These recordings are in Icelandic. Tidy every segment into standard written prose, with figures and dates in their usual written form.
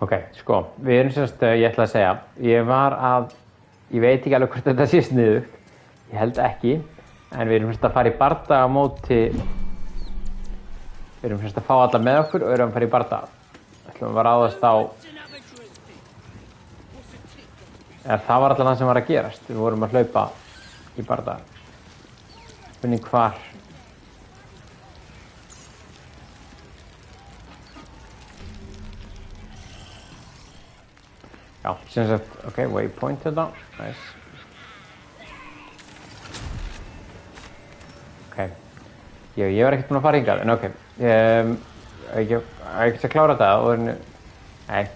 Ok, sko, við erum semst, ég ætla að segja, ég veit ekki alveg hvort þetta sé sniðugt, ég held ekki, en við erum semst að fara í bardaga á móti, við erum semst að fá alla með okkur og erum að fara í bardaga. Ætlum að ráðast á, það var allan það sem var að gerast, við vorum að hlaupa í bardaga. Spurning hvar. Já, sem sagt, ok, waypoint þetta, nice. Ok, ég var ekkert búinn að fara hingað, en ok. Ég ekki að klára þetta og nei,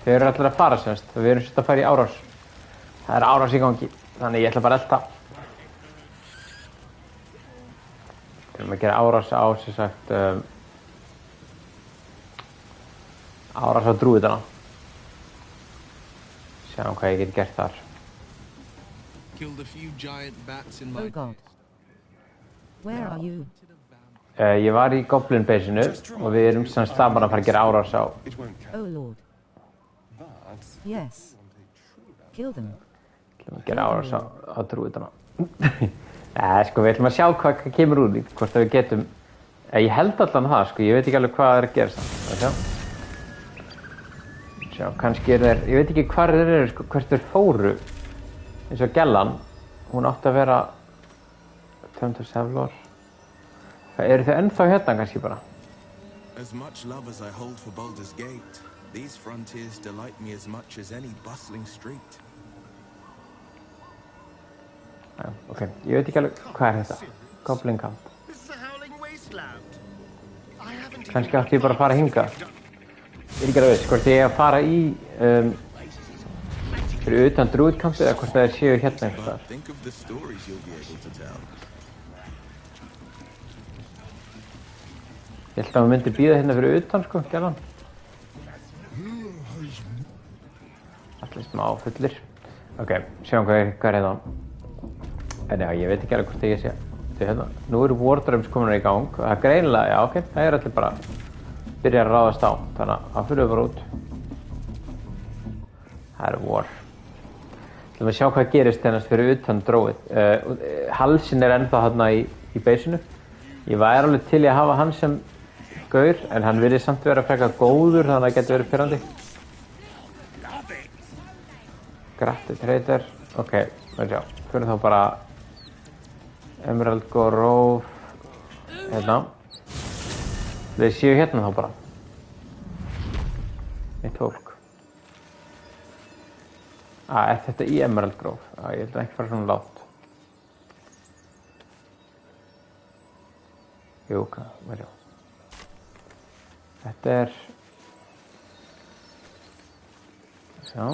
þau eru allir að fara semst, við erum semst að fara í árás. Það er árás í gangi, þannig ég ætla bara að elta. Við erum að gera árás á, sem sagt, árás á drúðana. Sjáum hvað ég get gert þar. Oh God. Where are you? Ég var í Goblin Base-inu og við erum semst saman að fara að gera árás á. Oh Lord. Yes. Kill them. Við ætlum að gera árás á drúðana. Sko, við ætlum að sjá hvað kemur úr því, hvort að við getum. Ég held allan það, sko, ég veit ekki alveg hvað er að gera samt. Sjá, kannski þeir, ég veit ekki hvar þeir eru, sko, hvert þeir fóru. Eins og gellan, hún átti að vera Tömdur Sevlor. Eru þau ennþá hérna kannski bara? As much love as I hold for Baldur's Gate, these frontiers delight me as much as any bustling street. Já, ok, ég veit ekki alveg hvað er þetta. Goblin Camp. Kannski átti ég bara að fara hingað. Ég er ekki alveg viss hvort ég að fara í fyrir utan drúðkampið eða hvort það séu hérna einhvers staðar. Ég held að maður myndi bíða hérna fyrir utan, sko, gælan. Allir smá fullir. Ok, sjáum hvað er hérna. En já, ég veit ekki alveg hvort ég sé. Hérna. Nú eru Wardrums komin í gang. Það er greinilega, já, ok, það er allir bara byrja að ráðast á. Þannig að það fyrir við bara út. Það er War. Þú maður sjá hvað gerist hennast fyrir utan dróið. Halsinn er ennþá hérna í beisinu. Ég væri alveg til í að hafa hann sem gaur, en hann virðist samt vera frekar góður, þannig að það getur verið pirrandi. Gratti Trader. Ok, maður sjá. Fyrir þá bara Emerald Grove. Hérna. Þeir séu hérna þá bara. Mitt fólk. Er þetta í Emerald Grove? Ég held að ekki fara svona látt. Jú, maður sjá. Þetta er... Sjá.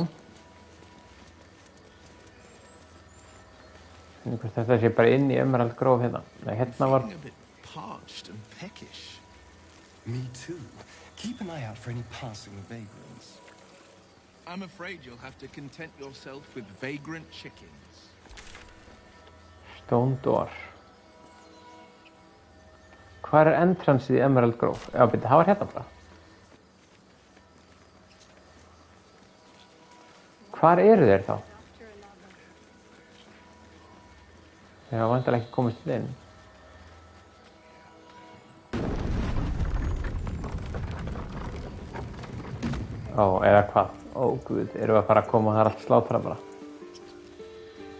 Finnum hvort þetta sé bara inn í Emerald Grove hérna. Nei, hérna var... Me too. Keep an eye out for any passing vagrants. I'm afraid you'll have to content yourself with vagrant chickens. Stone Door. Hvar er entransið í Emerald Grove? Já, byrju, það var hérna bara. Hvar eru þeir þá? Þeir hafa vantilega ekki komist inn. Eða hvað? Guð, erum við að fara að koma og það er allt slátrað bara.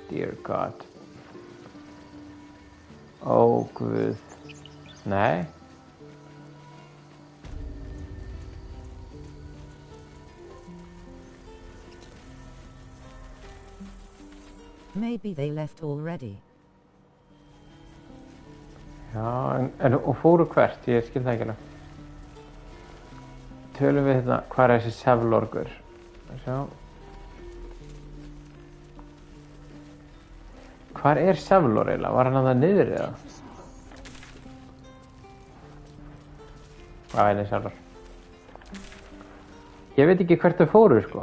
Dear God. Guð. Nei. Maybe they left already. Já, og fóru hvert? Ég skil það ekki alveg. Tölum við hérna, hvað er þessi Sevlorgur? Sjá. Hvar er Sevlor eiginlega? Var hann að það niður eða? Hvað er það Sevlor? Ég veit ekki hvert þau fóru, sko.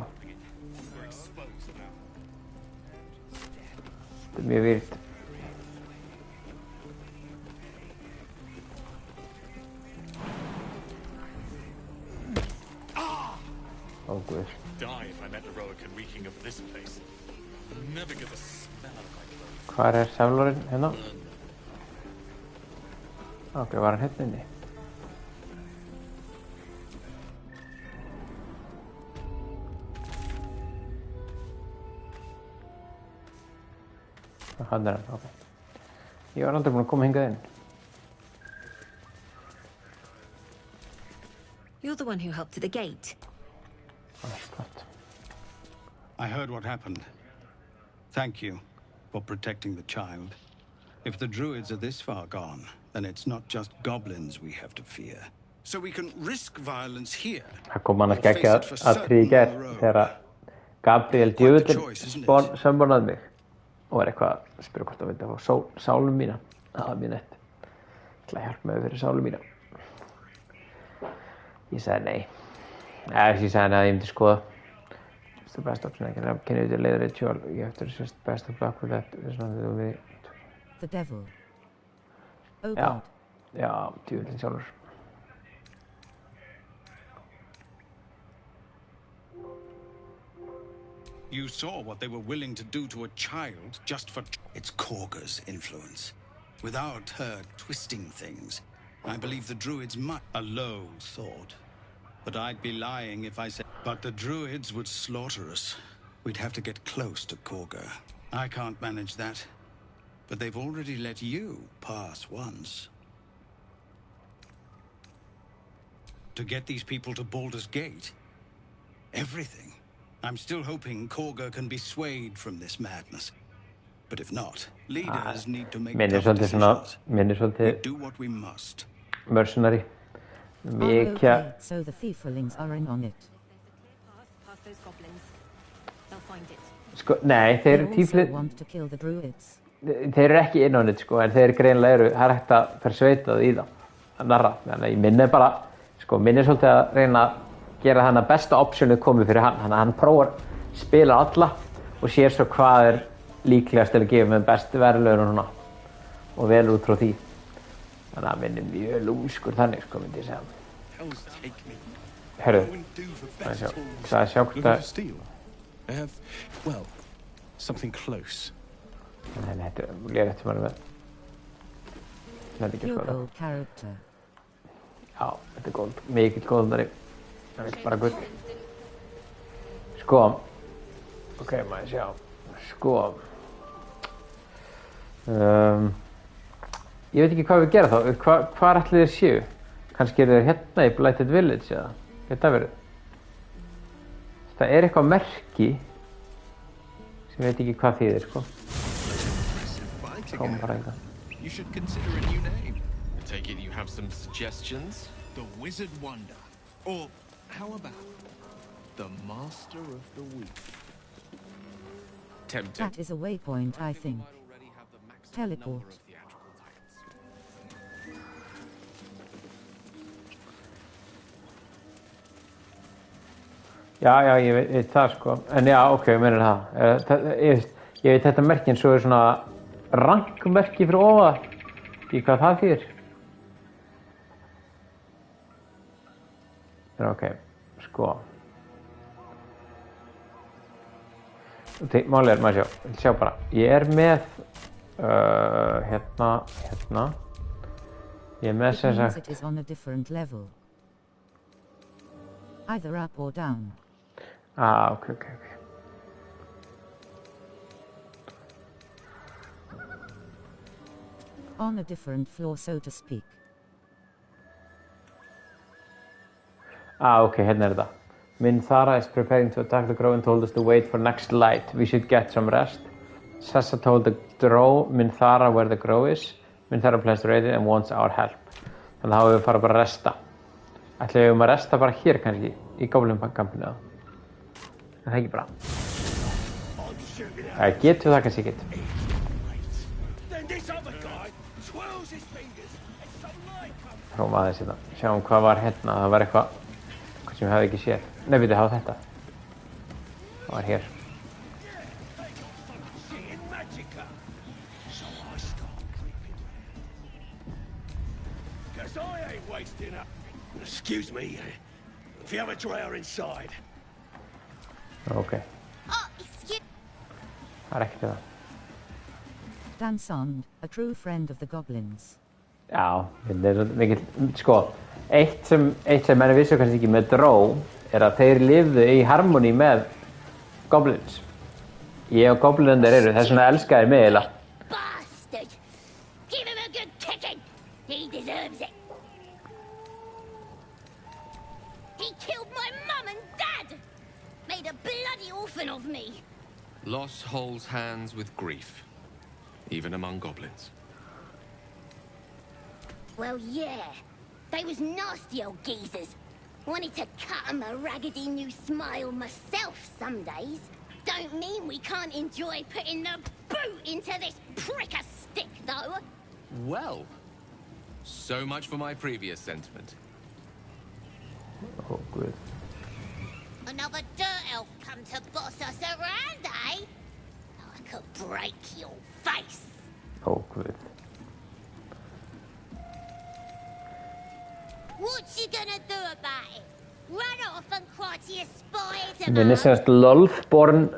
Þetta er mjög výrt. Ó, guð. Die if I met the Roakan reeking of this place. Never get the smell of my clothes. Hvar Sævlorinn hérna? Ok, var hann hérna inni? Hann hann, ok. Ég var aldrei búinn að koma hingað inn. You're the one who helped at the gate. Það flott. I heard what happened. Thank you for protecting the child. If the druids are this far gone, then it's not just goblins we have to fear. So we can risk violence here. Það kom annars geggjað atriði í gær þegar Gabriel djöfullinn sambornaði mig og var eitthvað að spyrja hvort það vildi fá sálum mína. Það var mjög nett. Ætla að hjálpa mig fyrir sálum mína. Ég sagði nei. Ég sagði henni að ég myndi skoða. It's the best option I can have. Can you delay the ritual? You have to resist best of luck with that. The devil. Oh Já, God. já, djöfullinn sjálfur. You saw what they were willing to do to a child just for... It's Korga's influence. Without her twisting things, I believe the druids might... A low thought. But I'd be lying if I said... But the druids would slaughter us. We'd have to get close to Korga. I can't manage that. But they've already let you pass once. To get these people to Baldur's Gate? Everything. I'm still hoping Korga can be swayed from this madness. But if not, leaders need to make tough decisions. We do what we must. Mercenary. Okay, so the thieflings are in on it. Past those goblins. They'll find it. Sko, nei, þeir also want to kill the druids. Þeir eru ekki inn á nýtt sko, en þeir greinilega eru, það er hægt að persveita það í það, að narra. Þannig að ég minni bara, sko, minni svolítið að reyna að gera þannig að besta optionið komið fyrir hann. Þannig að hann prófar spila alla og sér svo hvað líklegast til að gefa með bestu verðlaun og svona. Og velur út frá því. Þannig að minni mjög lúmskur þannig, sko, myndi ég segja. Hörru, það er sjá hvort að... I have, well, something close. Nei, þetta er lérætt sem hann er með. Þetta er ekki Your skoða. gold character. Já, þetta er góð, mikill góðnari. Það er bara gull. Sko. Ok, maður sjá. Sko. Ég veit ekki hvað við gera þá. Hvar ætli þeir séu? Kannski eru þeir hérna í Blighted Village eða? Geta verið. Það er eitthvað merki sem ég veit ekki hvað þýðir, sko. Kom bara eitthvað. You should consider a new name. I take it you have some suggestions? The Wizard Wonder. Or how about the Master of the Week? Tempting. That is a waypoint, I think. Teleport. Já, ég veit það, sko. En já, ok, meinir það. Ég veit þetta merkin, svo er svona rankmerki fyrir ofan. Í hvað það þýðir. En ok, sko. Málið er, maður sjá bara. Ég er með, hérna. Ég er með sem sagt. It is on a different level. Either up or down. Ok. On a different floor, so to speak. Ok, hérna er þetta. Minthara is preparing to attack the Grove and told us to wait for next light. We should get some rest. Sessa told the Drow Minthara where the Grove is. Minthara plans to raid it and wants our help. Þannig að þá við fara bara að resta. Ætli við að resta bara hér kannski, í Goblin-kampinu eða? Það er ekki bara. Getum við það kannski ekki. Prófum aðeins hérna. Sjáum hvað var hérna. Það var eitthvað sem við hefði ekki séð. Nei, við hafa þetta. Það var hér. Excuse me, if you have a drawer inside, Ok. Oh, excuse. Það ekkert það. Dansond, a true friend of the goblins. Já, þetta svo mikil, sko, eitt sem menn vissu kannski ekki með dró að þeir lifðu í harmoni með goblins. Ég og goblinundir eru, þess vegna elska þeir mig eiginlega. Bastard! Give him a good kicking! He deserves it! He killed my mum and dad! Made a bloody orphan of me! Loss holds hands with grief, even among goblins. Well, yeah. They was nasty old geezers. Wanted to cut 'em a raggedy new smile myself some days. Don't mean we can't enjoy putting the boot into this prick a stick, though. Well, so much for my previous sentiment. Ó, guð. Another dirt elf come to boss us around, eh? I could break your face. Ó, guð. What you gonna do about it? Run off and cry to your spider Minn semst Lolthborn,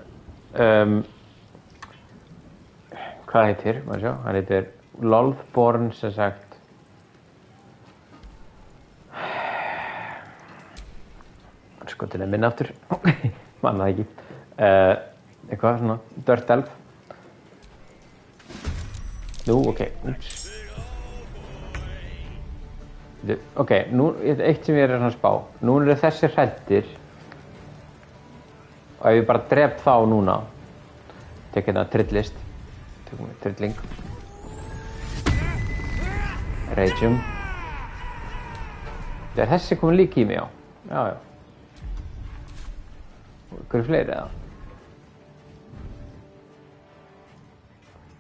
hvað heitir, maður sjá, hann heitir Lolthborn sem sagt, skotin minn aftur, manna það ekki, eitthvað svona, Dirt Elf. Nú, ok, úps. Ok, nú, eitt sem ég svona að spá. Nú eru þessi hræddir. Og ef ég bara drep þá núna. Tek hérna trillist. Tökum við trilling. Rageum. Er þessi komin líka í mig, já? Já, já. Ykkur fleiri eða?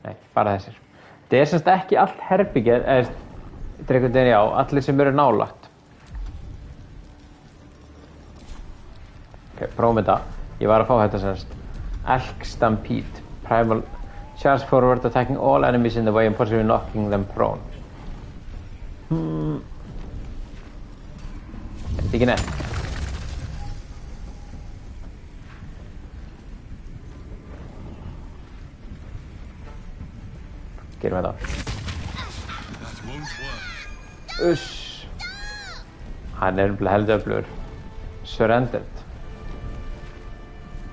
Nei, bara þessir. Það er semst ekki allt herbyggið, þetta er einhvern veginn, já, allir sem eru nálagt. Ok, prófum þetta. Ég var að fá þetta semst. Elk Stampede. Primal. Charge forward, attacking all enemies in the way and possibly knocking them prone. Þetta er ekki nett. Gerum þetta. Uss. Hann er heldur öflugur. Surrendered.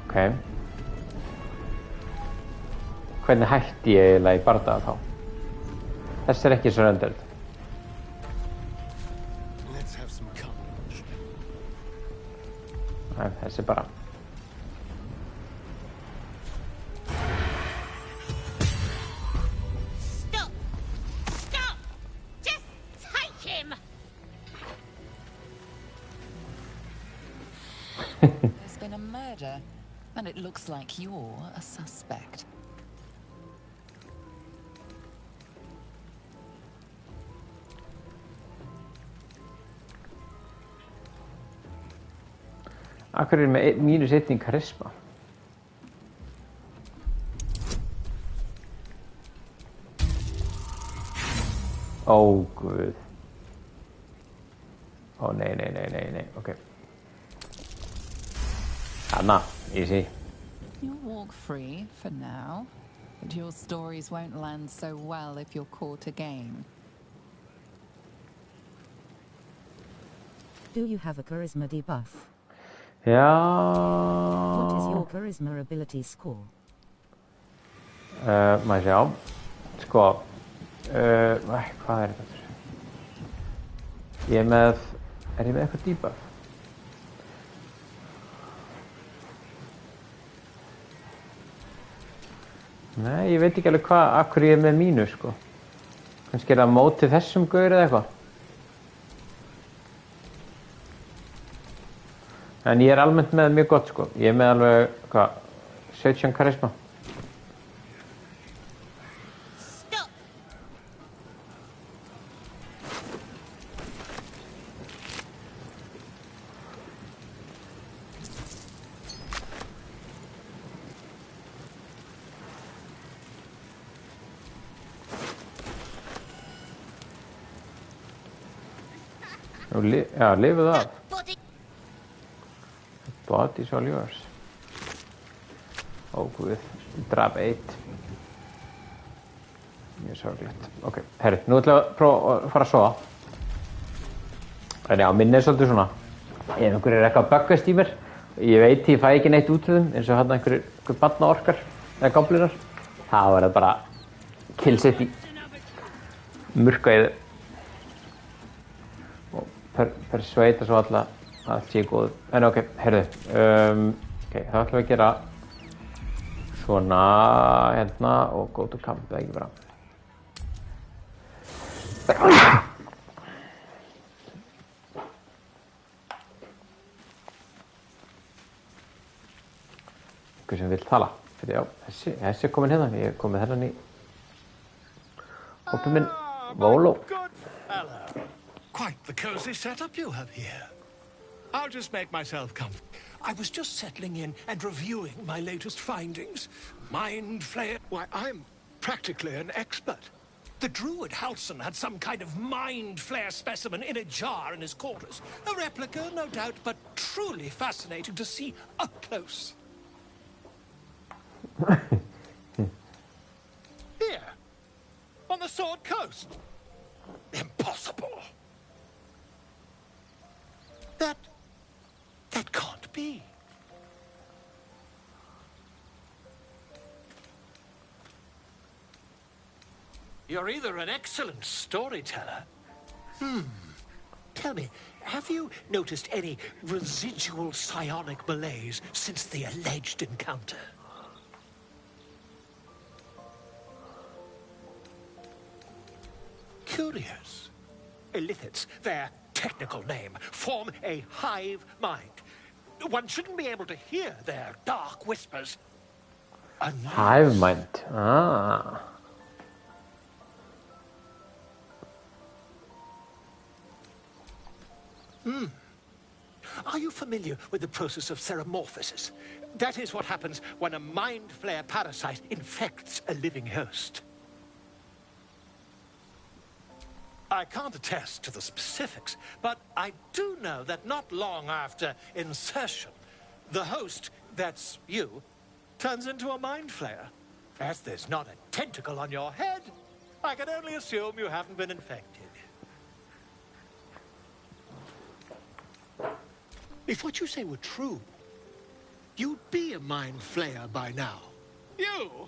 Ok. Hvernig hætti ég eiginlega í bardaga þá? Þessi er ekki surrendered. Let's have some courage. Nei, þessi bara. There's been a murder, and it looks like you're a suspect. Akkur er með mínus 1 í karisma? Ó, guð. Ó, nei, ok. Hanna, easy. You'll walk free for now, but your stories won't land so well if you're caught again. Do you have a charisma debuff? Já. What is your charisma ability score? Maður sjá. Sko, hvað er þetta? Ég er með eitthvað debuff? Nei, ég veit ekki alveg af hverju ég er með mínus, sko. Kannski er það mótið þessum gaur eða eitthvað. En ég er almennt með mjög gott, sko. Ég er með alveg, 17 karisma. Já, lifið af. Body's all yours. Ó guð, drap 1. Mjög sorglegt. Ok, herri, nú ætlum við að prófa að fara að sofa. En já, minn svolítið svona. Ef einhverjir eitthvað að buggast í mér, ég veit ég fæ ekki neitt út úr þeim, eins og hérna einhver barnaorkar eða goblinar. Það var það bara kill city. Murka í þau. Og persveita svo allt sé góð. En ok, herðu. Ok, þá ætlum við að gera svona hérna og go to camp, eða ekki bara. Einhver sem vill tala. Fyrir já, þessi er komin hérna. Ég er komin hérna í hópinn minn, Volo. Good fellow. Quite the cozy setup you have here. I'll just make myself comfortable. I was just settling in and reviewing my latest findings. Mind flayer. Why, I'm practically an expert. The druid Halson had some kind of mind flare specimen in a jar in his quarters. A replica, no doubt, but truly fascinating to see up close. Here, on the Sword Coast. Impossible. That can't be. You're either an excellent storyteller. Tell me, have you noticed any residual psionic malaise since the alleged encounter? Curious. Illithids, their technical name, form a hive mind. One shouldn't be able to hear their dark whispers. Hive mind. Ah. Are you familiar with the process of theromorphosis? That is what happens when a mind flare parasite infects a living host. I can't attest to the specifics, but I do know that not long after insertion, the host, that's you, turns into a mind flayer. As there's not a tentacle on your head, I can only assume you haven't been infected. If what you say were true, you'd be a mind flayer by now. You?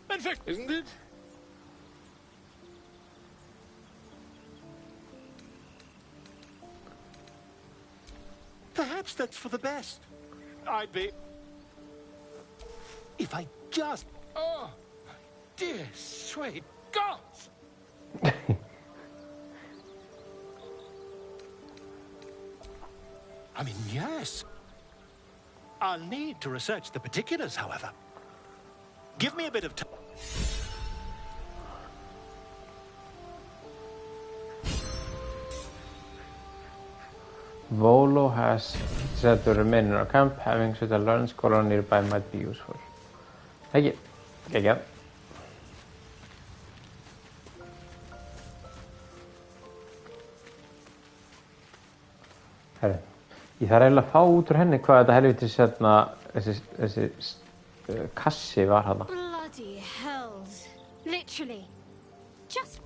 In fact, isn't it? Perhaps that's for the best. I'd be... If I just... Oh, dear sweet gods! I mean, yes. I'll need to research the particulars, however. Give me a bit of time. Volo has said to remain in our camp. Having such a learned scholar nearby might be useful. Thank you. Geggjað. Herri, ég þarf eiginlega að fá út úr henni hvað þetta helvitis þessi kassi var hana. Bloody hells. Literally. Just...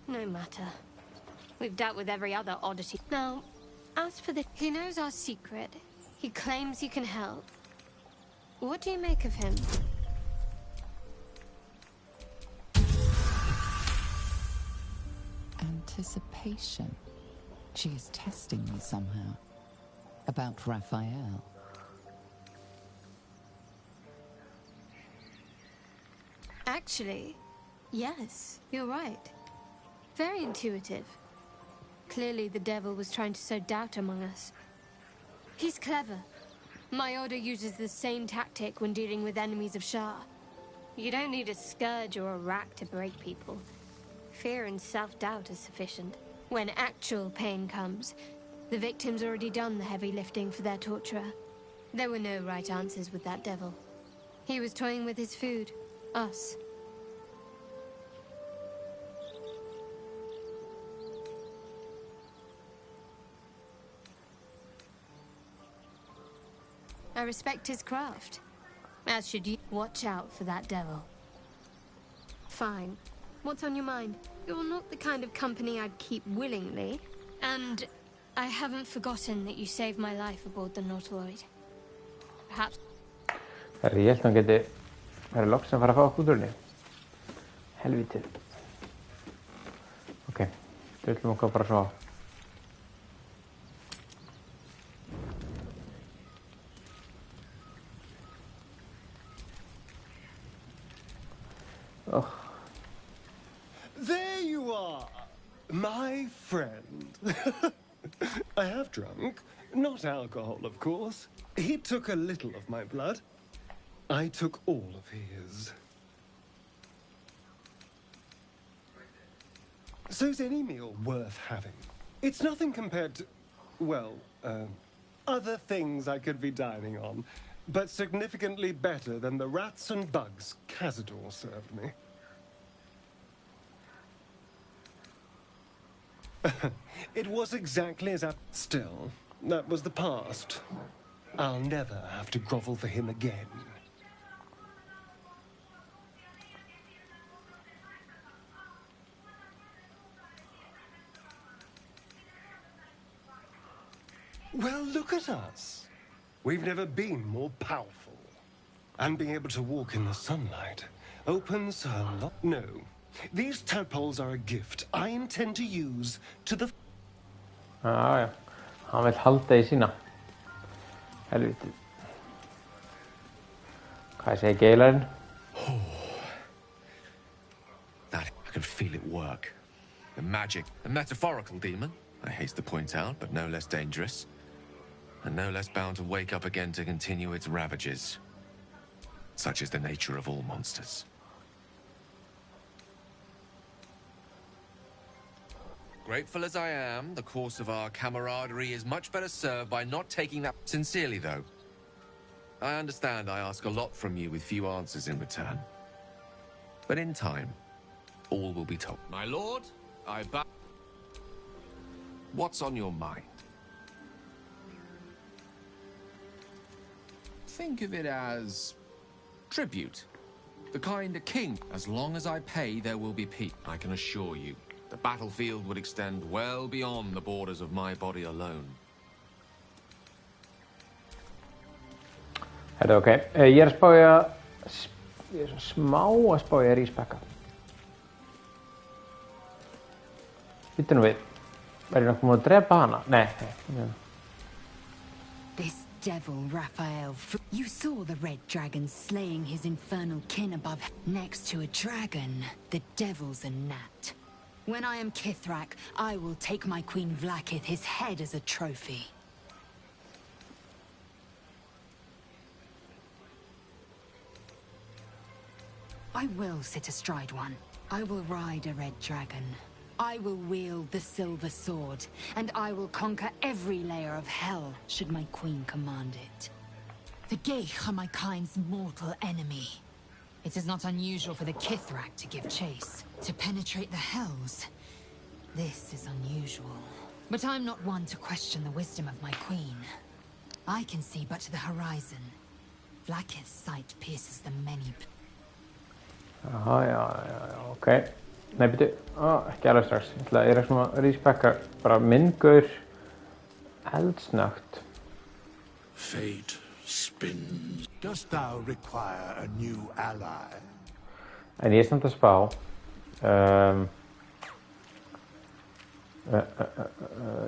No matter. We've dealt with every other oddity. Now, as for the... He knows our secret. He claims he can help. What do you make of him? Anticipation. She is testing me somehow. About Raphael. Actually, yes, you're right. Very intuitive. Clearly the devil was trying to sow doubt among us. He's clever. My order uses the same tactic when dealing with enemies of Shah. You don't need a scourge or a rack to break people. Fear and self-doubt is sufficient. When actual pain comes, the victim's already done the heavy lifting for their torturer. There were no right answers with that devil. He was toying with his food. Us. I respect his craft. As should you. Watch out for that devil. Fine. What's on your mind? You're not the kind of company I'd keep willingly. And I haven't forgotten that you saved my life aboard the Nautiloid. Perhaps... Herri, ég held að hann geti verið loks að fara að fá okkur út úr henni. Helvítið. Ok, drullum okkur bara svo á. Oh. There you are, my friend. I have drunk. Not alcohol, of course. He took a little of my blood. I took all of his. So's any meal worth having. It's nothing compared to, well, other things I could be dining on, but significantly better than the rats and bugs Cazador served me. It was exactly as I... Still, that was the past. I'll never have to grovel for him again. Well, look at us. We've never been more powerful. And being able to walk in the sunlight opens a lot... No. These tadpoles are a gift I intend to use to the... Já. Hann vill halda í sína. Helvítið. Hvað segir geilarinn? That, I can feel it work. The magic, a metaphorical demon, I haste to point out, but no less dangerous. And no less bound to wake up again to continue its ravages. Such is the nature of all monsters. Grateful as I am, the course of our camaraderie is much better served by not taking that sincerely, though. I understand I ask a lot from you with few answers in return. But in time, all will be told. My lord, I bow. What's on your mind? Think of it as tribute. The kind a king. As long as I pay, there will be peace. I can assure you. The battlefield would extend well beyond the borders of my body alone. Herru, ok. Ég er að spája... Ég er smá að spája ríspekka. Býttu nú við. Verður ég nokkuð múið að drepa hana? Nei. This devil, Raphael. You saw the red dragon slaying his infernal kin above. Next to a dragon, the devil's a gnat. When I am Kithrak, I will take my Queen Vlaakith his head as a trophy. I will sit astride one. I will ride a red dragon. I will wield the silver sword, and I will conquer every layer of hell, should my queen command it. The Geich are my kind's mortal enemy. It is not unusual for the Kithrak to give chase, to penetrate the hells. This is unusual. But I'm not one to question the wisdom of my queen. I can see but to the horizon. Vlaakith's sight pierces the many... Já, ok. Nei, býtu. Ekki alveg strax. Ég er svona að ríspekka bara minngaur eldsnögt. Fate spins. Dost thou require a new ally? En ég er samt að spá.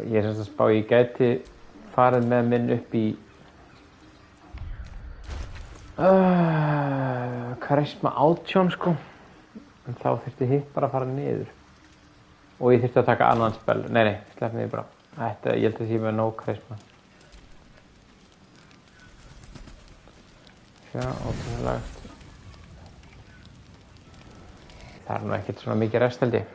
Ég er samt að spá, ég gæti farið með minn upp í karisma 18, sko. En þá þurfti hitt bara að fara niður. Og ég þurfti að taka annan spell. Nei, slepp mig bara. Ég held að ég með nóg karisma. Já, ótrúlegt. Það er nú ekkert svona mikið rest, held ég.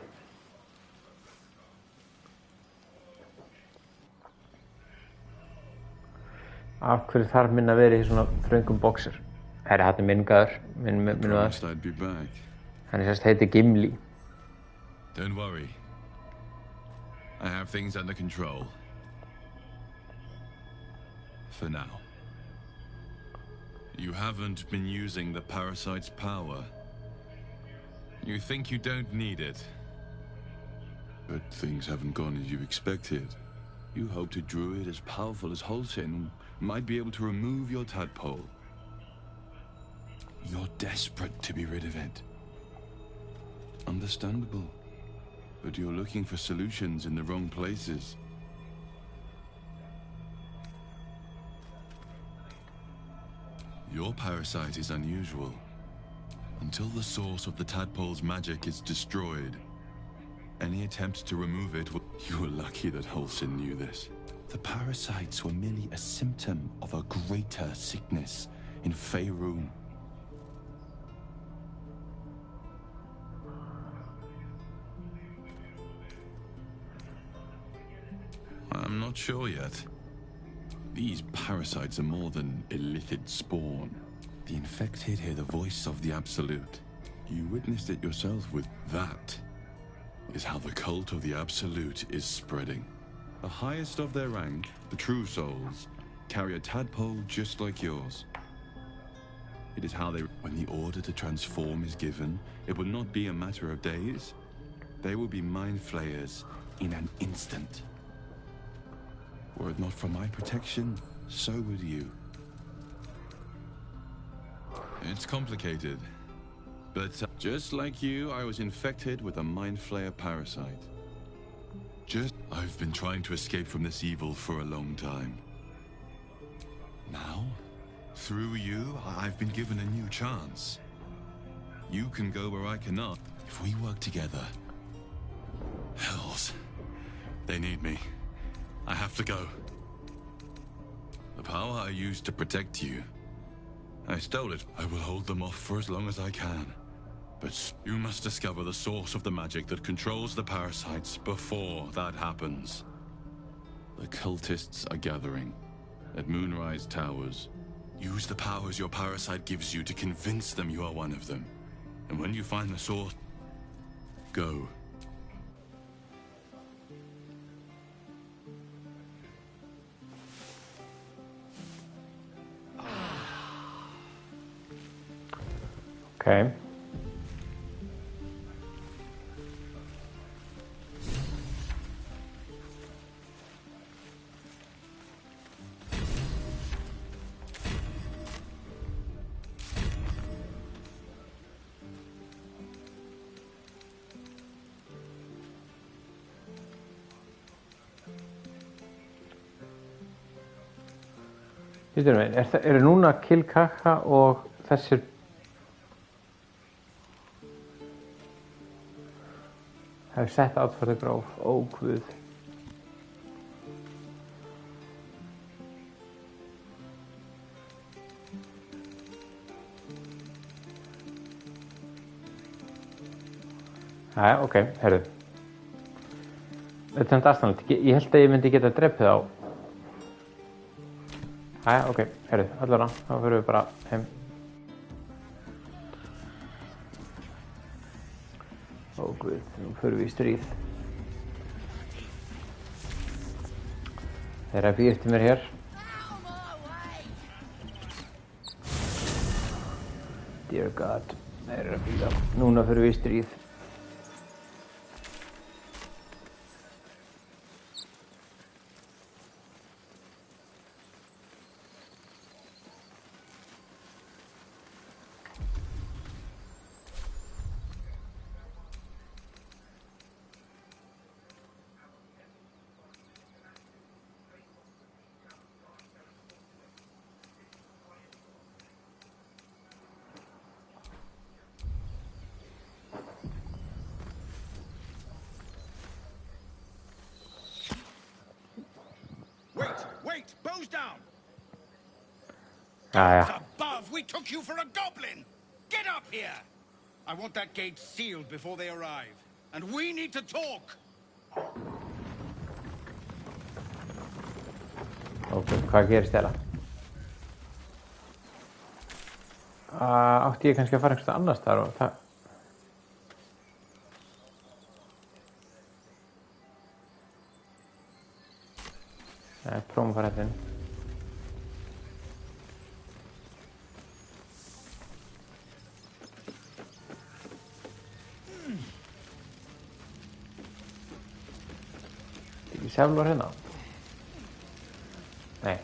Af hverju þarf minn að vera í svona þröngum boxer? Herri, hann er minngaður. Hann er sérst heiti Gimli. Don't worry. I have things under control. For now. You haven't been using the parasite's power. You think you don't need it. But things haven't gone as you expected. You hoped a druid as powerful as Holsin might be able to remove your tadpole. You're desperate to be rid of it. Understandable. But you're looking for solutions in the wrong places. Your parasite is unusual. Until the source of the tadpole's magic is destroyed, any attempt to remove it will... You were lucky that Holsin knew this. The parasites were merely a symptom of a greater sickness in Faerun. I'm not sure yet. These parasites are more than illithid spawn. The infected hear the voice of the Absolute. You witnessed it yourself with that. Is how the cult of the Absolute is spreading. The highest of their rank, the True Souls, carry a tadpole just like yours. It is how they... When the order to transform is given, it will not be a matter of days. They will be mind flayers in an instant. Were it not for my protection, so would you. It's complicated. But just like you, I was infected with a mind flayer parasite. I've been trying to escape from this evil for a long time. Now, through you, I've been given a new chance. You can go where I cannot. If we work together... Hells. They need me. I have to go. The power I used to protect you, I stole it. I will hold them off for as long as I can. But you must discover the source of the magic that controls the parasites before that happens. The cultists are gathering at Moonrise Towers. Use the powers your parasite gives you to convince them you are one of them. And when you find the source, go. Okay. Eru núna Kill Kaka og þessir have set out for the grove. Ó, guð. Jæja, ok, herru. Þetta er samt aðstæðanlegt. Ég held að ég myndi geta drepið á. Jæja, ok, herru, allavega, þá fyrir við bara heim. Ó, guð, nú fyrir við í stríð. Þeir eru að bíða eftir mér hér. Dear God, þeir eru að bíða. Núna fyrir við í stríð. Wait! Bows down! Jæja. Above, we took you for a goblin! Get up here! I want that gate sealed before they arrive. And we need to talk! Ok, hvað gerist þeirra? Átti ég kannski að fara einhverstað annars þar og það... Nei, prófum að fara hérna inn. sjálfur hérna? Nei.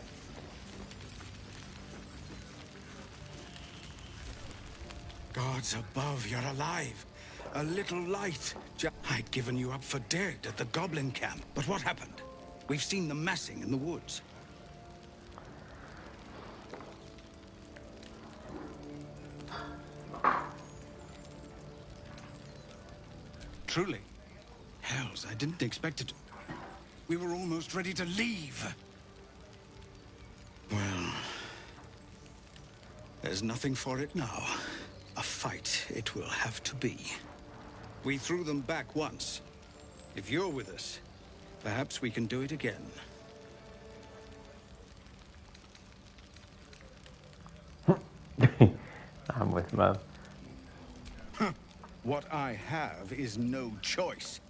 Gods above, you're alive. A little light. I'd given you up for dead at the goblin camp. But what happened? We've seen them massing in the woods. Truly. Hells, I didn't expect it. We were almost ready to leave. Well, there's nothing for it now. A fight it will have to be. We threw them back once. If you're with us, perhaps we can do it again. I'm with Mom. What I have is no choice.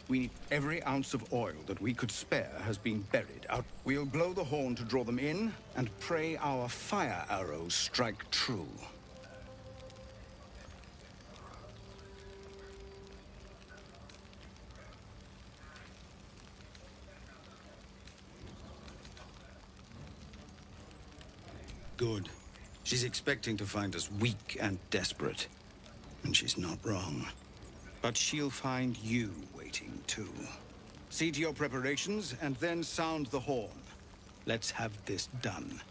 We need every ounce of oil that we could spare has been buried out. We'll blow the horn to draw them in and pray our fire arrows strike true. Good. She's expecting to find us weak and desperate. And she's not wrong. But she'll find you waiting too. See to your preparations and then sound the horn. Let's have this done.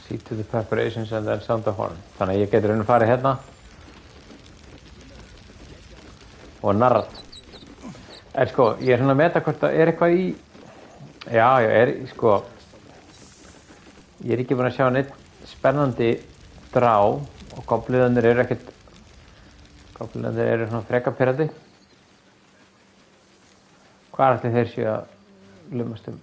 See to the preparations and then sound the horn. Þannig að ég getur henni farið hérna. Og narrat. Sko, ég svona að meta hvort það eitthvað í... Já, sko... Ég ekki búinn að sjá neitt spennandi drá og gobliðarnir eru ekkert... Gobliðarnir eru svona freka pirrandi. Hvað ætli þeir séu að lumast um?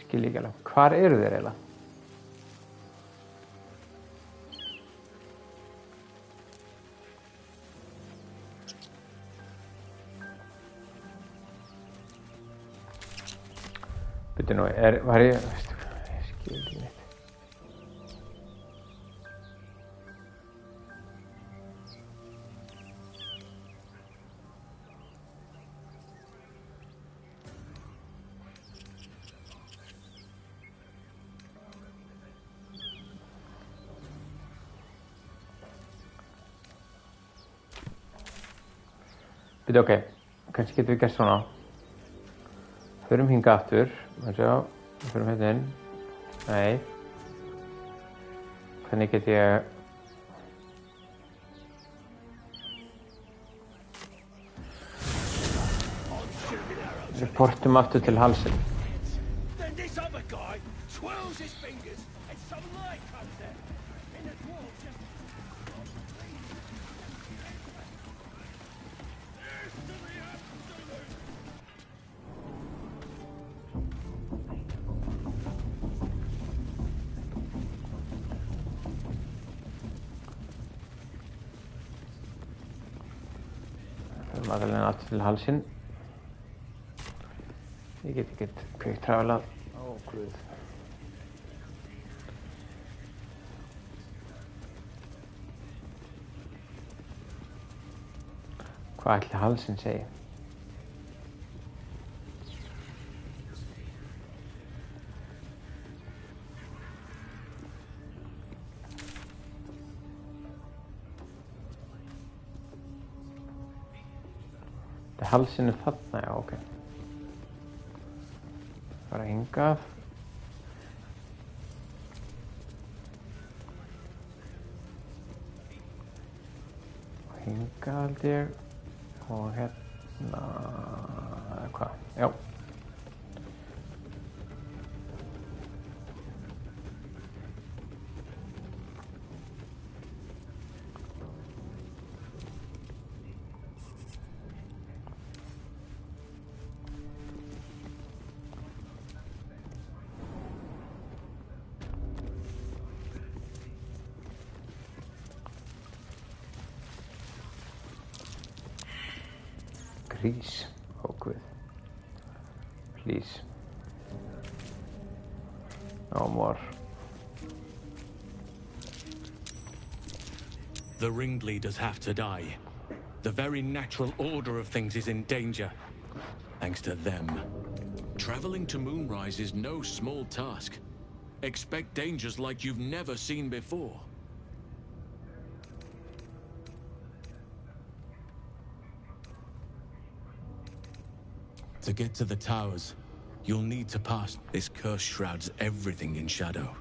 Skil ekki alveg. Hvar eru þeir eiginlega? Bíddu nú, var ég... Veistu hvað, ég skil ekki neitt. Bíddu, ok, kannski getum við gert svona. Förum hingað aftur, förum hérna inn. Nei. Hvernig get ég... Reportum aftur til halsinn. Then this other guy twirls his fingers and some light comes out. And the dwarf just... Förum aftur til halsinn. Ég get ekkert kveikt trafalað. Ó, guð. Hvað ætli halsinn segi? Halsinn þarna, já, ok. Fara hingað. Og hingað held ég. Og hérna... Hvað? Já. Please. Oh, good. Please. No more. The ringleaders have to die. The very natural order of things is in danger. Thanks to them. Traveling to Moonrise is no small task. Expect dangers like you've never seen before. To get to the towers, you'll need to pass. This curse shrouds everything in shadow.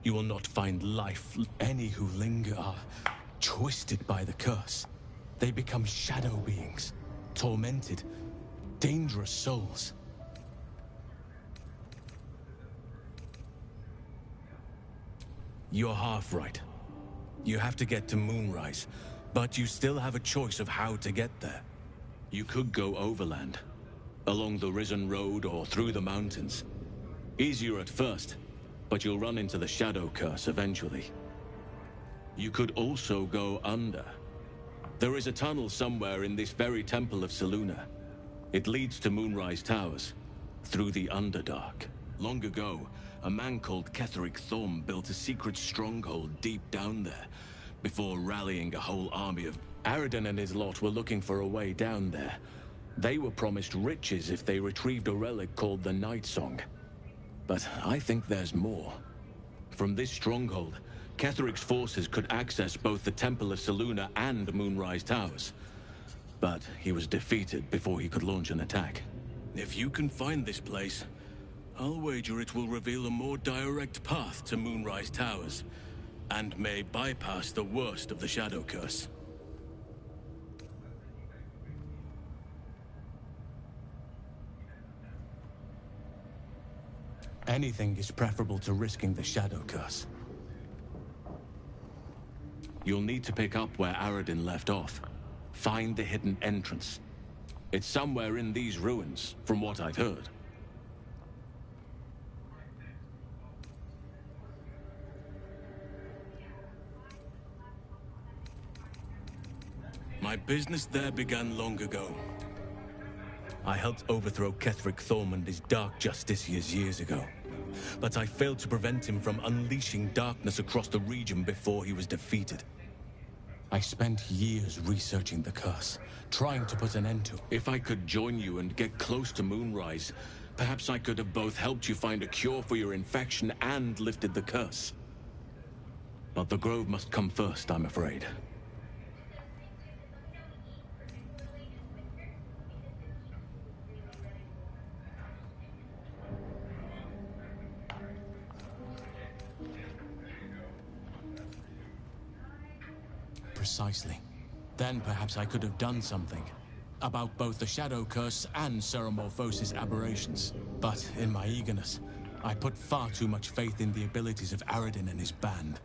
You will not find life. Any who linger are twisted by the curse. They become shadow beings, tormented, dangerous souls. You're half right. You have to get to Moonrise, but you still have a choice of how to get there. You could go overland, along the Risen Road or through the mountains. Easier at first, but you'll run into the Shadow Curse eventually. You could also go under. There is a tunnel somewhere in this very Temple of Selûne. It leads to Moonrise Towers, through the Underdark. Long ago, a man called Ketheric Thorm built a secret stronghold deep down there, before rallying a whole army of... Aradin and his lot were looking for a way down there. They were promised riches if they retrieved a relic called the Night Song. But I think there's more. From this stronghold, Ketheric's forces could access both the Temple of Selûne and Moonrise Towers. But he was defeated before he could launch an attack. If you can find this place, I'll wager it will reveal a more direct path to Moonrise Towers, and may bypass the worst of the Shadow Curse. Anything is preferable to risking the Shadow Curse. You'll need to pick up where Aradin left off. Find the hidden entrance. It's somewhere in these ruins, from what I've heard. My business there began long ago. I helped overthrow Ketheric Thorm and his Dark Justiciars years ago. But I failed to prevent him from unleashing darkness across the region before he was defeated. I spent years researching the curse, trying to put an end to it. If I could join you and get close to Moonrise, perhaps I could have both helped you find a cure for your infection and lifted the curse. But the Grove must come first, I'm afraid. Precisely. Then perhaps I could have done something about both the Shadow Curse and Ceremorphosis aberrations. But in my eagerness, I put far too much faith in the abilities of Aradin and his band.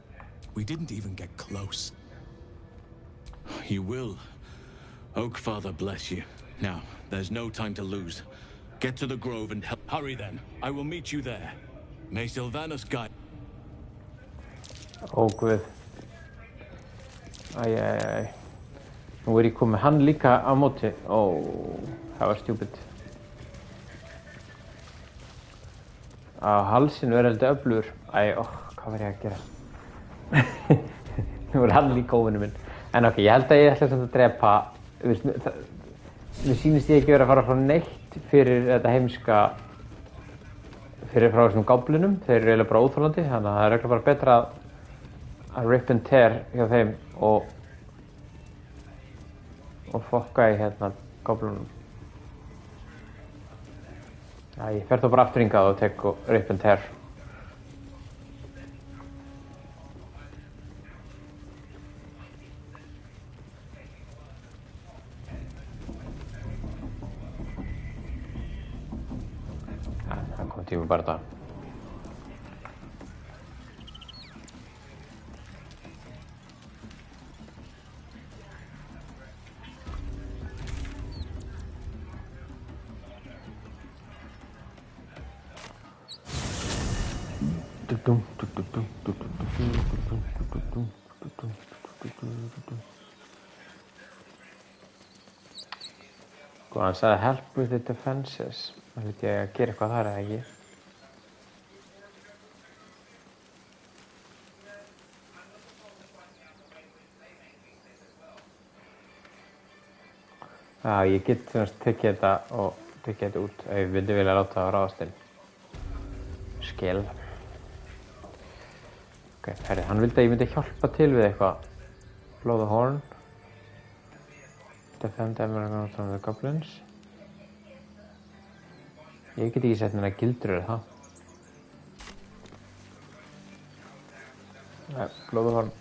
We didn't even get close. You will. Oakfather bless you. Now, there's no time to lose. Get to the Grove and help. Hurry then. I will meet you there. May Sylvanus guide. Oh, guð. Æjæjæj. Nú ég komið hann líka á móti. Ó, það var stupid. Á halsinn verður heldur öflugur. Æ, hvað var ég að gera? Nú er hann líka óvinur minn. En ok, ég held að ég ætla samt að drepa. Mér sýnist ég ekki vera að fara frá neitt fyrir þetta heimska. Fyrir frá þessum goblinum. Þeir eru eiginlega bara óþolandi. Þannig að það er eiginlega bara betra að rip and tear hjá þeim og fokka í hérna goblunum. Já, ég fer þá bara aftur hingað og tek og rip and tear. Ja, það kom tíma bara það. Sko, hann sagði help with the defenses. Það hlýt ég að gera eitthvað þar eða ekki. Já, ég get tekið þetta og tekið þetta út ef ég vilja láta það á ráðast inn. Skil. Ok, herri, hann vildi að ég myndi hjálpa til við eitthvað. Blow the horn. Defend Emerald from the goblins. Ég get ekki sett neina gildur eða það. Nei, blow the horn.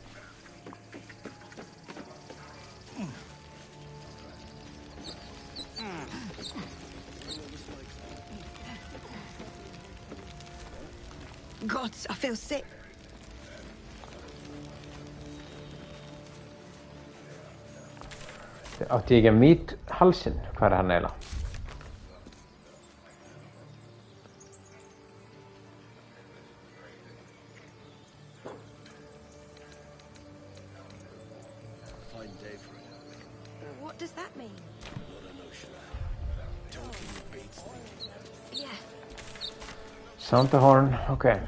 Gods, I feel sick. Átti ég ekki að mít halsinn? Hvað hann eiginlega? What does that mean? Yeah. Sound the horn, okay.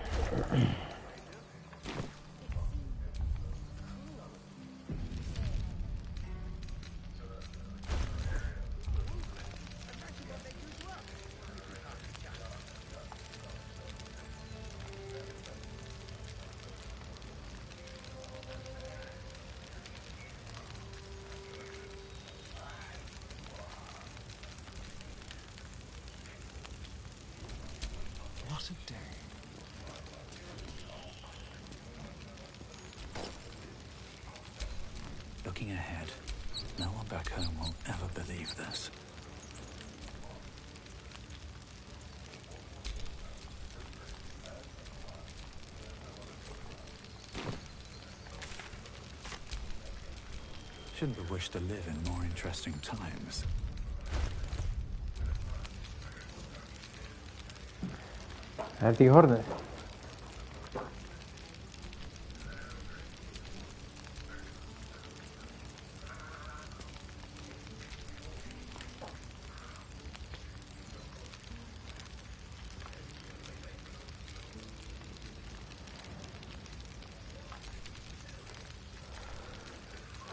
What a day. Looking ahead, no one back home will ever believe this. Shouldn't have wished to live in more interesting times. Er þetta ekki hornið?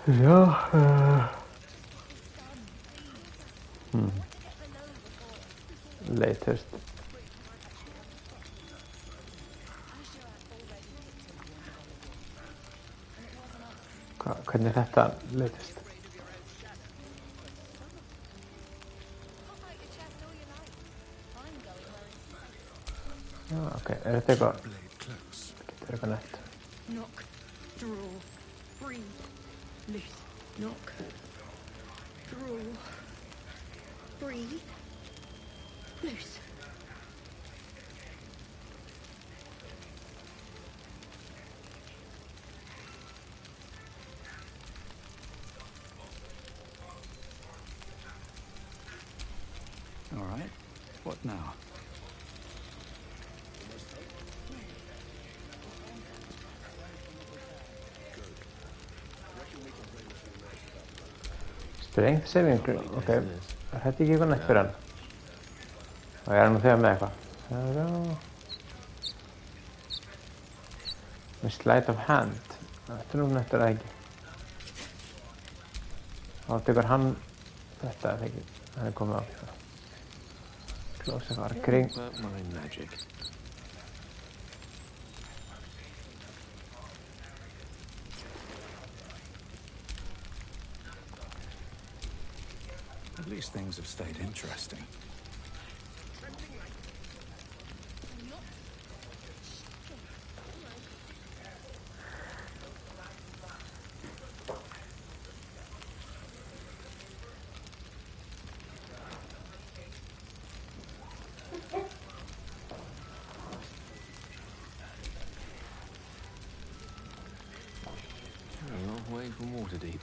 Já, latest. Hvernig er þetta latest? Já, ok, er þetta eitthvað? Getur eitthvað nett? Knock, draw, breathe, loose, knock, draw, breathe, loose. All right, what now? Strength saving, ok. Er þetta ekki eitthvað nett fyrir hann? Og ég nú þegar með eitthvað. Með sleight of hand. Þetta nú nettur það ekki. Þá tekur hann þetta eða ekki. Hann komið á. Close eitthvað kring. At least things have stayed interesting. A long way from Waterdeep.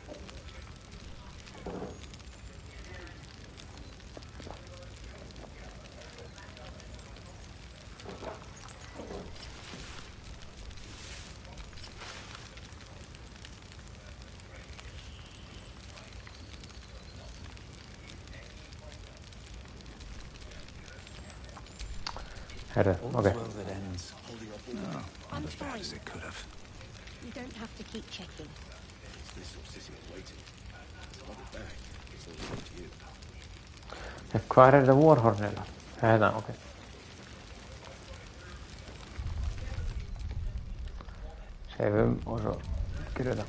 Herðu, ok. I'm fine. You don't have to keep checking. Hvar þetta Warhorn eða? Hérna, ok. Seifum og svo gerum við það.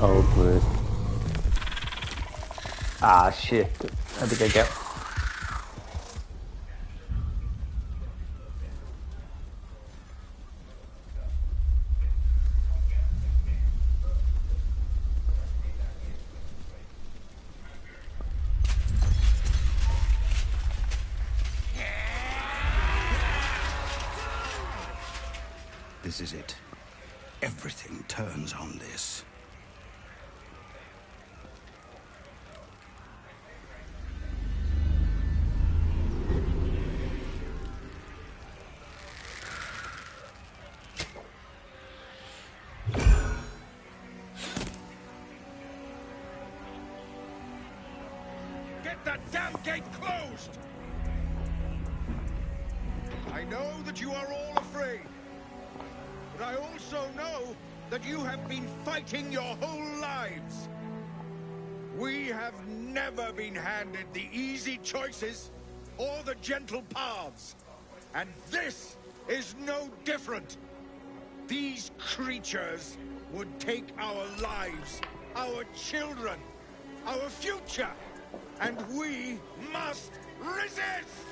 Oh, guð. Ah, shit. Þetta er ekki. This is it. Everything turns on this. Get that damn gate closed! I know that you are all afraid. But I also know that you have been fighting your whole lives. We have never been handed the easy choices or the gentle paths. And this is no different. These creatures would take our lives, our children, our future, and we must resist!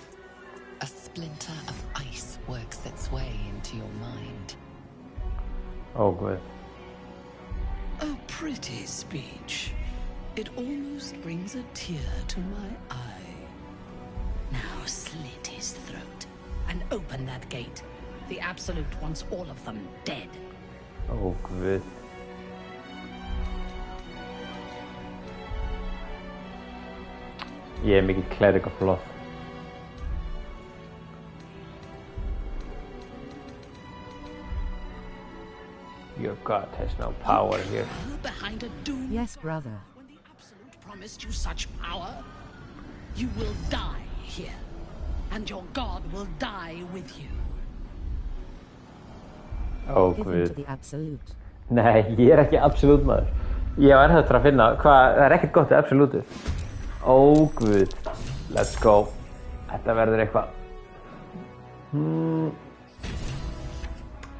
A splinter of ice works its way into your mind. Oh, good. A pretty speech. It almost brings a tear to my eye. Now slit his throat and open that gate. The Absolute wants all of them dead. Oh, good. Ég mikið cleric of love. Your god has no power here. Behind a doom. Yes, brother. When the Absolute promised you such power, you will die here, and your god will die with you. Oh, Give him guð. to the Absolute. Nei, ég er ekki absolutt maður. Ég var ennþá að finna hvað, það er ekkert gott við absolutu. Oh, guð. Let's go. Þetta verður eitthvað.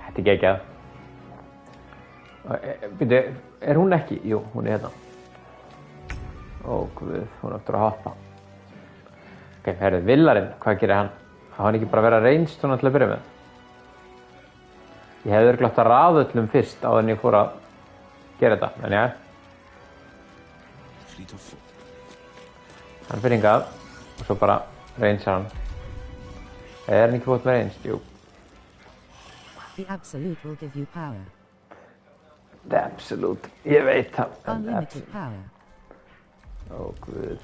Þetta er geggjað. Byrju, er hún ekki? Jú, hún er hérna. Ó, guð, hún áttur að hoppa. Ok, herrið, villarinn, hvað gerir hann? Há hann ekki bara vera reynst svona til að byrja með? Ég hefði örugglega átt að raða öllum fyrst áður en ég fór að gera þetta, en já. Hann fyrir hingað og svo bara reynsar hann. Er hann ekki fótt með reynst? Jú. The Absolute will give you power. The Absolute, ég veit það. Unlimited power. Ó, guð.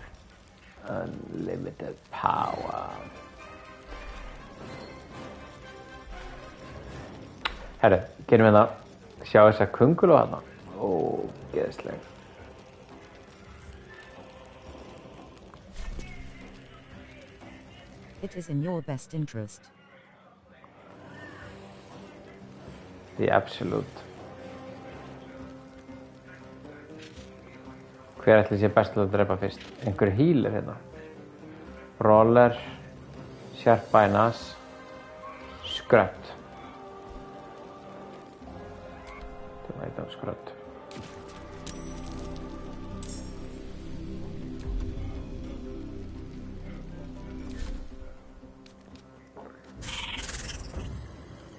Unlimited power. Herru, gerum við það. Sjá þessa könguló þarna. Ó, geðsleg. It is in your best interest. The Absolute. Hver ætli sé best til að drepa fyrst? Einhver healer hérna. Roller, Sharp Bainas, Skrött. Það veit á Skrött.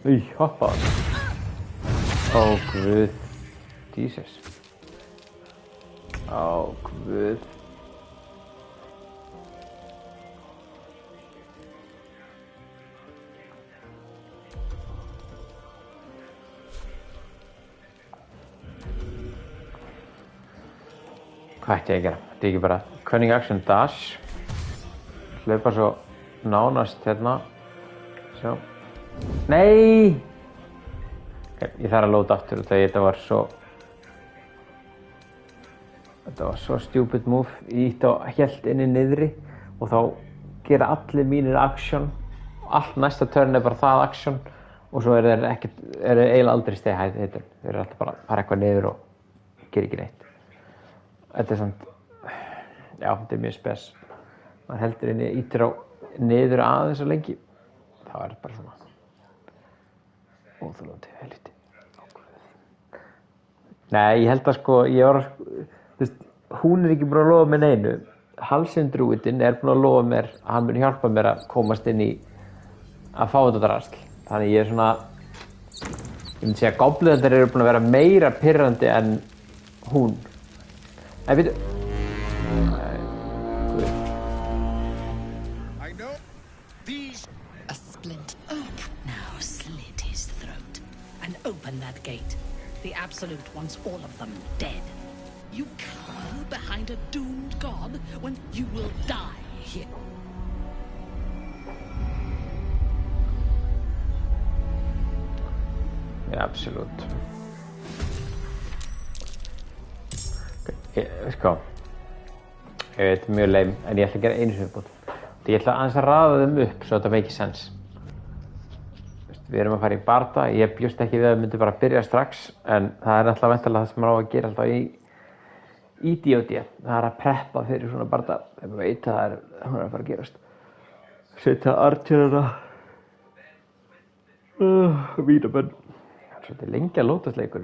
Í, hoppa. Ó, guð. Jesus. Ó, guð. Hvað ætti ég að gera? Þetta er ekki bara cunning action dash. Hlaupa svo nánast hérna. Sjá. Nei! Ok, ég þarf að lóta aftur þegar þetta var svo Þetta var svo stupid move. Ég ítti á hélt inni niðri og þá gera allir mínir action. Allt næsta turn bara það action og svo þeir eiginlega aldrei stay heitin. Þeir alltaf bara fara eitthvað niður og gera ekki neitt. Þetta samt, já, þetta mjög spes. Maður heldur inni, ítir á niður aðeins og lengi. Það var bara svona óþolandi helviti. Nei, ég held að sko, hún ekki búin að lofa mér neinu. Halsinn druidinn búin að lofa mér að hann mun hjálpa mér að komast inn í að fá þetta drasl. Þannig ég svona, ég myndi segja að goblindar búin að vera meira pirrandi en hún. Nei, veitu. A splint. Now slit his throat and open that gate. The Absolute wants all of them dead. You cower behind a doomed god when you will die here. The Absolute. Sko, ég veit mjög leim, en ég ætla að gera einu viðbót. Ég ætla aðeins að raða þeim upp svo þetta make sense. Við erum að fara í barda, ég bjóst ekki við að við myndum bara byrja strax, en það alltaf væntanlega það sem maður á að gera alltaf í D&D. Það að preppa fyrir svona barda, ef maður veit að hún að fara að gerast. Setja archerana, vítabenn. Það svolítið lengi að lótast leikur.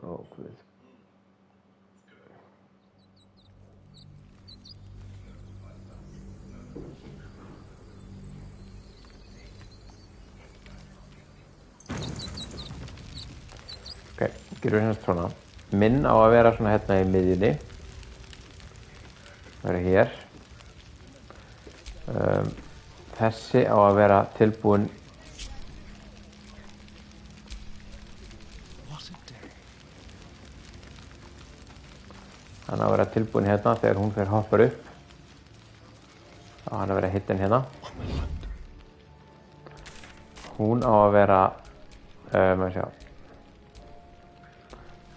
Ó, guð. Ok, gerum við hérna svona. Minn á að vera svona hérna í miðjunni. Vera hér. Þessi á að vera tilbúin. Hann á að vera tilbúin hérna þegar hún fer hoppar upp. Þá á hann að vera hittin hérna. Hún á að vera, maður sjá.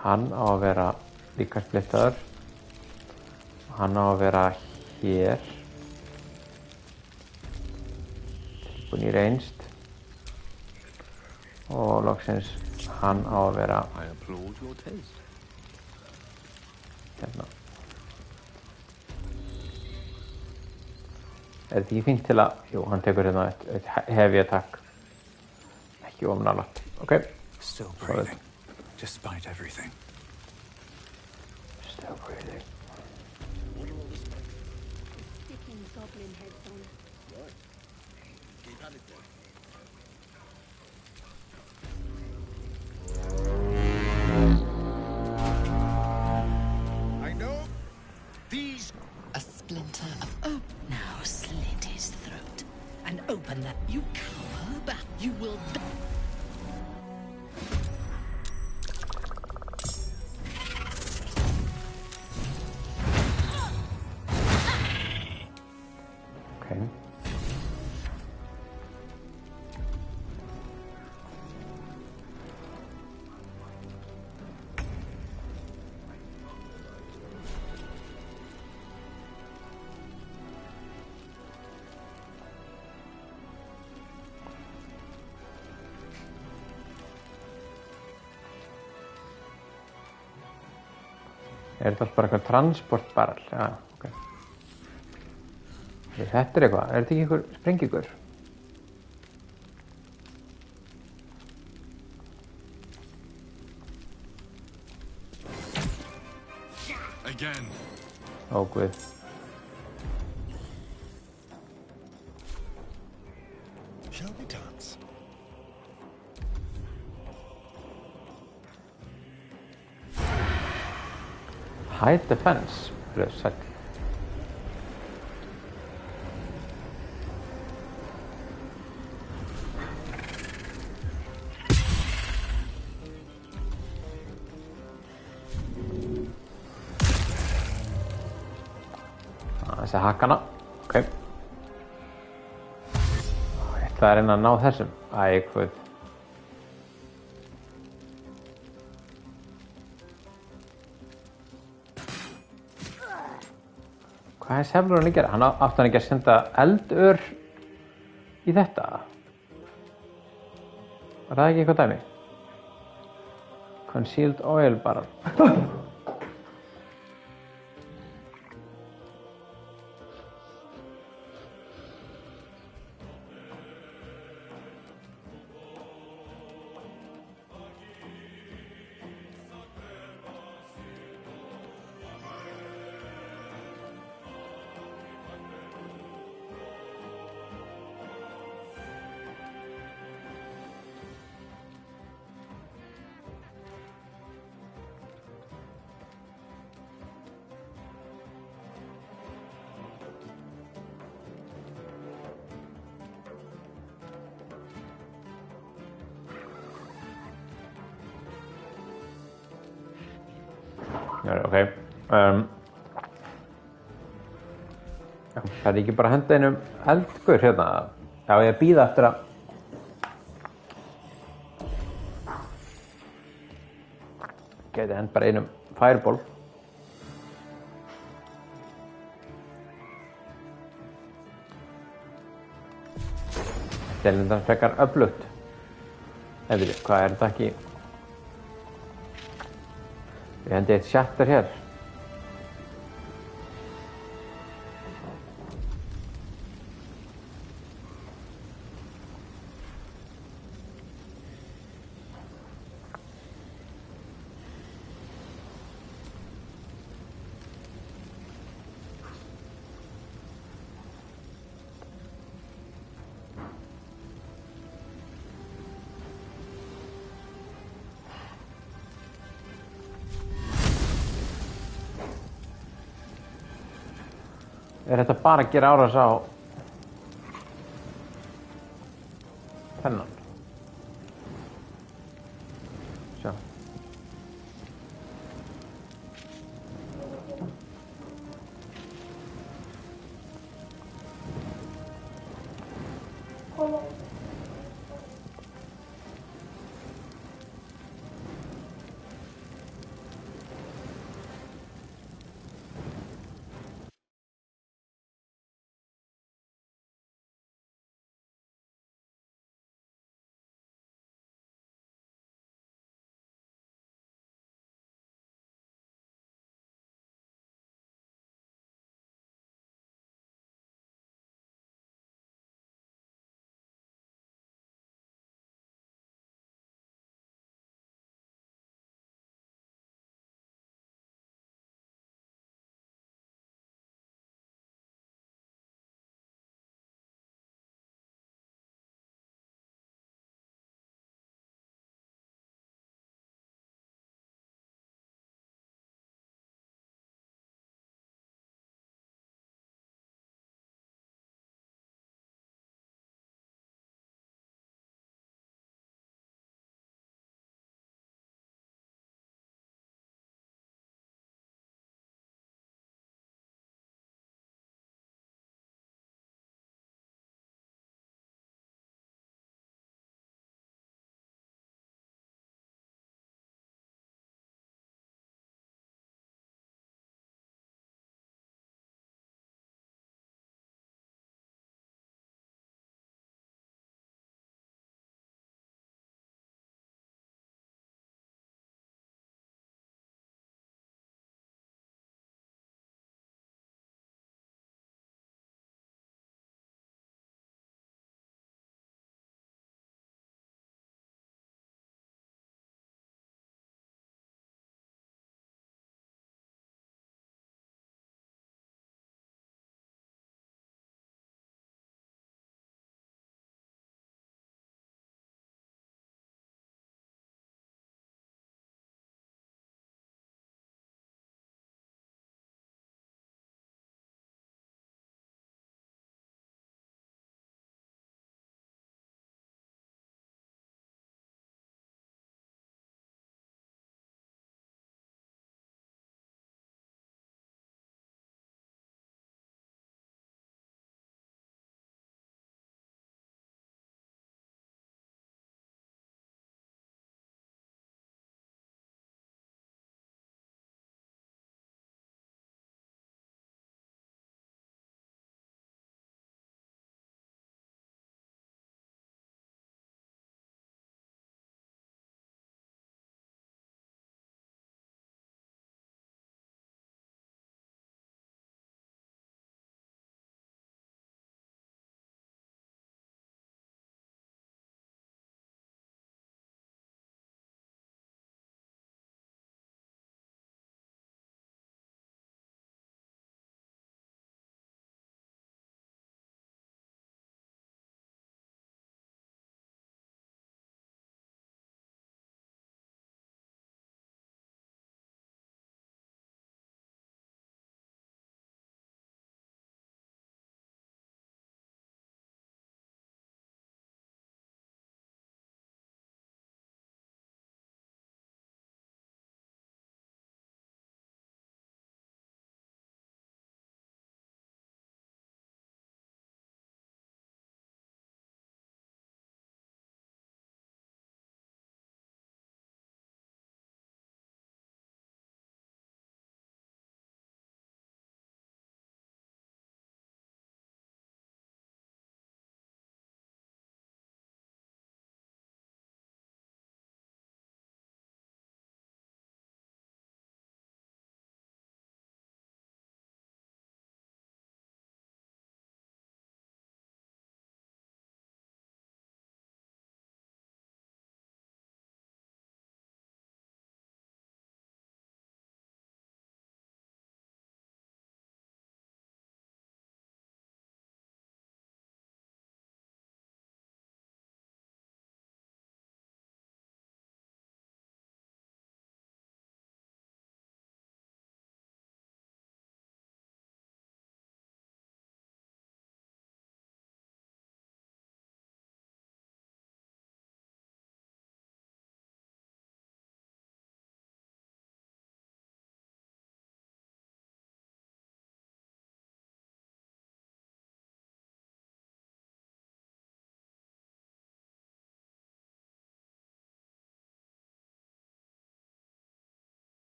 Hann á að vera líka splittaður. Hann á að vera hér. Tilbúin í reynst. Og loksins hann á að vera hérna. Þetta ekki fínt til að, jú, hann tekur hérna eitt heavy attack. Ekki of nálægt. Ok. Still breathing, despite everything. Still breathing. What are all the sticking goblin heads on? Right. Keep at it then. I know these. A splinter of now slit his throat and open that. You cower back. You will die. Okay. Þetta bara eitthvað transportbarl? Já, ok. Þetta eitthvað, þetta ekki einhver sprengingur? Again. Ó, guð. Shall we dance? High defense, plus sæll. Þessi hakkana, ok. Ég ætla að reyna að ná þessum. Æ, hvað. Hvað er Sevlurinn að gera? Hann átti hann ekki að senda eldör í þetta? Var það ekki eitthvað dæmi? Concealed oil bara. Ok. Það er ekki bara að henda einum eldgur hérna. Já, ég bíða eftir að geti hend bara einum fireball. Þetta er lindan frekar öflugt. En við, hvað er þetta ekki? Ég hendi eitt shatter hér. Er þetta bara að gera árás á þennan? Sjá.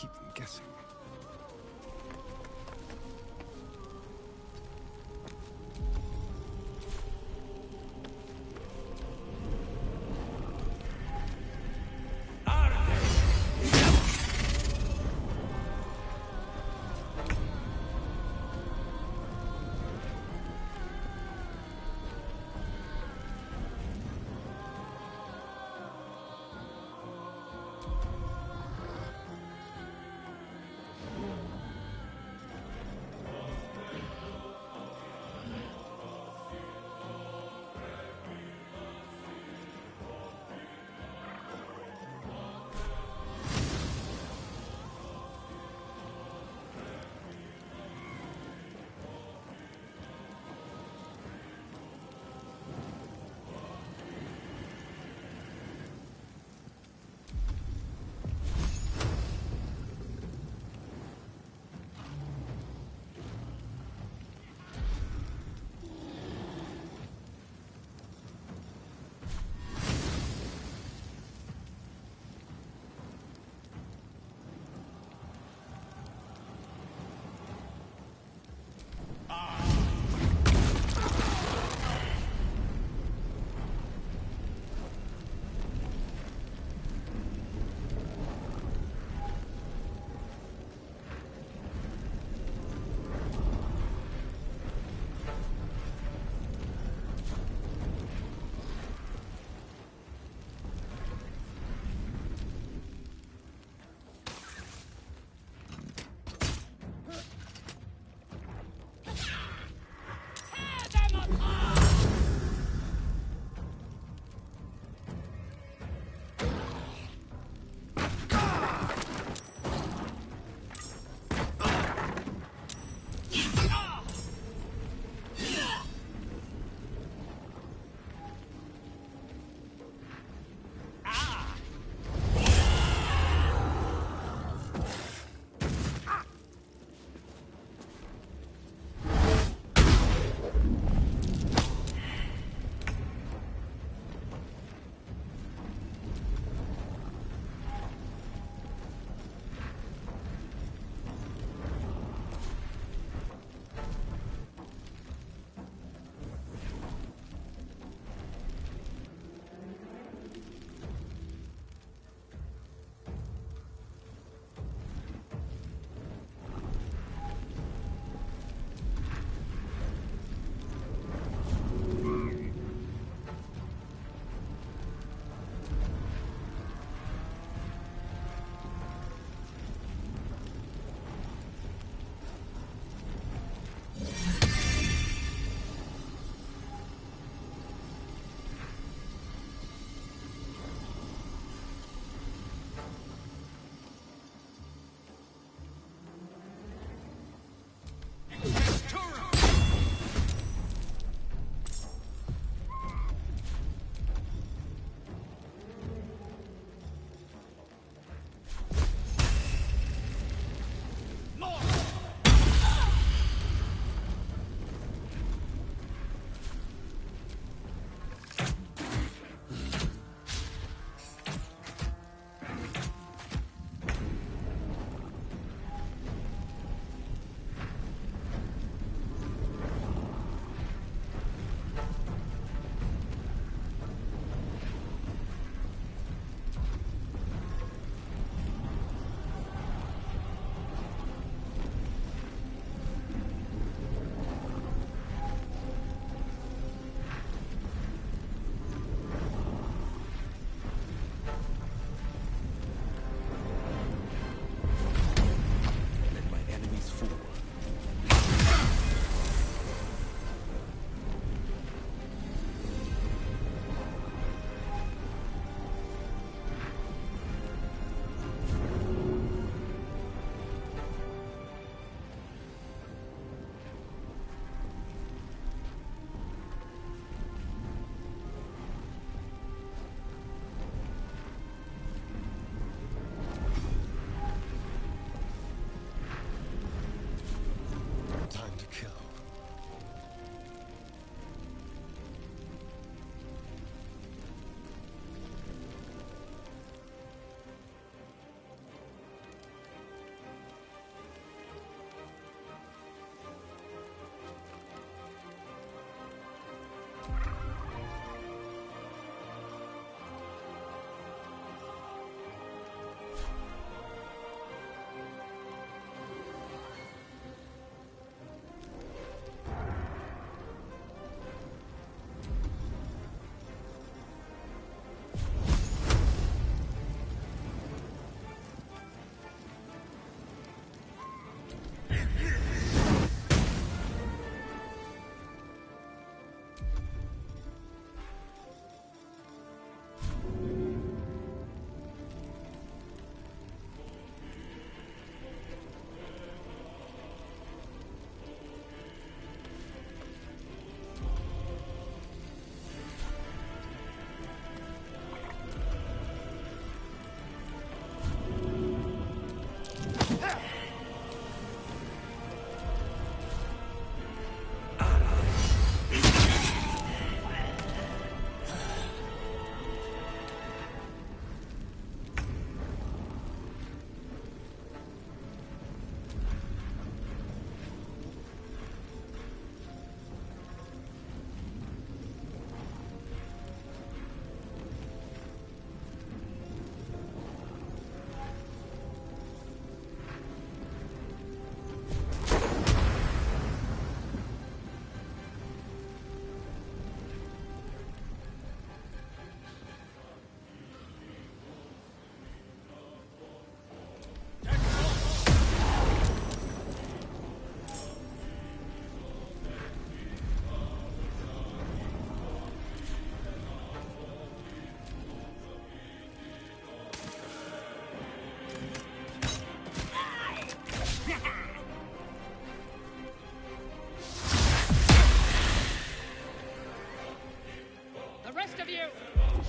keep them guessing.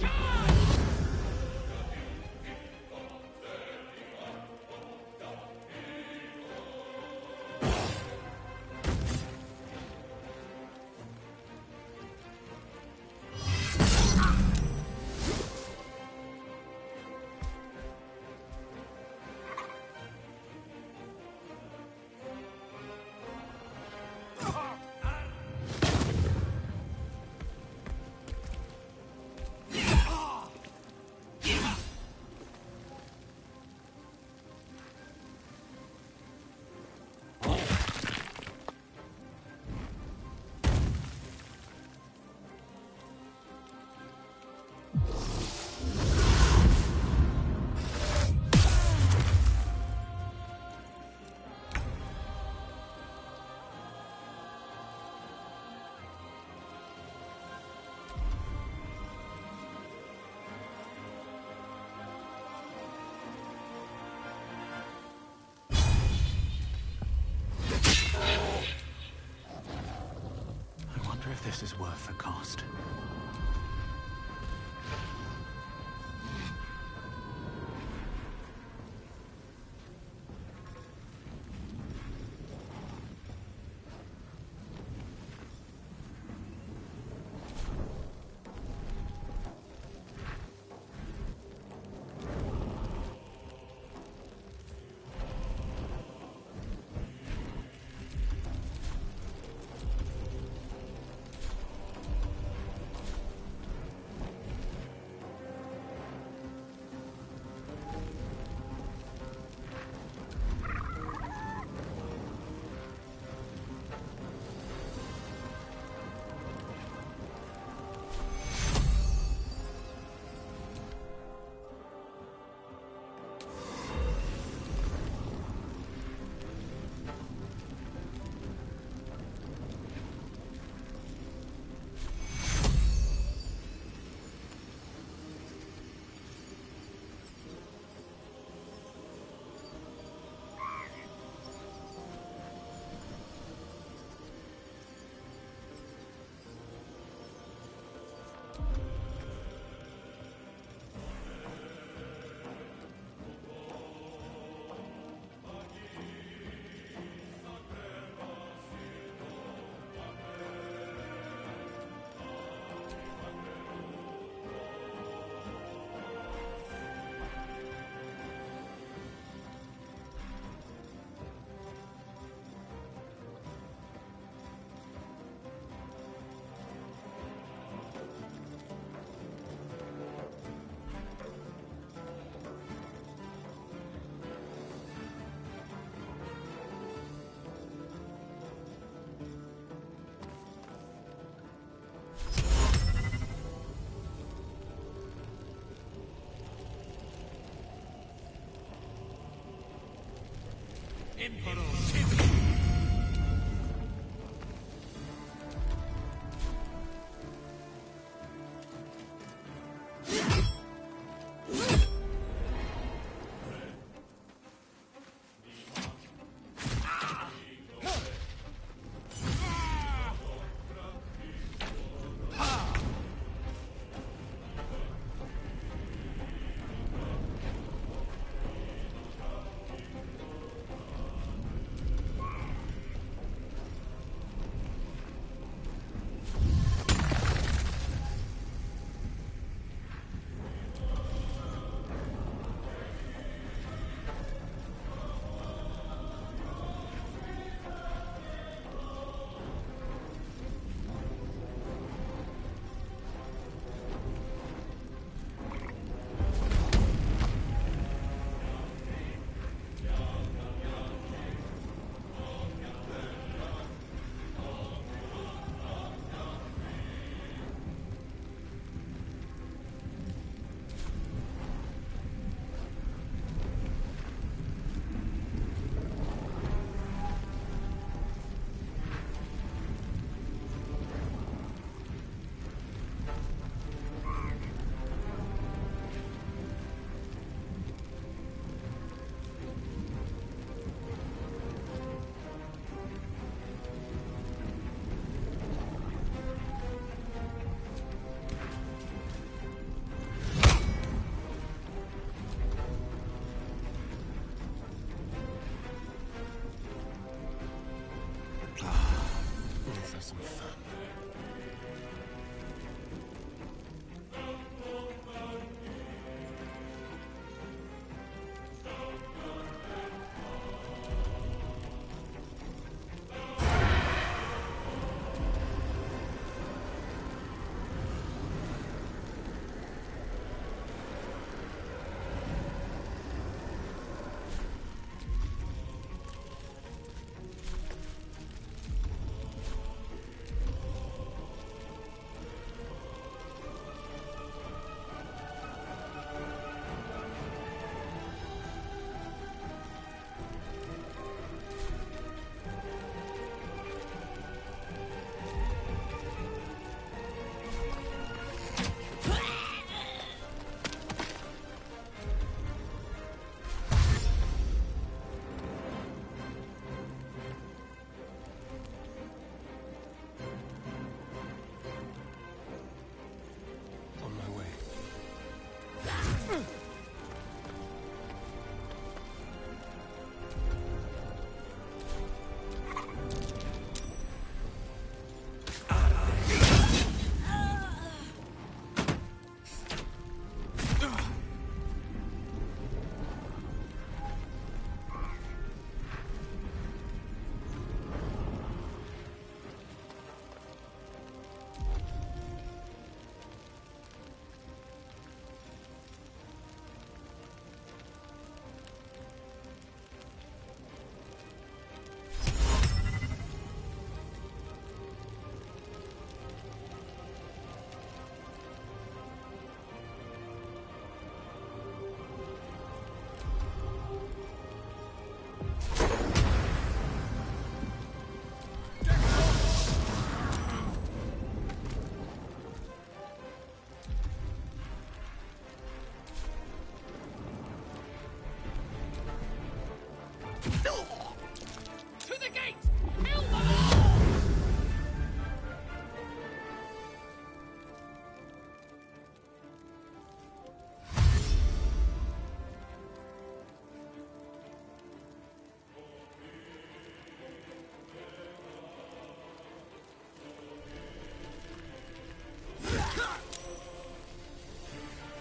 I wonder if this is worth the cost.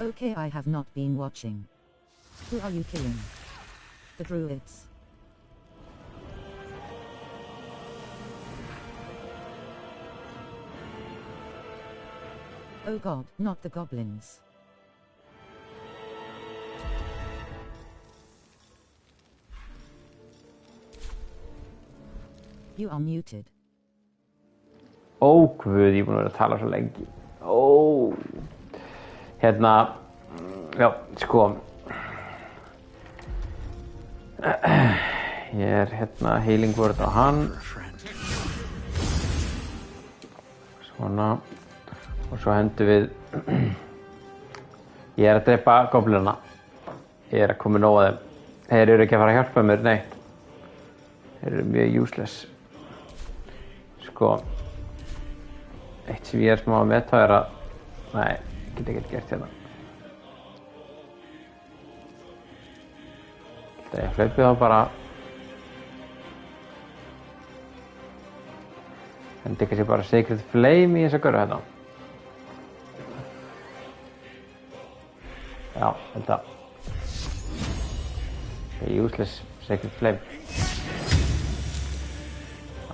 Okay, I have not been watching. Who are you killing? The druids. Oh god, not the goblins. You are muted. Ó, guð, ég er búin að vera að tala svo lengi. Ó. Hérna, já, sko. Ég hérna healing word á hann. Svona. Og svo hendum við. Ég að drepa goblinana. Ég að koma nóg að þeim. Þeir eru ekki að fara að hjálpa mér, neitt. Þeir eru mjög useless. Sko. Eitt sem ég smá að meta að... Nei, ég get ekkert gert hérna. Ég hlaupi þá bara... Hendi kannski bara Sacred Flame í þessa görðu hérna. Já, held að. Useless Sacred Flame.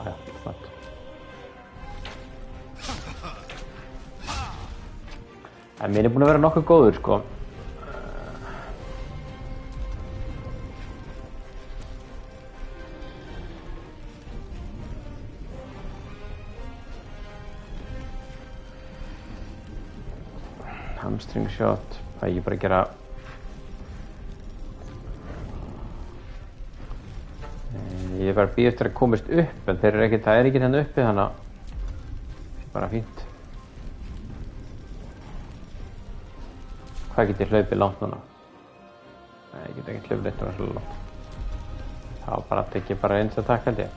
Já, flott. En mér er búin að vera nokkuð góður, sko. Hamstring shot. Það ég bara að gera... Ég er bara að bíða eftir að komast upp, en þeir eru ekkert, það er ekkert hérna uppi, þannig að... Það er bara fínt. Hvað get ég hlaupið langt núna? Nei, ég get ekkert hlaupið eitthvað svo langt. Þá bara tek ég bara eins að taka held ég.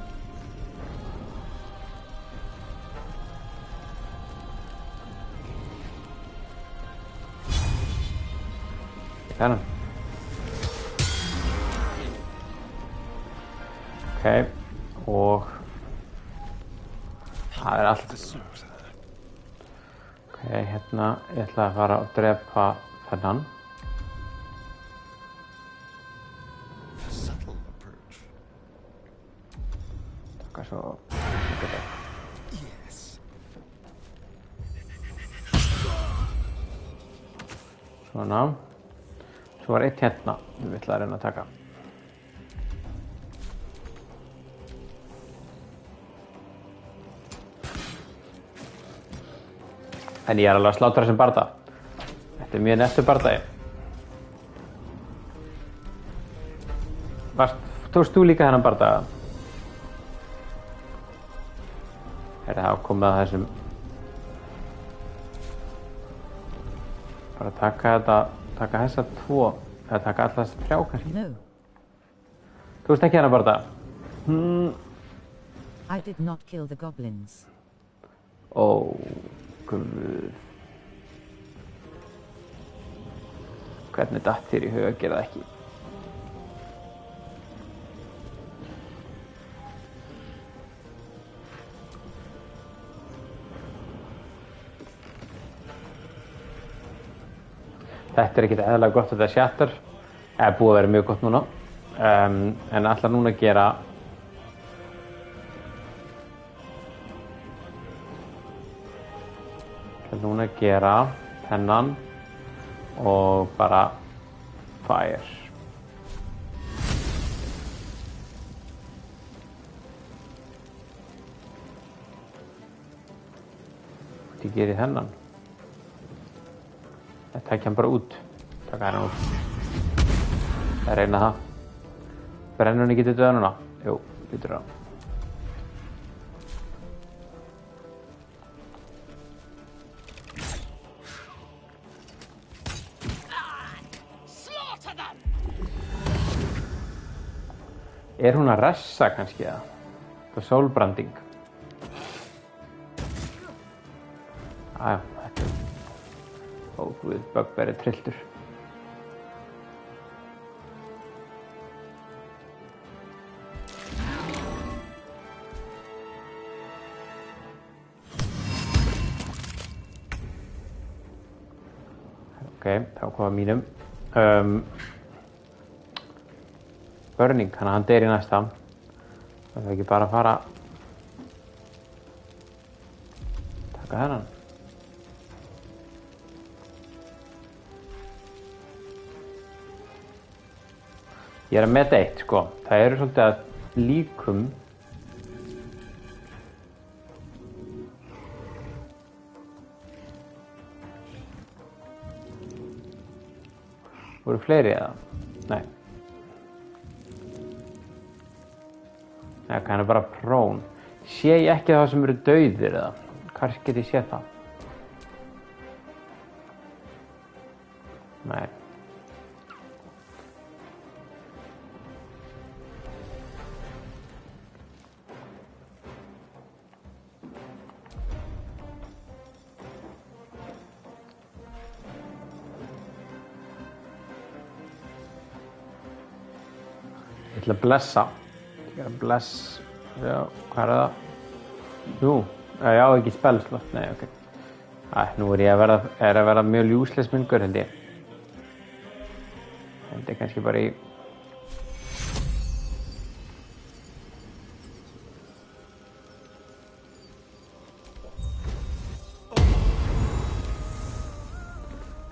Þennan. Ok, og það er allt. Ok, hérna, ég ætla að fara að drepa þennan. Taka svo... Svona. Svo var eitt hérna, við ætla að reyna að taka. En ég er alveg að slátra þessum barda. Þetta er mjög nettur bardagi. Tókst þú líka þennan bardaga? Það komið að þessum... Bara taka þetta... Taka þessa tvo, eða taka alla þessa þrjá kannski. No. Þú veist ekki hérna bara það? I did not kill the goblins. Ó, guð. Hvernig datt þér í hug að gera það ekki? Þetta er ekkert eðlilega gott þetta shatter. Það er búið að vera mjög gott núna. En ætla núna að gera... Ætla núna að gera þennan og bara fire. Hvað gerir þennan? Það tekja hann bara út. Taka hann út. Það reyna það. Brennur hann ekki til döða núna? Jú, lítur það. Er hún að ressa kannski eða? Það er sólbranding. Æja, þetta er... Ó, guð, Bugbear er trilltur. Ok, þá koma mínum. Burning, hann deyr í næsta. Það er ekki bara að fara taka þennan. Ég er að meta eitt, sko. Það eru svolítið að líkum voru fleiri eða? Nei. Nei, hann er bara prón. Sé ég ekki það sem eru dauðir eða? Hvar get ég séð það? Nei. Ég ætla að blessa. Ég er að bless. Já, hvað er það? Jú, já, ekki spellslott. Nei, ok. Nú er ég að verða mjög ljúsleis munkur, held ég. Held ég kannski bara í...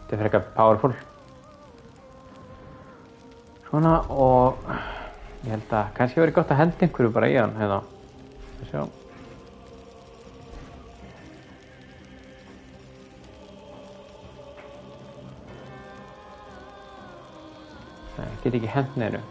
Þetta er frekar powerful. Svona og... Ég held að kannski verið gott að henda einhverju bara í hann, hérna. Sjá. Nei, ég get ekki hent neinu.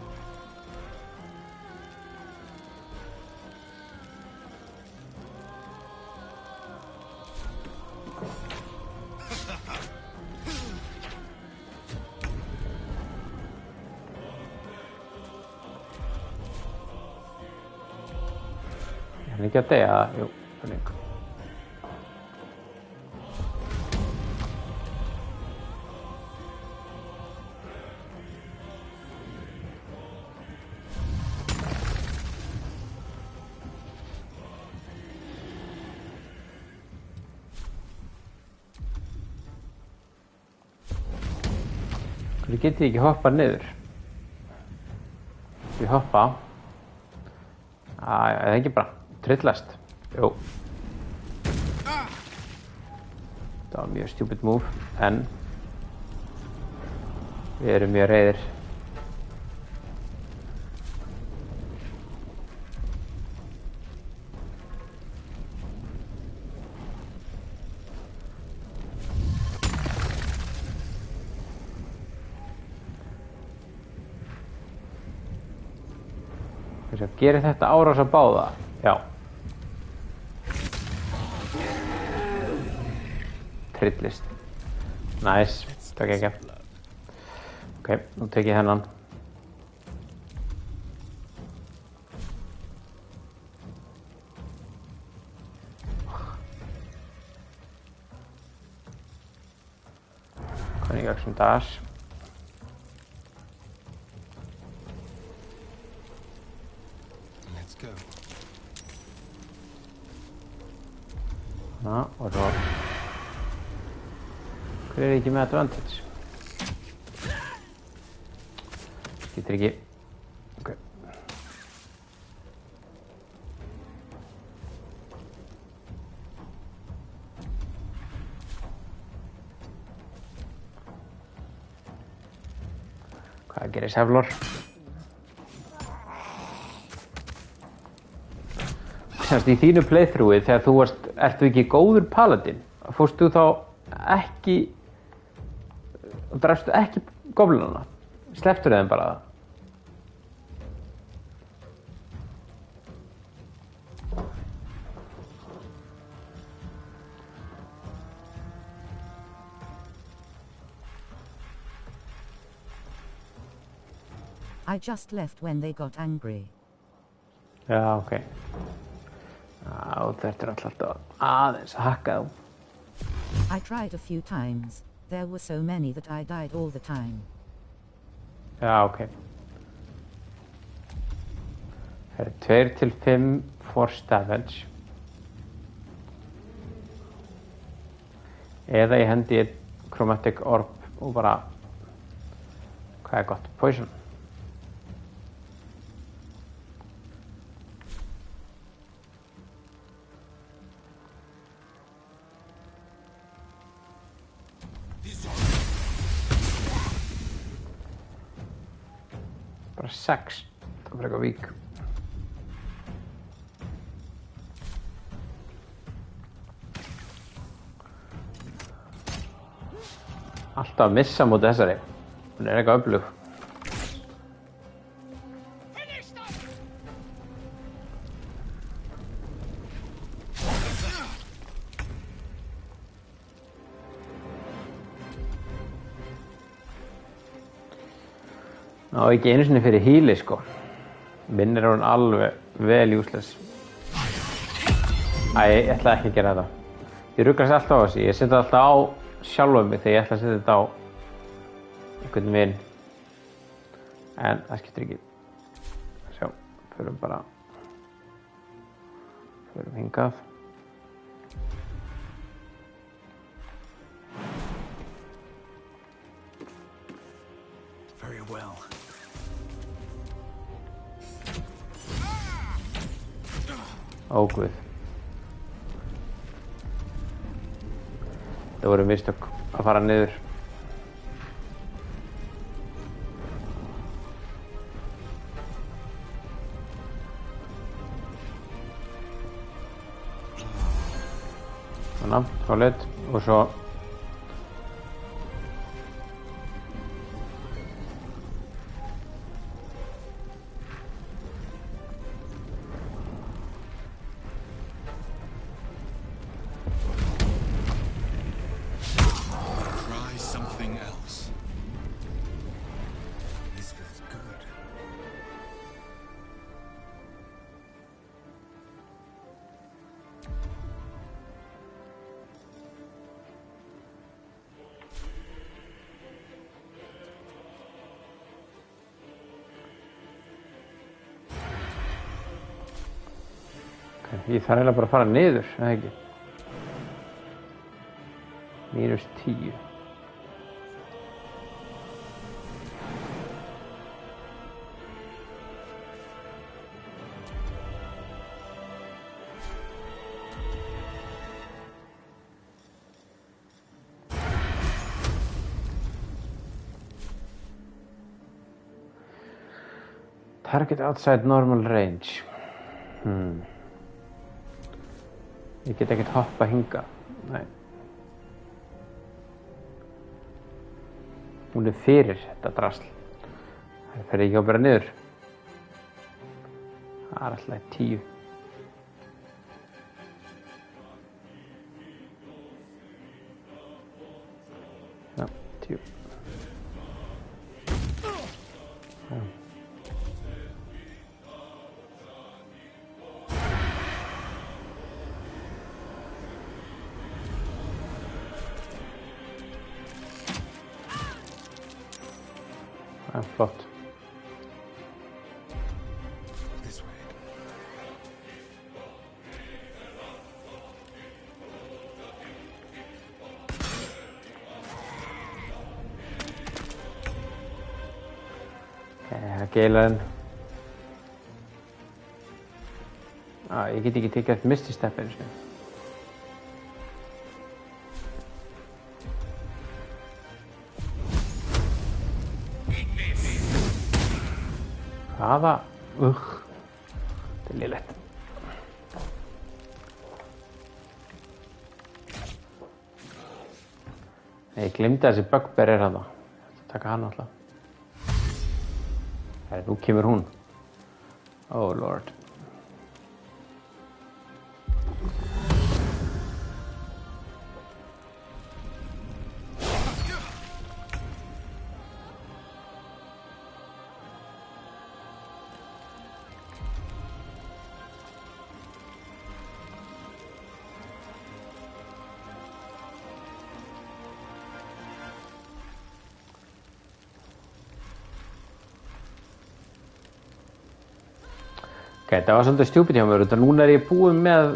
Hann ekki að deyja, jú, þannig. Hvernig getið ekki hoppað niður? Ég hoppa. Eða ekki bara. Trillast. Jú. Það var mjög stupid move, en við erum mjög reiðir. Þess að gerir þetta árás að báða? Já. Trillist. Nice. Takk ekki. Ok, nú tek ég hennan. Kan ég action dash. Let's go. Og svo hver er ekki með advantage? Getur ekki. Ok. Hvað gerir Seflor? Semst í þínu playthroughið þegar þú ertu ekki góður paladin, fórstu þá ekki og drafstu ekki goblinana, slepptur þeim bara það. I just left when they got angry. Já, ok. Þetta er alltaf aðeins að hakka þá. I tried a few times. There were so many that I died all the time. Já, ok. Það eru 2 til 5 force damage. Eða ég hendi chromatic orb og bara hvað gott? Poison. Bara 6. Það var eitthvað vík. Alltaf að missa móti þessari. Hún eitthvað öflug. Ná, ekki einu sinni fyrir heali, sko. Minn hún alveg vel useless. Æ, ég ætla ekki að gera þetta. Ég ruglast alltaf á þessi. Ég setja alltaf á sjálfa mig þegar ég ætla að setja þetta á einhvern veginn. En það skiptir ekki. Sjá, förum hingað. Very well. Ó, guð. Það voru mistök að fara niður. Svona, solid. Og svo ég þarf eiginlega bara að fara niður, eða ekki? -10. Target outside normal range. Ég get ekkert hoppa hingað. Nei. Hún fyrir þetta drasl. Það fer ekki að bara niður. Það alltaf 10. Já, 10. Já. Flott. Geilaðin. Ég get ekki tekið eftir misty step einu sinni. Hvaða? Þetta lélegt. Ég glemdi að þessi bugbear þarna. Ég ætla að taka hann alltaf. Nú kemur hún. Oh lord. Ok, það var svolítið stjúpid hjá mér, þannig að núna ég búinn með,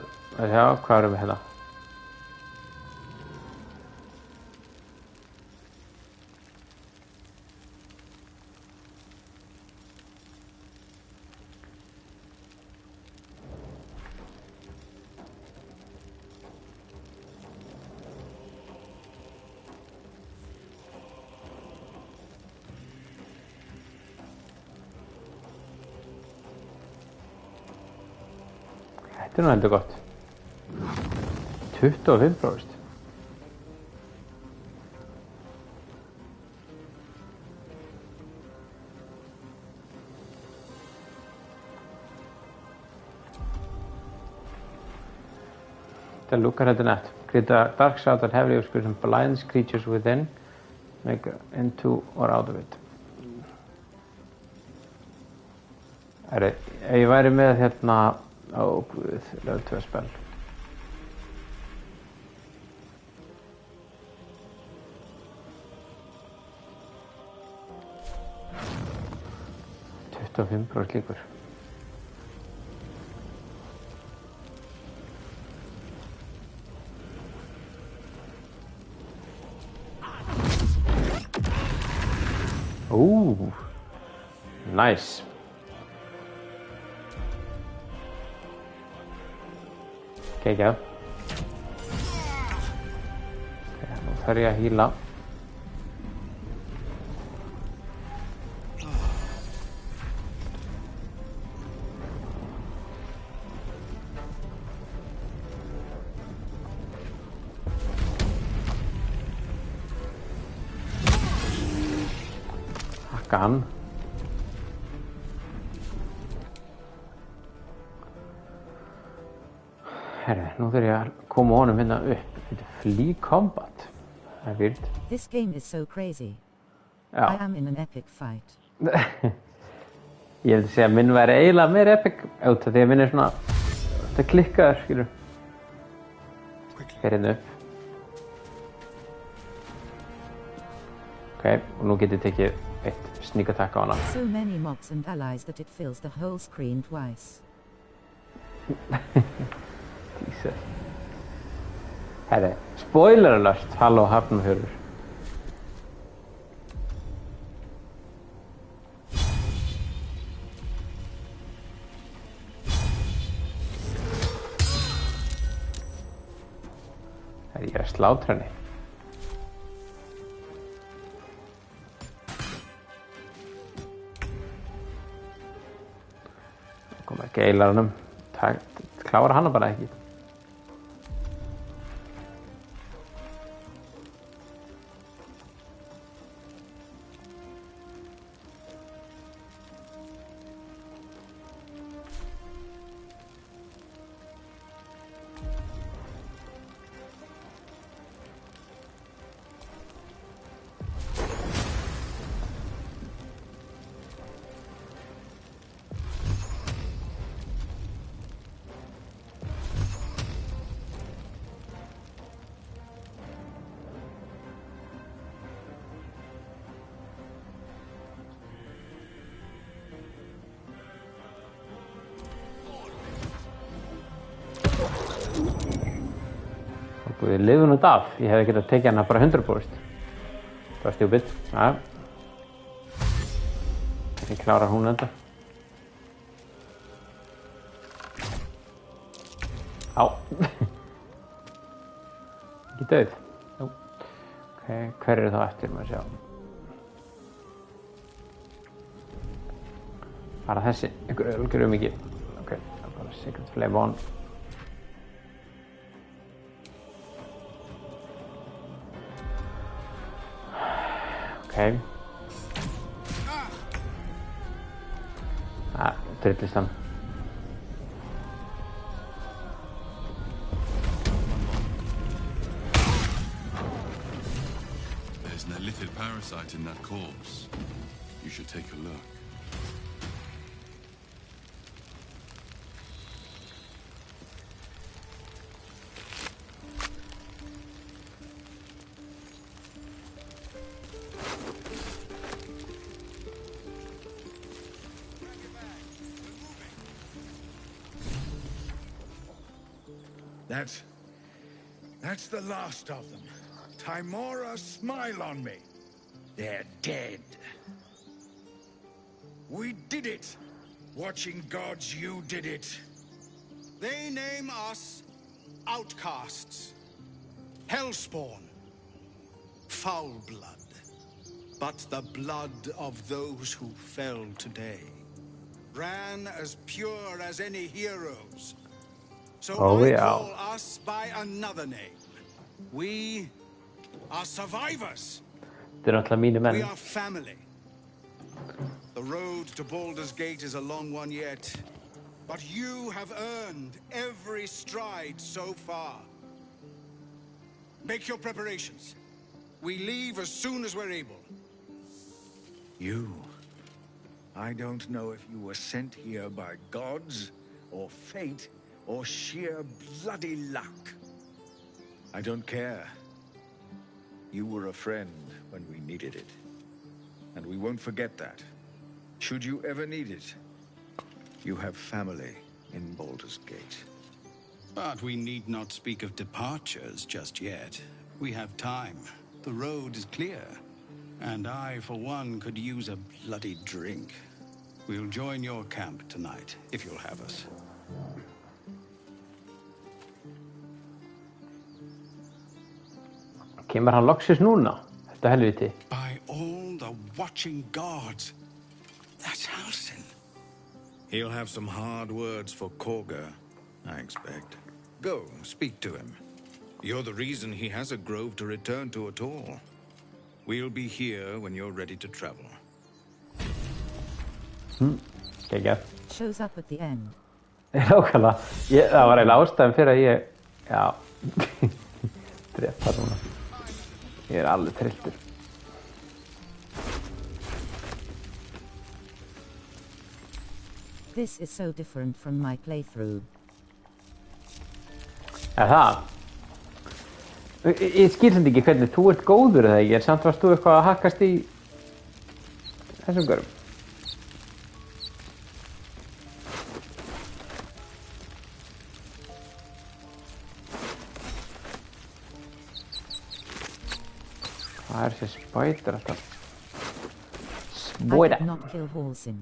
já, hvað erum við hérna? Þetta nú heldur gott. 25%. That looker heldur nett. Create a dark shroud that heavily obscures and blinds creatures within. Make into or out of it. Ef ég væri með hérna... Ó, guð, level 2 spell. og 5% líkur. Nice. Geggjað. Nú þarf ég að hýla. Hakka hann. Herri, nú þurf ég að koma honum hérna upp. Þetta er flea combat. Það er weird. This game is so crazy. Já. I am in an epic fight. Ég hefði segja að minn væri eiginlega meira epic út af því að minn er svona þetta klikkaður, skilur. Fer hérna upp. Ok, og nú get ég tekið eitt sneak attack á hana. So many mobs and allies that it fills the whole screen twice. Jesus. Herri, spoiler alert, halló Hafnarfjörður. Herri, ég er að slátra henni. Það kom að geilar hannum. Klára hana bara ekki. Við lifum út af. Ég hefði getað tekið hana bara 100%. Það var stjúpid. Ja. Ég klárar hún þetta. Á. Ekki dauð. Jú. Ok, hver eru þá eftir maður sjá? Bara þessi. Einhver ölgur mikið. Ok, það er bara Secret Flame on. Ok. Trillist hann. There's an illithid parasite in that corpse. You should take a look. That's the last of them. Timora, smile on me. They're dead. We did it. Watching gods, you did it. They name us outcasts. Hellspawn. Foul blood. But the blood of those who fell today ran as pure as any heroes. So Oh, I yeah. call us by another name. We are survivors. Þetta eru náttúrulega mínir menn. We are family. The road to Baldur's Gate is a long one yet, but you have earned every stride so far. Make your preparations. We leave as soon as we're able. You. I don't know if you were sent here by gods, or fate, or sheer bloody luck. I don't care. You were a friend when we needed it. And we won't forget that. Should you ever need it, you have family in Baldur's Gate. But we need not speak of departures just yet. We have time. The road is clear. And I, for one, could use a bloody drink. We'll join your camp tonight, if you'll have us. Kemur hann loksins núna? Þetta helviti. By all the watching gods, that's Halsin. He'll have some hard words for Korga, I expect. Go, speak to him. You're the reason he has a grove to return to at all. We'll be here when you're ready to travel. Geggjað. Shows up at the end. Nákvæmlega. Það var eiginlega ástæðan fyrir að ég... Já. Drepa núna. Ég alveg trilltur. This is so different from my playthrough. Það? Ég skil samt ekki hvernig þú ert góður eða ekki, en samt varst þú eitthvað að hakkast í þessum görum. Hvað er þessi spætur alltaf? Spæta! I did not kill Halsin.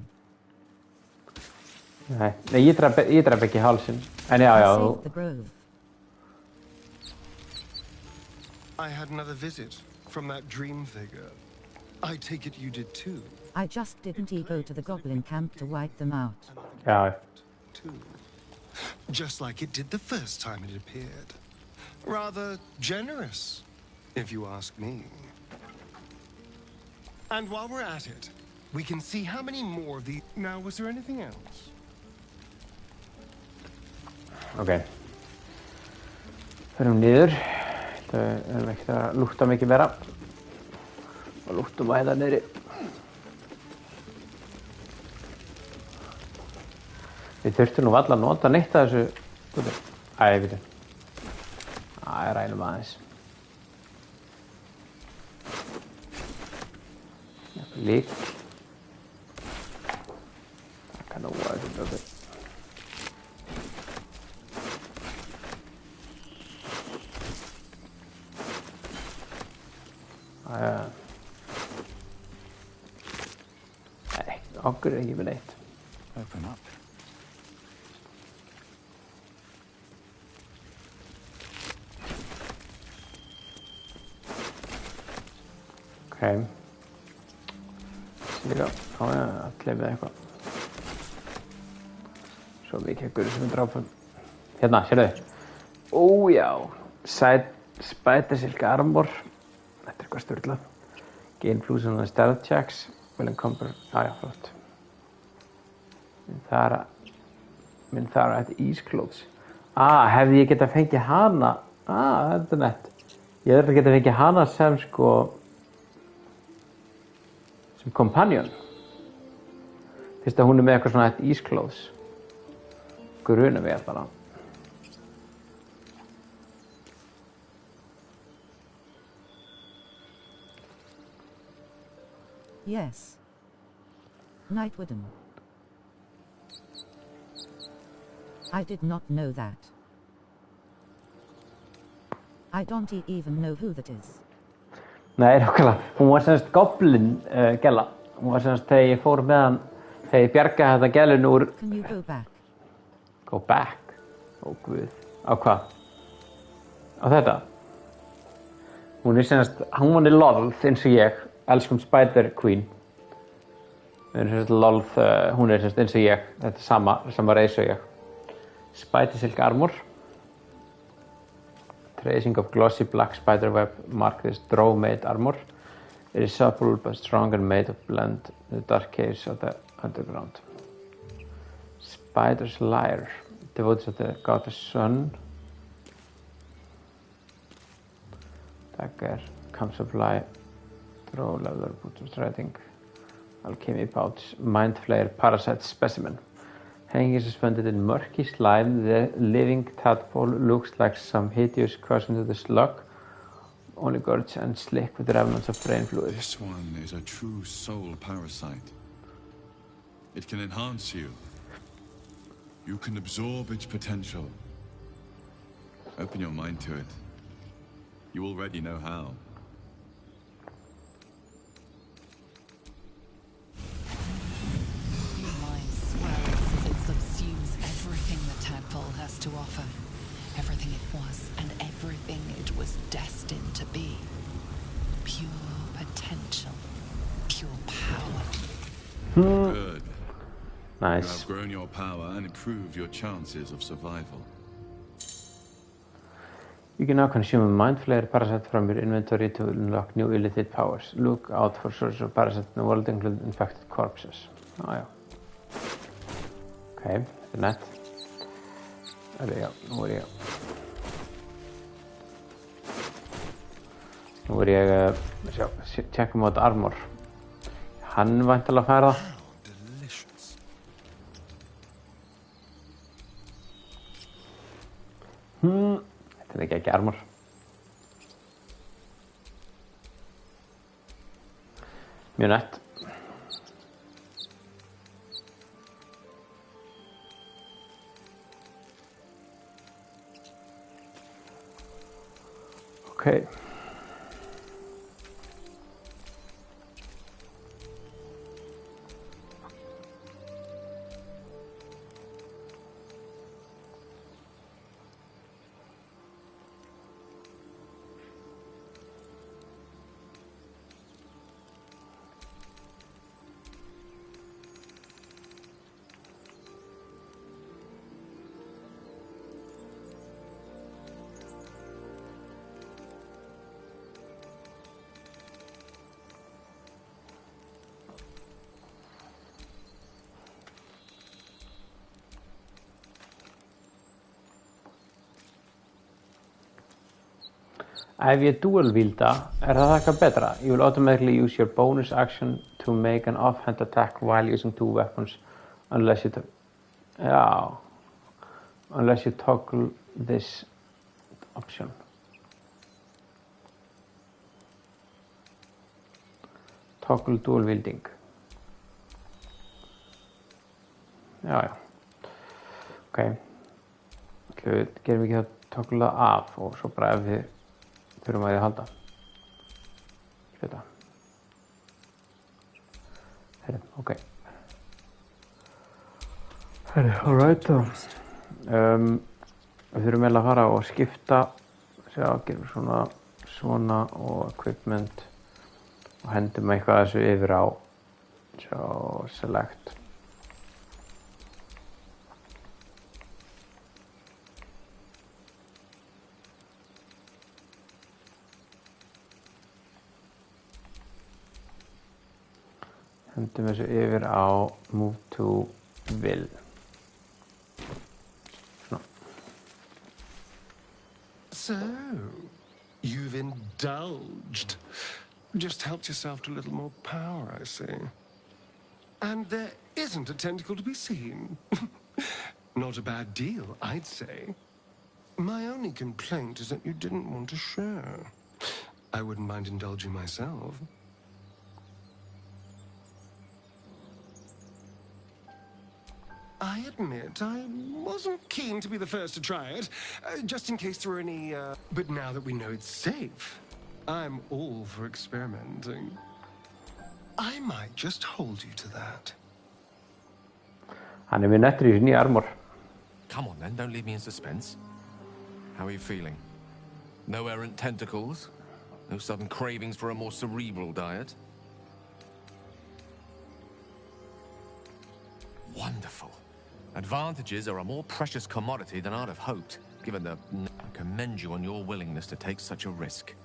Nei, ég draf ekki Halsin. En já, I já, saved the grove. I had another visit from that dream figure. I take it you did too. I just didn't go to the goblin camp to wipe them out. Já. Too. Just like it did the first time it appeared. Rather generous, if you ask me. And while we're at it, we can see how many more of the... Now, was there anything else? Ok. Förum niður. Við erum ekkert að lúkta mikið meira. Og lúktum að hérna niðri. Við þurftum nú varla að nota neitt af þessu... Æ, við þurfum. Æ, rænum aðeins. Lík. Það kann nú að þetta okkur. Nei, okkur ekki með neitt. Open up. Ok. Líka, allir með eitthvað. Svo mikið ekkur sem við drápum. Hérna, sérðu. Ó, já. Spider-Silk Armor. Þetta er eitthvað sturlað. Gain plus on the stealth checks. Will encumber. Já, flott. Minn þar að þetta Ease-Clothes. Hefði ég getað fengið hana. Þetta er nett. Ég hefði getað fengið hana sem sko... sem companion. Fyrst að hún er með eitthvað svona þetta Ease-Clothes. Gruna við bara. Yes. Nightwooden. I did not know that. I don't even know who that is. Nei, nákvæmlega. Hún var semst goblin gæla. Hún var semst þegar ég fór með hann, þegar ég bjargaði þetta gælun úr... Can you go back? Go back? Ó, guð. Á hvað? Á þetta? Hún er semst, hún er lolð eins og ég, elskum Spider Queen. Hún er semst lolð, hún er semst eins og ég, þetta er sama reis og ég. Spider Silk Armor. tracing of glossy black spiderweb mark this drow-made armor. It is supple but strong and made of blend the dark caves of the underground. Spider's Lair, devoted to the goddess sun. Dagger, camp supply, drow leather, boot of threading, alchemy pouch, mind flayer, parasite specimen. Hanging is suspended in murky slime. The living tadpole looks like some hideous cousin to the slug, only gorge and slick with remnants of brain fluid. This one is a true soul parasite. It can enhance you. You can absorb its potential. Open your mind to it. You already know how. Your mind swells as it subsumes everything the tadpole has to offer. Everything it was and everything it was destined to be. Pure potential. Pure power. Good. Nice. You have grown your power and improved your chances of survival. You can now consume a mind flayer parasite from your inventory to unlock new illicit powers. Look out for sources of parasites in the world, including infected corpses. Já. Ok, þetta er nett. Já, nú er ég tjekkum á þetta armor. Hann væntanlega fær það. Þetta er ekki armor. Mjög nett. Ok. Ef ég dual-wielda, það eitthvað betra? You will automatically use your bonus action to make an offhand attack while using two weapons unless you unless you toggle this option. Toggle dual-wielding. Já. Ok. Gerum við ekki það toggle það af og svo bara ef við þurfum að því að halda. Hluta. Herri, ok. Herri, alright þá. Við þurfum eiginlega að fara og skipta. Sjá, gerum svona og equipment og hendum eitthvað þessu yfir á. Sjá, select. Hendum þessu yfir á move to will. Svona. So, you've indulged. Just helped yourself to a little more power, I see. And there isn't a tentacle to be seen. Not a bad deal, I'd say. My only complaint is that you didn't want to share. I wouldn't mind indulging myself. I admit, I wasn't keen to be the first to try it, just in case there were any, But now that we know it's safe, I'm all for experimenting. I might just hold you to that. Hann mjög nettur í þessu nýja armor. Come on then, don't leave me in suspense. How are you feeling? No errant tentacles? No sudden cravings for a more cerebral diet? Wonderful. Advantages are a more precious commodity than I'd have hoped. Given the... I commend you on your willingness to take such a risk.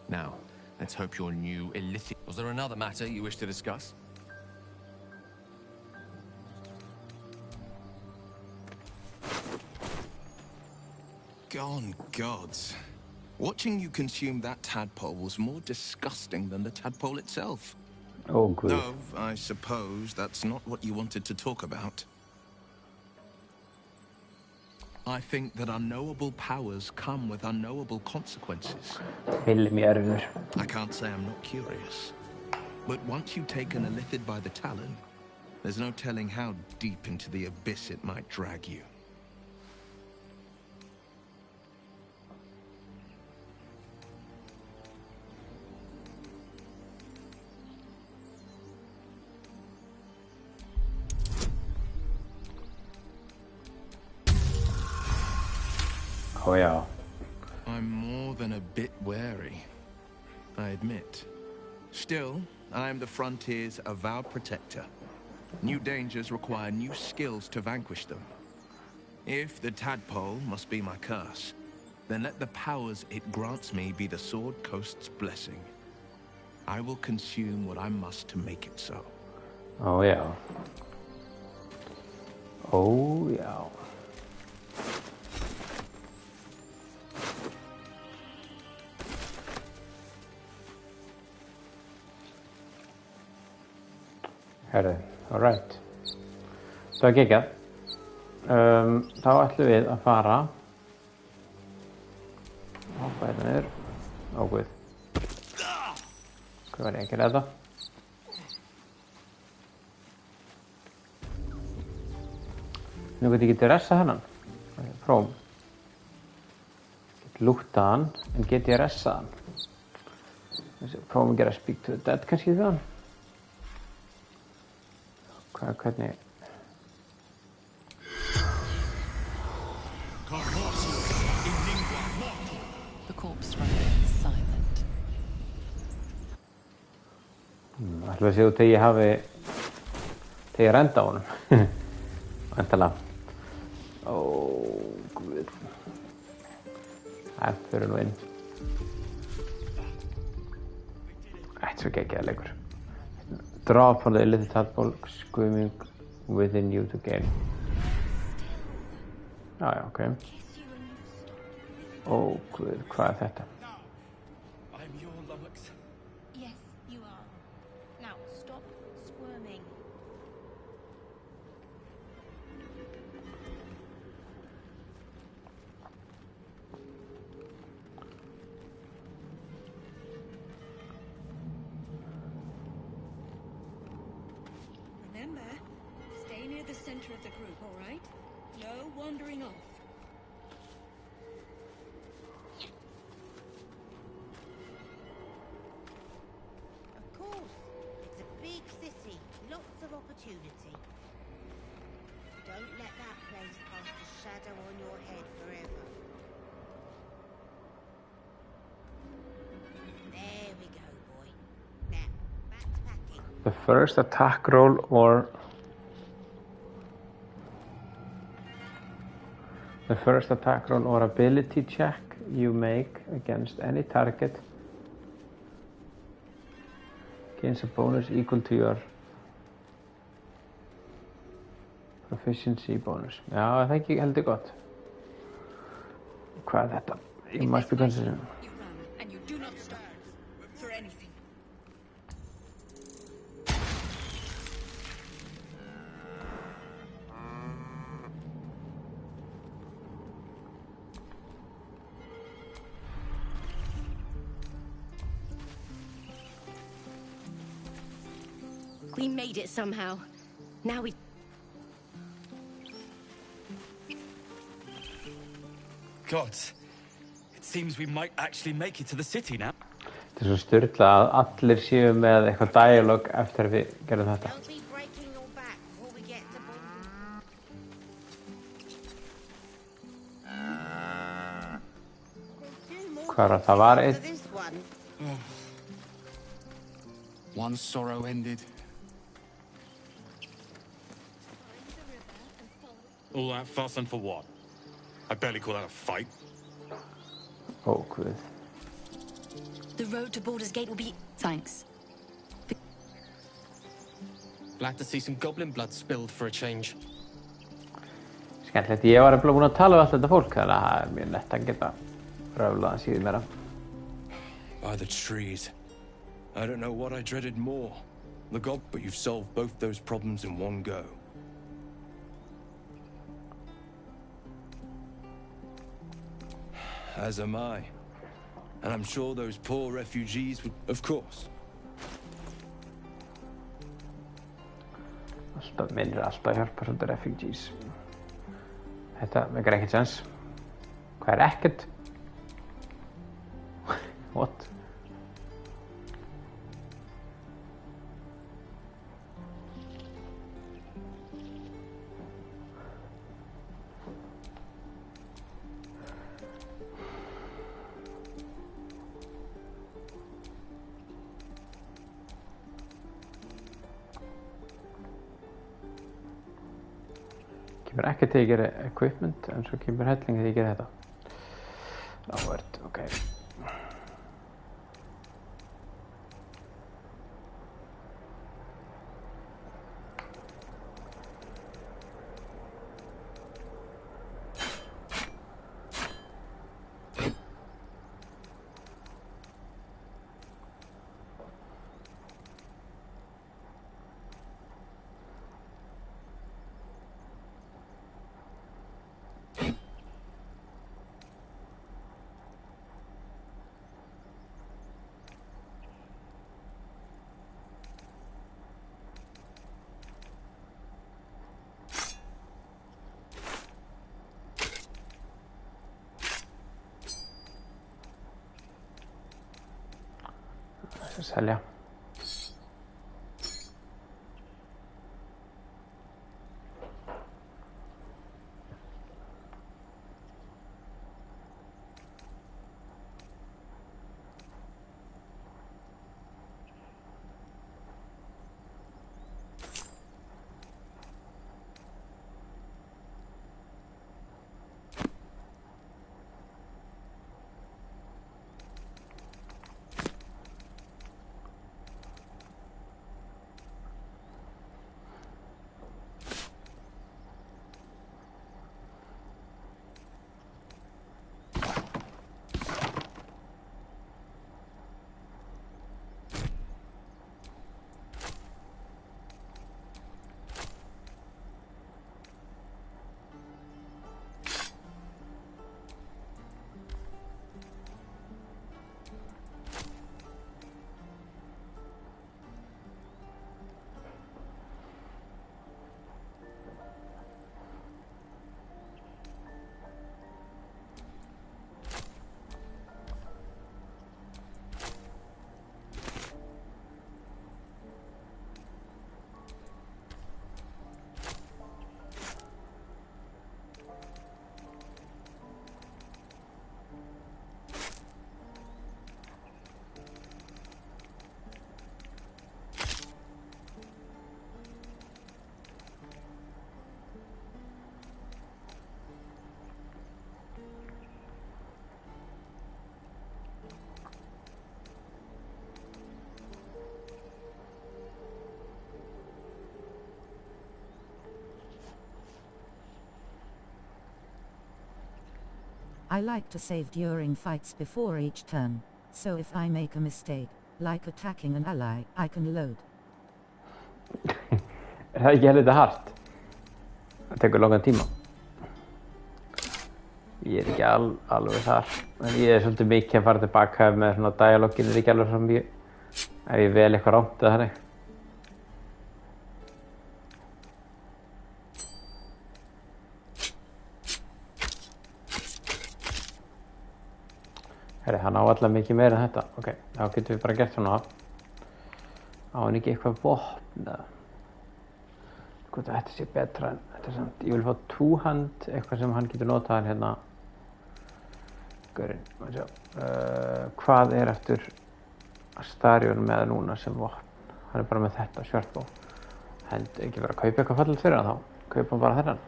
Now, let's hope your new illithid... Was there another matter you wish to discuss? Gone gods. Watching you consume that tadpole was more disgusting than the tadpole itself. Oh, good. Though, I suppose that's not what you wanted to talk about. I think that unknowable powers come with unknowable consequences. I can't say I'm not curious. But once you take an illithid by the talon, there's no telling how deep into the abyss it might drag you. Oh, yeah. I'm more than a bit wary, I admit. Still, I am the frontier's avowed protector. New dangers require new skills to vanquish them. If the tadpole must be my curse, then let the powers it grants me be the Sword Coast's blessing. I will consume what I must to make it so. Oh, yeah. Oh, yeah. Herðu, alright. Það var geggjað. Þá ætlum við að fara. Hoppa hérna niður. Ó, guð. Hvað var ég að gera þetta? Nú get ég ekki ressa hennan. Prófum. Get lúktað hann, en get ég ressa hann? Prófum að gera speak to the dead kannski við hann. Hvernig... The corpse remains silent. Ætla að séu þegar ég hafi... þegar ég renda á honum. Væntanlega. Ó, guð. Það fyrir nú inn. Þetta er svo geggjaður leikur. Draw upon the illithid tadpole screaming within you to gain. Já, já, ok. Ó, guð, hvað er þetta? I'm your Lummox. Yes, you are. Now stop squirming. Remember, stay near the center of the group, all right? No wandering off. Of course, it's a big city, lots of opportunity. Don't let that place cast a shadow on your head forever. There we go, boy. Now, back to packing. The first attack roll or... The first attack roll or ability check you make against any target gains a bonus equal to your proficiency bonus. Já, það ekki heldur gott. Hvað er þetta? You must be considered. You run, and you do not stop for anything. We made it somehow. Now we... Gods, it seems we might actually make it to the city now. Þetta er svo styrla að allir séu með eitthvað dialog eftir að við gerum þetta. Don't be breaking your back before we get to Baldur. Hvað var það? Var einn? This one. One sorrow ended. All that fuss and for what? I'd barely call that a fight. Oh, good. The road to Baldur's Gate will be... Thanks. Glad to see some goblin blood spilled for a change. Skemmtilegt, ég var búin að tala við allt þetta fólk, þannig að það er mjög lett að geta röflað að síðu meira. By the trees. I don't know what I dreaded more. The gob, but you've solved both those problems in one go. As am I. And I'm sure those poor refugees would... Of course. Alltaf minnir alltaf hjálpa svolítið refugees. Þetta meikar ekkert sens. Hvað er ekkert? What? Kemur ekkert þegar ég geri equipment, en svo kemur helling þegar ég geri þetta. Áhvert, ok. Selja. I like to save during fights before each turn, so if I make a mistake, like attacking an ally, I can load. Það ekki helvita hart? Það tekur langan tíma. Ég ekki alveg þar, en ég svolítið mikið að fara tilbaka með svona dialogin ekki alveg svo mjög ef ég vel eitthvað rámt eða þannig. Herri, hann á allavega mikið meira en þetta. Ok, þá getum við bara gert svona. Á hann ekki eitthvað vopn eða? Hvort þetta sé betra en þetta samt. Ég vil fá two-hand, eitthvað sem hann getur notað hérna. Gaurinn, maður sjá. Hvað er eftir Astarion með núna sem vopn? Hann er bara með þetta, Shortbow. Held ekki vera að kaupa eitthvað fallegt fyrir hann þá. Kaupa hann bara þennan.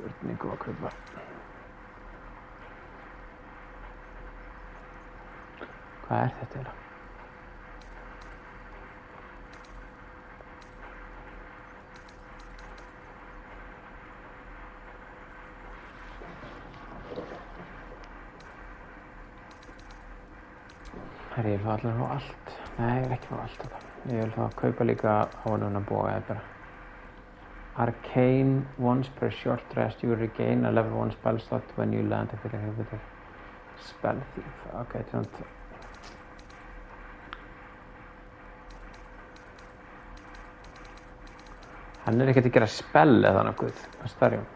Spurningu að kaupa. Hvað þetta eiginlega? Herri, ég vil fá allir fá allt. Nei, ég vil ekki fá allt þetta. Ég vil fá að kaupa líka háanuna boga eða bara. Arcane, once per short rest, you regain a level 1 spell slot when you land if you are with a spell thief. Okay, don't. Hann ekkert að gera spell eða nokkuð, Astarion.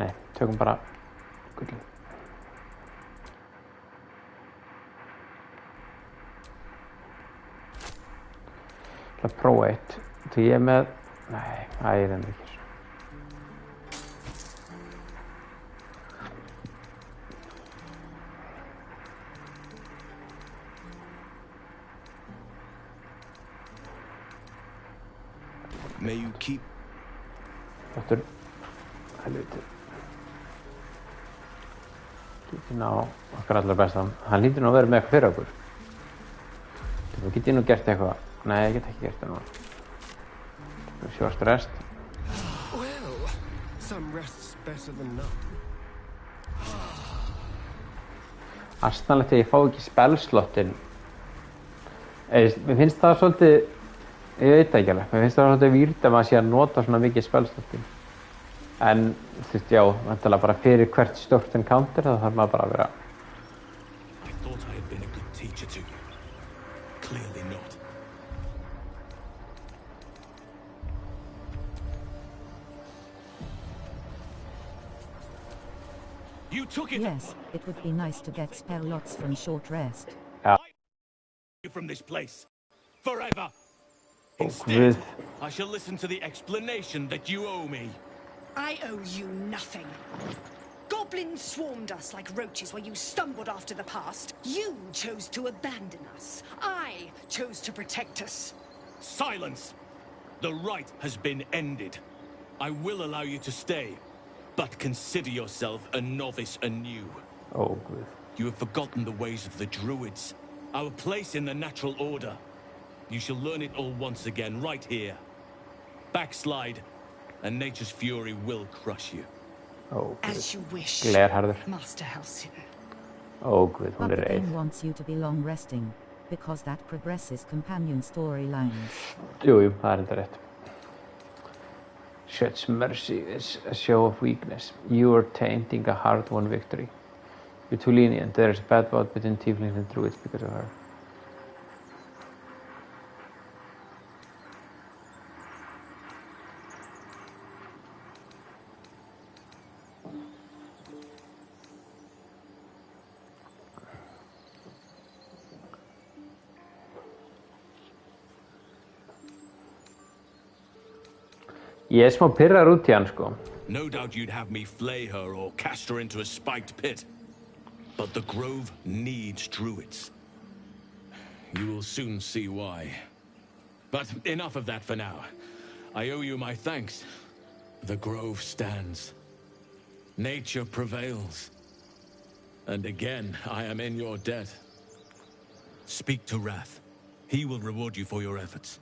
Nei, tökum bara gullið. Það er prófa eitt. Því ég með... Nei, það er enn ekki. May you keep... Þáttur... Helviti. Lítur ná okkar allar besta. Hann lítur nú að vera með eitthvað fyrir okkur. Þú get ég nú gert eitthvað. Nei, ég get ekki gert það núna. Short rest. Well, some rest's better than none. Astanlegt að ég fá ekki spellslottin. Mér finnst það svolítið, ég veit ekki alveg, mér finnst það svolítið výrt að maður sé að nota svona mikið spellslottin. En, þú veist, já, vantilega bara fyrir hvert stórt encounter, þá þarf maður bara að vera. I thought I had been a good teacher to you. Clearly not. You took it. Yes, it would be nice to get spell lots from short rest. Ja. From this place forever. Instead, I shall listen to the explanation that you owe me. I owe you nothing. Goblins swarmed us like roaches while you stumbled after the past. You chose to abandon us. I chose to protect us. Silence! The rite has been ended. I will allow you to stay, but consider yourself a novice anew. Oh, good. You have forgotten the ways of the druids, our place in the natural order. You shall learn it all once again, right here. Backslide, and nature's fury will crush you. Oh, good. As you wish, Glerharður. Master Halsin. Oh, good. Hún But er the game reið. wants you to be long resting, because that progresses companion storylines. Jú, það er enda rétt. Such mercy is a show of weakness. You are tainting a hard-won victory. You're too lenient. There is a bad blood between tieflings and druids because of her. Ég smá pirrar út í hann, sko. No doubt you'd have me flay her or cast her into a spiked pit. But the grove needs druids. You will soon see why. But enough of that for now. I owe you my thanks. The grove stands. Nature prevails. And again, I am in your debt. Speak to Wrath. He will reward you for your efforts.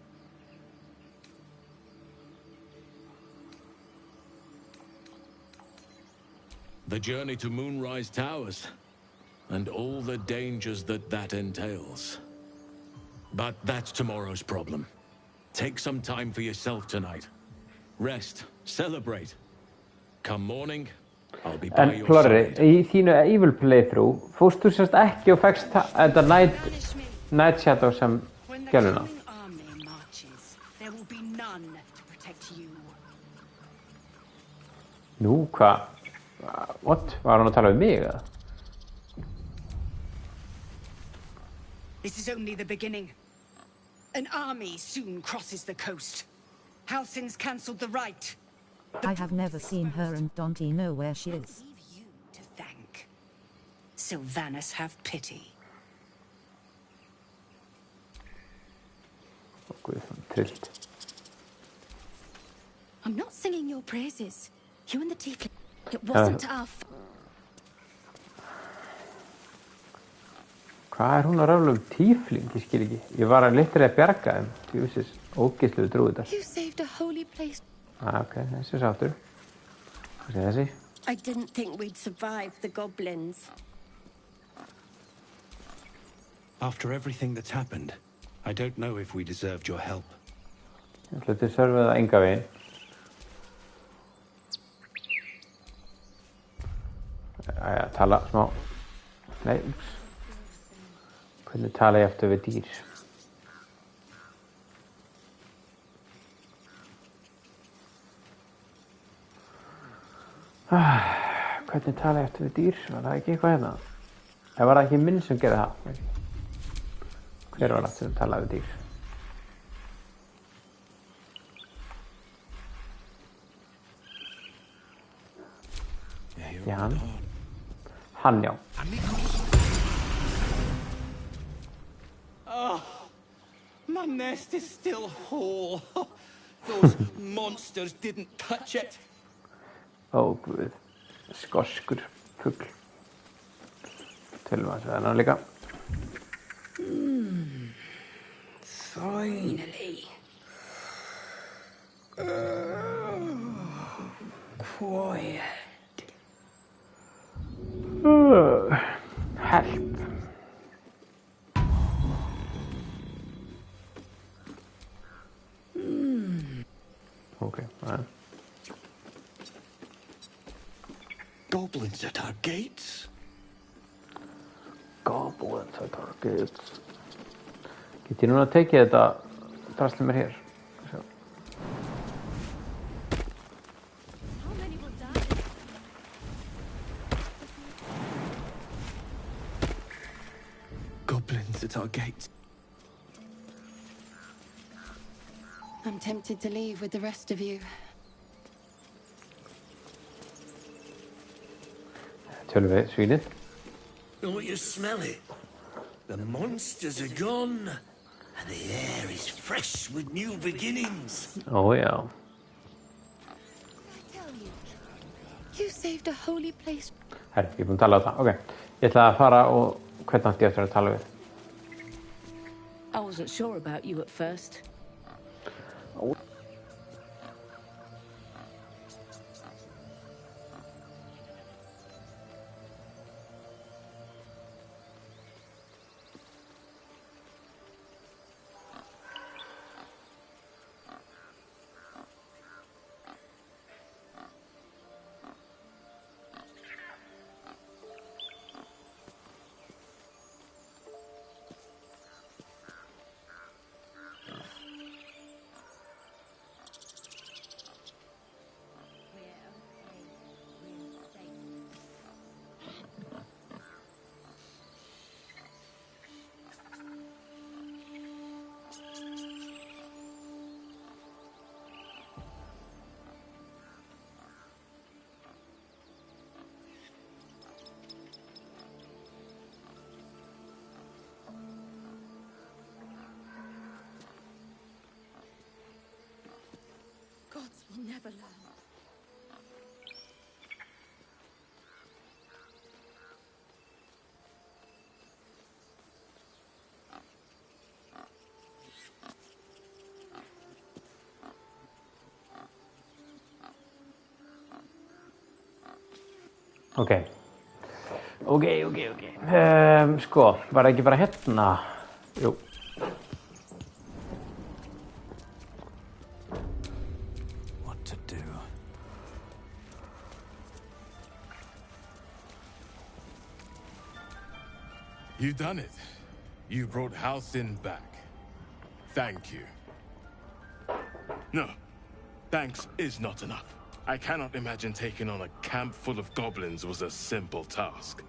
The journey to Moonrise Towers, and all the dangers that entails. But that's tomorrow's problem. Take some time for yourself tonight. Rest, celebrate. Come morning, I'll be by En your Plorri, side. í þínu evil playthrough, fórst þú sérst ekki og fegst þetta Night Shadow sem gæluna? There will be none to protect you. Nú, hvað? What? Var hann að tala um mig, eða? This is only the beginning. An army soon crosses the coast. Halsin's cancelled the rite. I have never seen her and don't know where she is. To thank. Sylvanas have pity. Guð, hann trillt. I'm not singing your praises. You and the tiefling. It wasn't our Hvað hún að rála tiefling? Ég skil ekki. Ég var að litlega bjarga þeim. Júsis, ógeðsluðu drúðar. You saved a holy place. Ok, þessi er sáttur. Hvað sé þessi? I didn't think we'd survive the goblins. After everything that's happened, I don't know if we deserved your help. Ég ætla að serva það enga veginn. Æja, tala smá. Nei, ups. Hvernig tala ég eftir við dýr? Hvernig tala ég eftir við dýr? Var það ekki eitthvað hérna? Eða var það ekki minn sem gerði það? Hver var það sem talaði við dýr? Já, hann já. Oh, my nest is still whole. Those monsters didn't touch it. Ó, guð. Skoskur fugl. Tölum að það hann líka. Finally. Quiet. Help. Okay, Goblins at our gates? Goblins at our gates. Get ég núna að tekið þetta drasli mér hér? Sjá. Goblins at our gates. I'm tempted to leave with the rest of you. Tölum við svínið. Don't you smell it? The monsters are gone, and the air is fresh with new beginnings. Ó, já. You saved a holy place. Herri, ég er búinn að tala á það. Ok, ég ætla að fara og hvernig átti ég eftir að tala við? I wasn't sure about you at first. Gods will never learn. Ok. Sko, var það ekki bara hérna? Jú. You done it. You brought Halcyon back. Thank you. No, thanks is not enough. I cannot imagine taking on a camp full of goblins was a simple task.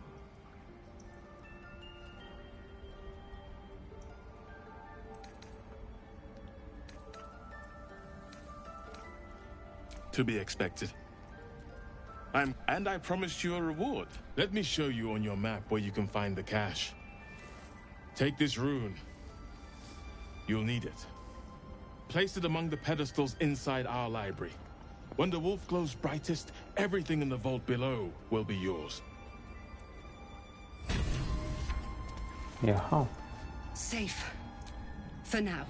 To be expected. And I promised you a reward. Let me show you on your map where you can find the cache. Take this rune. You'll need it. Place it among the pedestals inside our library. When the wolf glows brightest, everything in the vault below will be yours. Jaha. Safe. For now.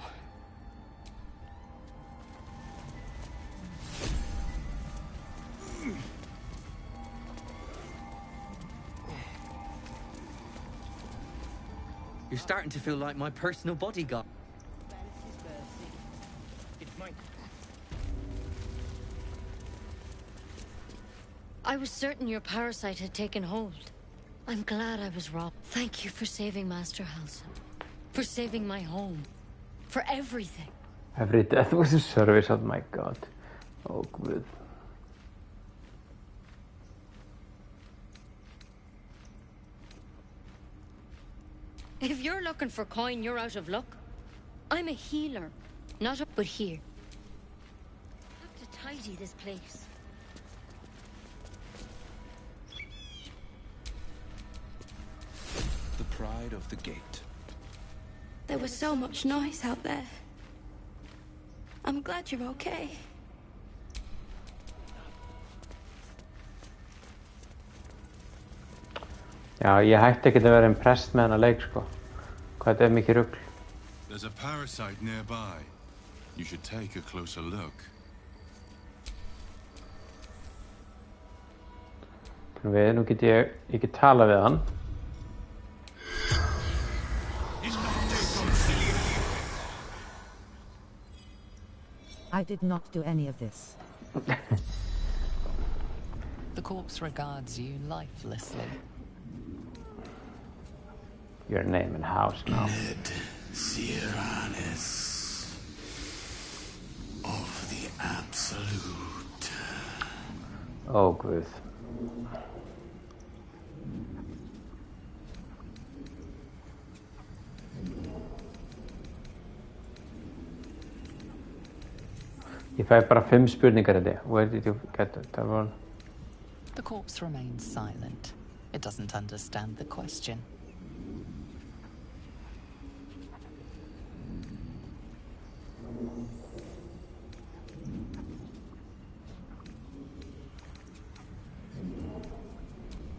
You're starting to feel like my personal bodyguard. I was certain your parasite had taken hold. I'm glad I was wrong. Thank you for saving Master Halsin. For saving my home. For everything. Every death was a service, oh my god. Oh, good. If you're looking for coin, you're out of luck. I'm a healer, not a... But here. I have to tidy this place. The pride of the gate. There was so much noise out there. I'm glad you're okay. Já, ég hætti ekki að vera impressed með hana leik, sko. Hvað þetta mikið rugl. There's a parasite nearby. You should take a closer look. Nú get ég ekki tala við hann. I did not do any of this. The corpse regards you lifelessly. Your name and house now. Ned Siranis of the Absolute. Oh, guð. Ég fæ bara 5 spurningar þetta. Where did you get that one? The corpse remains silent. It doesn't understand the question.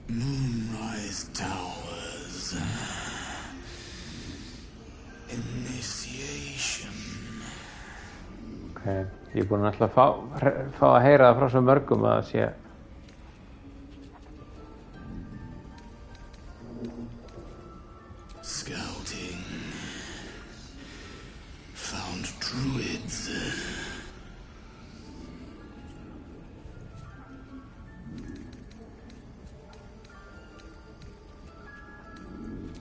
Moonrise Towers. Initiation. Okay. Ég er búinn alltaf að fá að heyra það frá svo mörgum að það sé... Scouting. Found druids.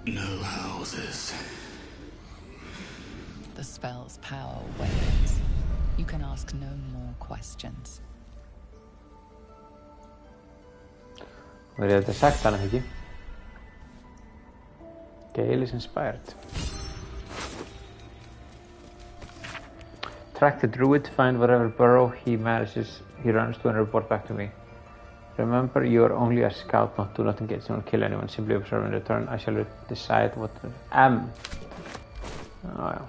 No houses. The spell's power wanes. You can ask no more questions. Og er þetta sagt hana, ekki? Gale is inspired. Track the druid, find whatever burrow he manages, he runs to and report back to me. Remember, you are only a scout, do not engage anyone, kill anyone, simply observe and return. I shall decide what to... Já.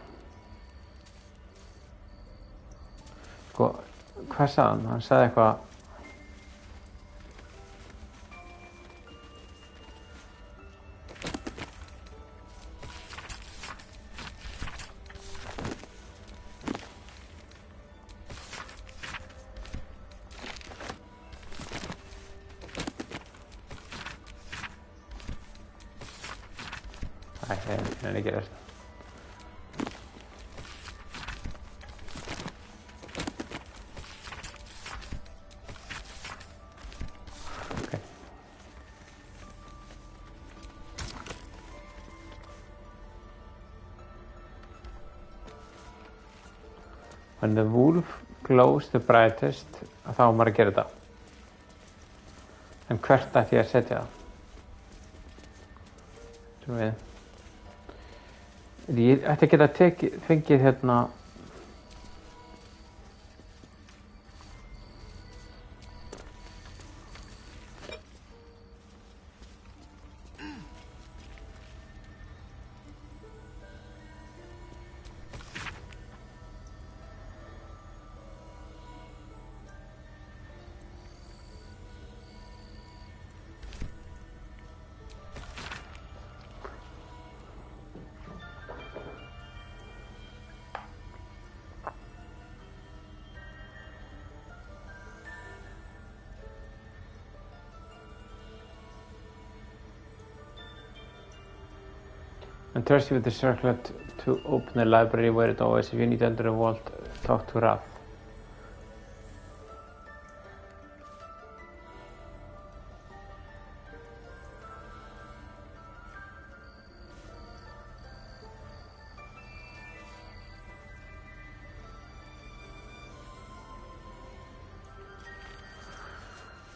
Sko, hvað sagði hann? Hann sagði eitthvað... Æ, ég er ekki að gera þetta. When the wolf glows the brightest, þá á maður að gera þetta. En hvert ætti ég að setja það? Svo við. Ég ætti að geta fengið hérna... And trust you with the circlet to open the library where it always. If you need to enter a vault, talk to Rath.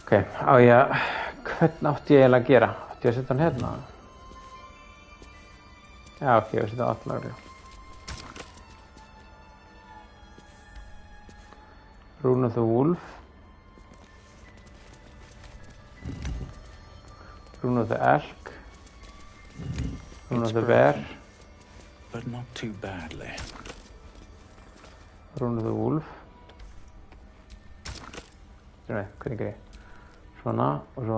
Ok, á ég að, hvern átti ég eiginlega að gera? Átti ég að setja hann hérna? Já, ok, ég var að setja allar. Rune of the Wolf. Rune of the Elk. Rune of the Bear. But not too badly. Rune of the Wolf. Nei, hvernig greið? Svona og svo.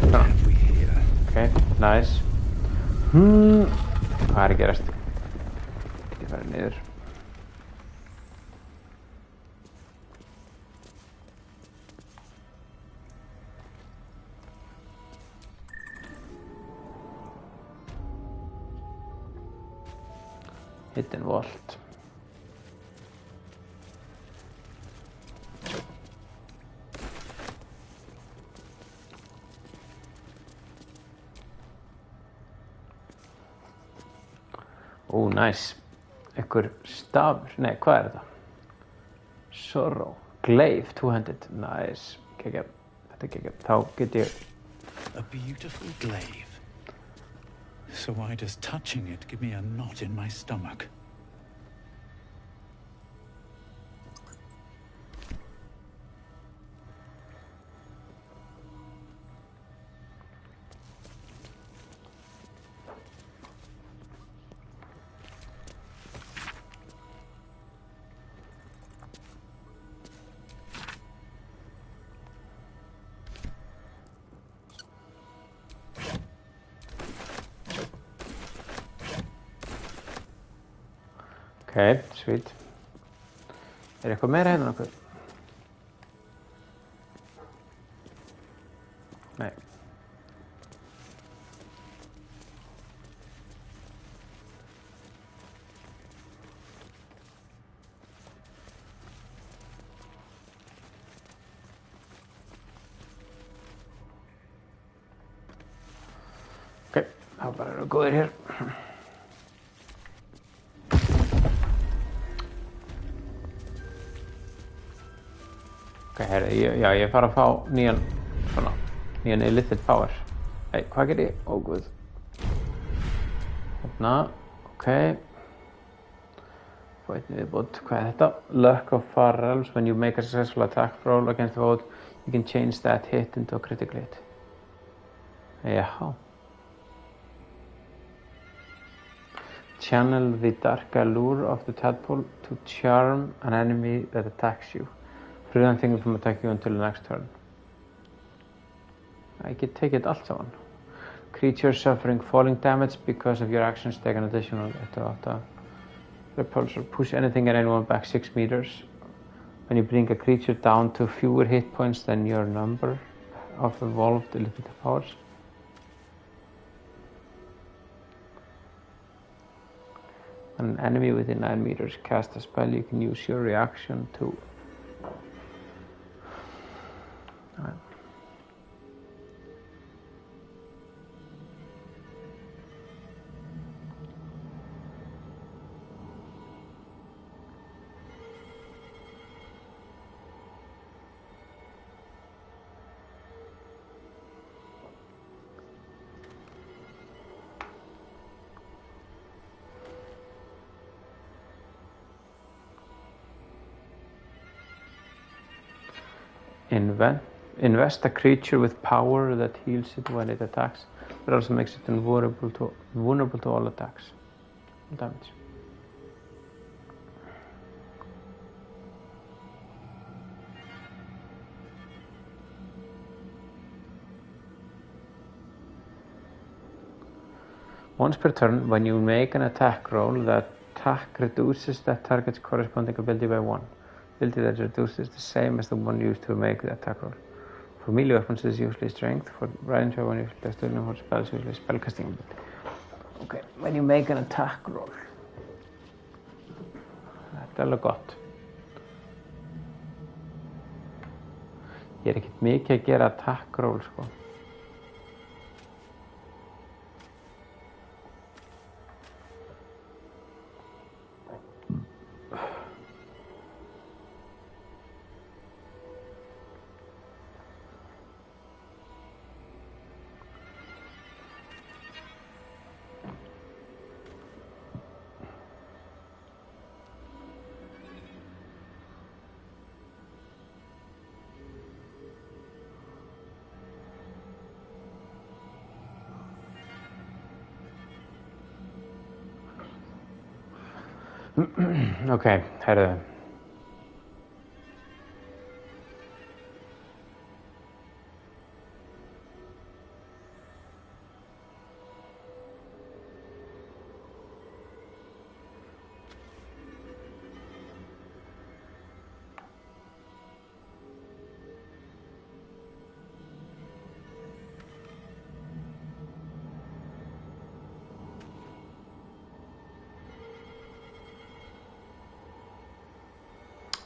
Svona. Ok, nice. Hvað er að gerast? Ég færi niður. Hidden vault. Ó, nice. Einhver stafur. Nei, hvað er þetta? Sorrow. Glaive, two-handed. Nice. Kekja. Þetta er kekja. Þá get ég... A beautiful glaive. So why does touching it give me a knot in my stomach? Ok, sweet. Er eitthvað meira hérna nokkuð? Nei. Ok, þá bara erum við góðir hér. Já, ég fara að fá nýjan illithid power. Nei, hvað ger ég? Ó, guð. Hérna, ok. Fá einn viðbót. Hvað er þetta? Luck of Farrells. When you make a successful attack roll against the vault, you can change that hit into a critical hit. Jaha. Channel the dark allure of the tadpole to charm an enemy that attacks you. Preventing them from attacking you until the next turn. I can take it allt saman. Creature suffering falling damage because of your actions take an additional 1/8 repulsor. Push anything and anyone back 6 meters. When you bring a creature down to fewer hit points than your number of evolved illithid powers. When an enemy within 9 meters casts a spell, you can use your reaction to invest a creature with power that heals it when it attacks, but also makes it vulnerable to all attacks. Damage. Once per turn, when you make an attack roll that attack reduces that target's corresponding ability by 1. Ability that reduces the same as the one used to make the attack roll. For melee weapons this is usually strength, for range weapons usually stunning, for spells usually spellcasting ability. Okay, when you make an attack roll. Þetta alveg gott. Ég ekkert mikið að gera attack roll sko. Okay, herðu.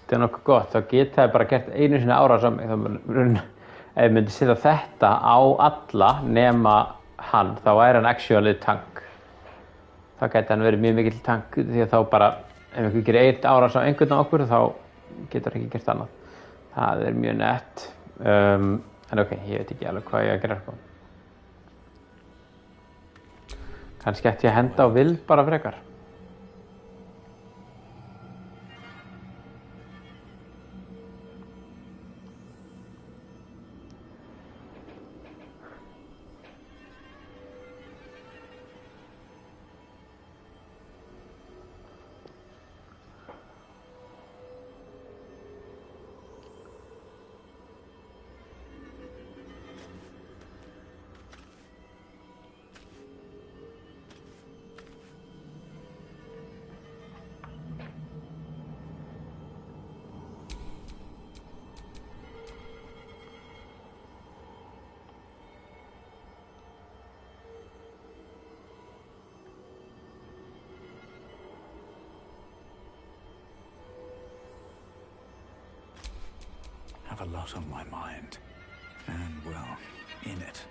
Þetta nokkuð gott, þá geta það bara gert einu sinni árás á mig, ef ég myndi setja þetta á alla nema hann, þá hann actually tank. Þá gæti hann verið mjög mikill tank því að þá bara, ef einhver gerir eitt árás á einhvern á okkur, þá getur ekki gert annað. Það mjög nett, en ok, ég veit ekki alveg hvað ég að gera sko. Kannski ætti ég að henda á Will bara frekar. I have a lot on my mind, and, well, in it.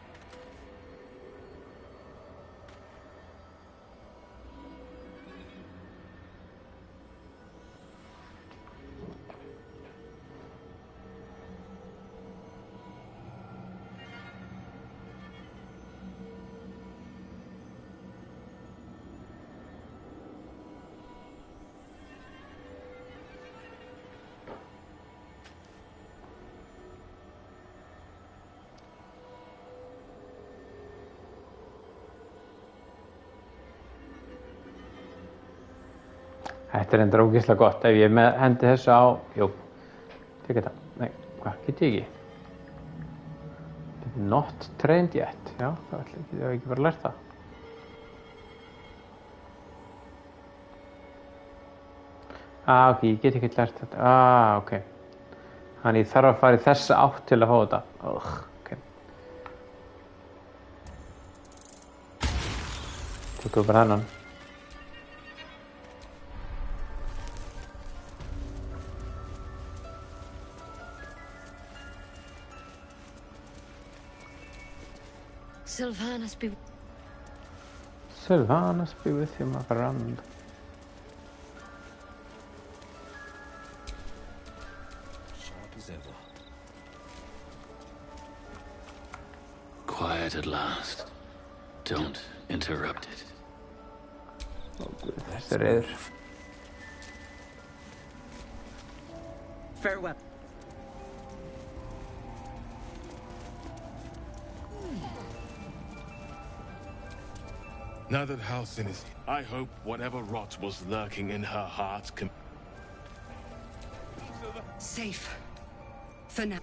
Þetta reyndar ógeðslega gott, ef ég hendi þessu á, jú, tek þetta, nei, hvað, get ég ekki? Not trained yet, já, það get ég ekki bara lært það. Ok, ég get ekki lært þetta, ok. Þannig ég þarf að fara í þessa átt til að fá þetta, ok. Tökum bara þennan. Sylvanas be with you, my friend. Sharp as ever. Quiet at last. Don't interrupt it. Þessi reyður. Farewell. Now that Halsin is, I hope whatever rot was lurking in her heart can... Safe. For now.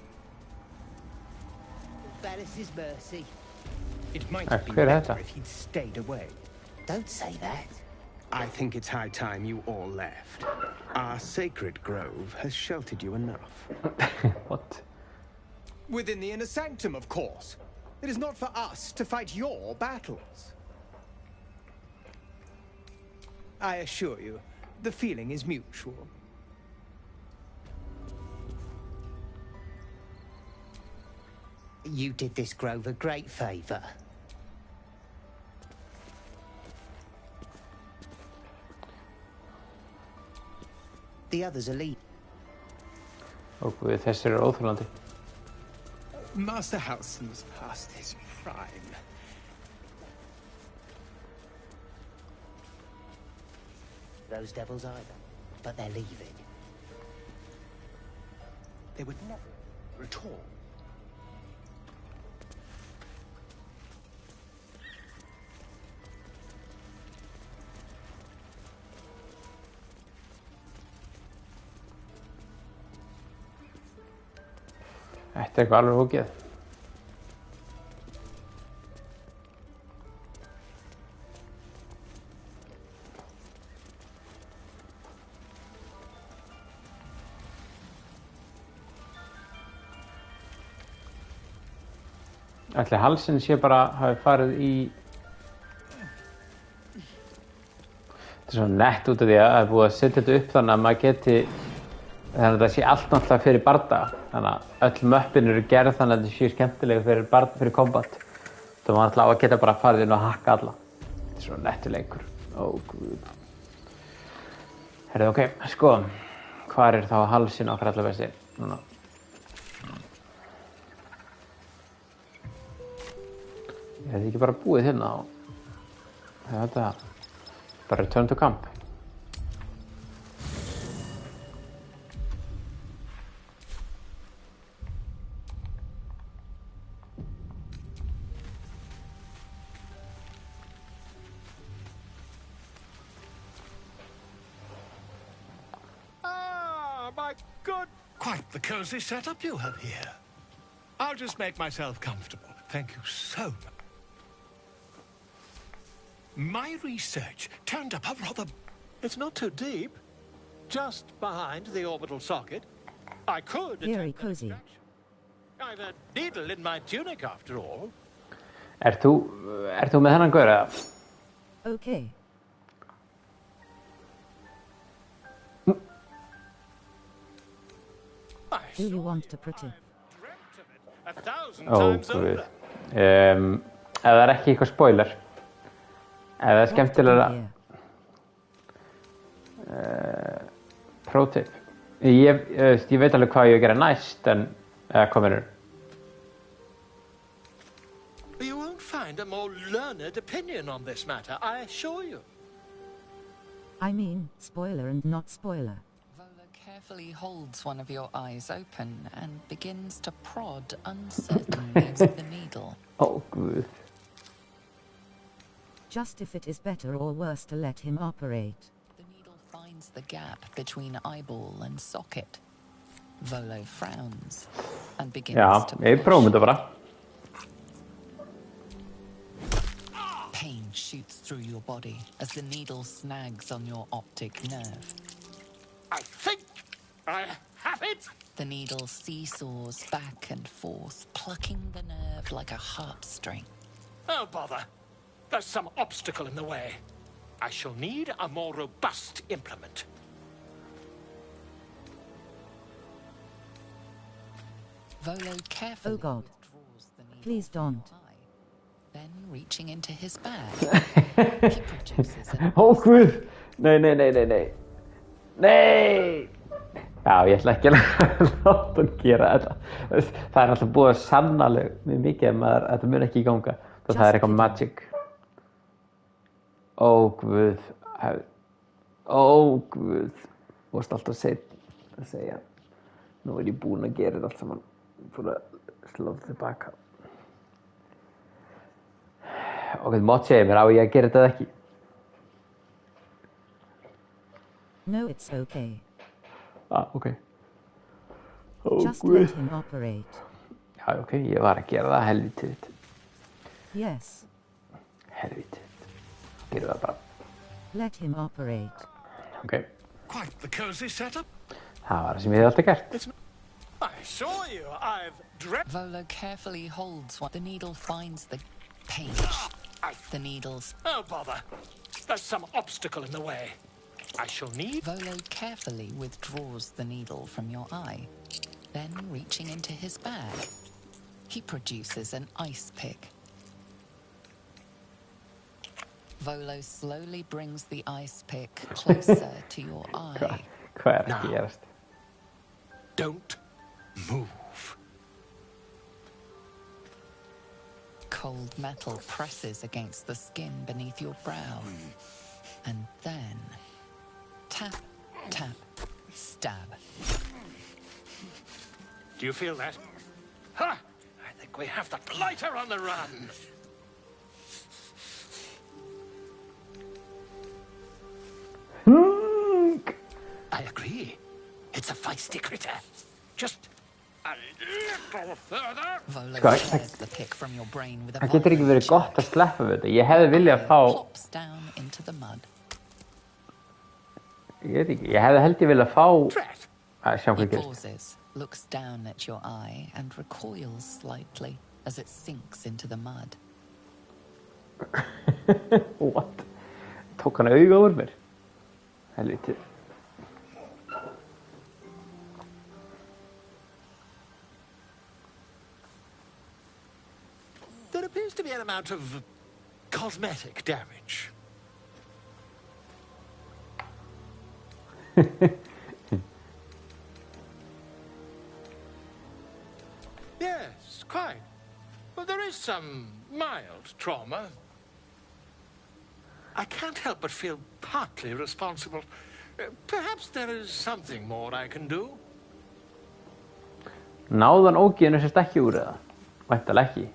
Valis' mercy. It might Ah, have been hver er better þetta? if he'd stayed away. Don't say that. I think it's high time you all left. Our sacred grove has sheltered you enough. What? Within the inner sanctum, of course. It is not for us to fight your battles. I assure you, the feeling is mutual. You did this grove a great favor. The others are leaving. Og við þessir eru óþolandi. Master Halsin's past his prime. Those devils either, but they're leaving. They would never at all. Þetta eitthvað alveg hókið. Ætli halsinn sé bara hafi farið í... Þetta svo nett út af því að það búið að setja þetta upp þannig að maður geti... Þannig að það sé allt náttúrulega fyrir bardaga. Þannig að öll möppin eru gerð þannig að þetta sé skemmtilega fyrir kombat. Það var alltaf að geta bara farið inn og hakka alla. Þetta svo nettur leikur. Ó, guð. Herðu, ok, sko. Hvar þá halsinn okkar allar besti? Núna. Ég hefði ekki bara búið hérna og... Þetta... Bara return to camp. Quite the cozy setup you have here. I'll just make myself comfortable. Thank you so much. My research turned up a rather... It's not too deep. Just behind the orbital socket. I could... Very cozy. I've a needle in my tunic after all. Þú með þennan gaur eða? Okay. Do you want to protect? Ó, guð. Ef það ekki eitthvað spoiler. Ef það skemmtilega... Pro tip. Ég veit alveg hvað ég gera næst, en... Hvað meinarðu? You won't find a more learned opinion on this matter, I assure you. I mean, spoiler and not spoiler. Carefully holds one of your eyes open and begins to prod uncertainly with the needle. Oh, good. Just if it is better or worse to let him operate. The needle finds the gap between eyeball and socket. Volo frowns and begins to push. Ég prófum þetta bara. Pain shoots through your body as the needle snags on your optic nerve. I think I have it! The needle seesaws back and forth, plucking the nerve like a heartstring. Oh, bother. There's some obstacle in the way. I shall need a more robust implement. Volo carefully withdraws the needle. Please don't. Then, reaching into his bag, he produces an... Oh, guð! Nei. Nei! Já, ég ætla ekki að láta hann gera þetta. Það alltaf búið að sannarlega mjög mikið að þetta mun ekki í ganga. Það eitthvað magic. Ó, guð. Ó, guð. Þú varst alltaf seinn að segja. Nú ég búinn að gera þetta allt saman. Búinn að slá þetta tilbaka. Ok, mátt segja mér, á ég að gera þetta eða ekki? No, it's okay. Okay. Just let him operate. Já, ok, ég var að gera það, helvítið. Yes. Helvítið. Gerum það bara. Let him operate. Okay. Quite the cozy setup. Það var það sem ég hef alltaf gert. I assure you, Volo carefully holds what the needle finds the page. The needles. Oh, bother. There's some obstacle in the way. I shall need... Volo carefully withdraws the needle from your eye. Then, reaching into his bag, he produces an ice pick. Volo slowly brings the ice pick closer to your eye. Hvað að gerast? Don't move. Cold metal presses against the skin beneath your brow. And then, tap, tap, stab. Do you feel that? Ha! I think we have the blighter on the run. I agree. It's a feisty critter. Just a little further. Volo tears the pick from your brain with a Það getur ekki verið gott að sleppa við þetta. Ég hefði viljað fá... Plops down into the mud. Ég veit ekki, ég hefði held ég viljað fá... Að sjá He hvað gerist. pauses, looks down at your eye and recoils slightly as it sinks into the mud. What? Tók hann auga úr mér? Helviti. There appears to be an amount of cosmetic damage. Yes, quite. Well, there is some mild trauma. I can't help but feel partly responsible. Perhaps there is something more I can do. Náðan ógeðinu sérst ekki úr eða? Væntanlega ekki.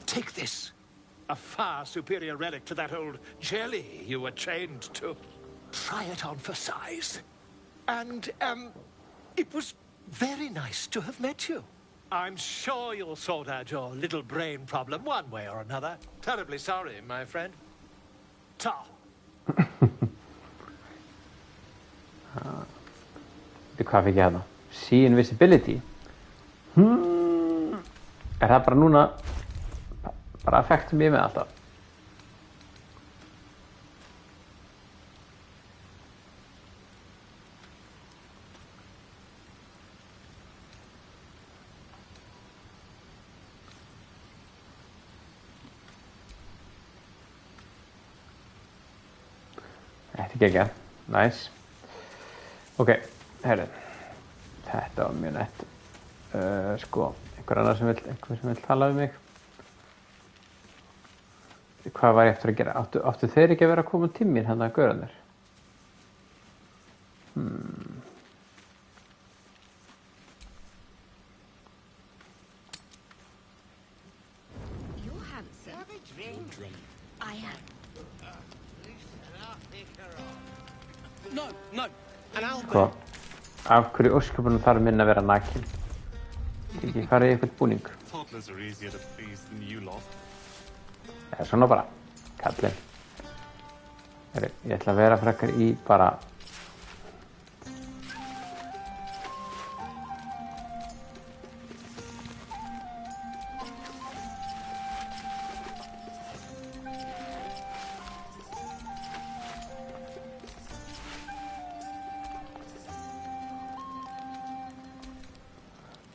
Take this. A far superior relic to that old jelly you were chained to. Try it on for size. And, it was very nice to have met you. I'm sure you'll sort out your little brain problem one way or another. Terribly sorry, my friend. Ta. Hvað fikk ég hérna? See invisibility. Er það bara núna... Bara effekt sem ég með alltaf? Þetta er geggjað. Nice. Ok, herri. Þetta var mjög nett. Sko, einhver annar sem vill tala við mig. Hvað var ég eftir að gera? Áttu þeir ekki að vera að koma til mín hérna að gaurarnir? You're handsome. Have a drink. I am. No, no. An Albert. Sko, af hverju ósköpunum þarf minn að vera nakin? Ekki farið í eitthvað búning. Toddlers are easier to please than you lot. Það er svona bara, kallinn. Ég ætla að vera frekar í bara...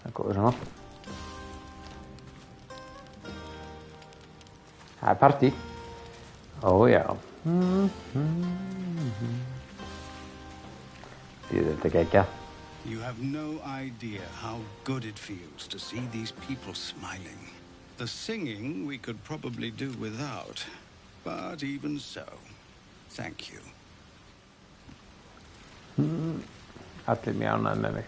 Það er góður svona. Það er partí. Ó já. Býðu þetta geggjað. You have no idea how good it feels to see these people smiling. The singing we could probably do without, but even so, thank you. Allir mjög ánægðir með mig.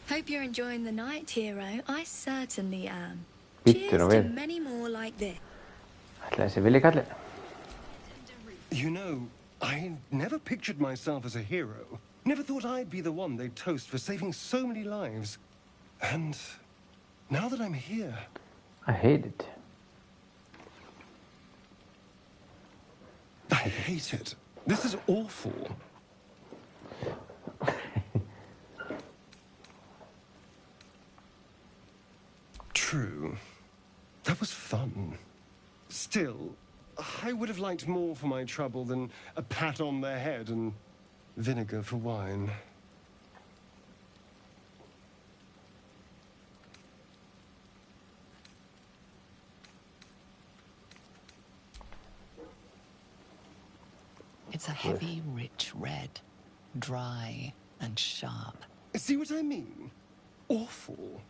Hope you're enjoying the night, hero. I certainly am. Bíddu nú Cheers to við. many more like this. Ætli þessi vilji kallinn. You know, I never pictured myself as a hero. Never thought I'd be the one they'd toast for saving so many lives. And now that I'm here... I hate it. hate it. This is awful. True. That was fun. Still, I would have liked more for my trouble than a pat on the head and vinegar for wine. It's a heavy, rich red, dry and sharp. See what I mean? Awful.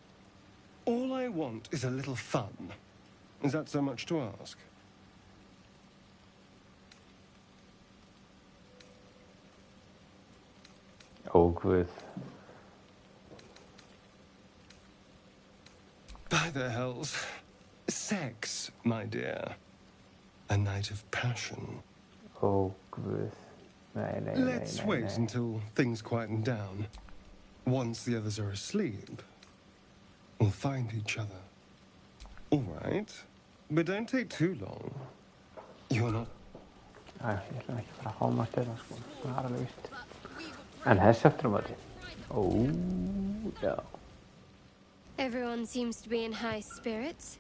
All I want is a little fun. Is that so much to ask? Oh, good. By the hells. Sex, my dear. A night of passion. Oh, good. Let's wait until things quieten down. Once the others are asleep, we'll find each other. All right, but don't take too long. You're not... Ég ætla ekki að fara að háma þetta, sko. Það er alveg víst. En þessi aftur á móti. Ó, já. Everyone seems to be in high spirits.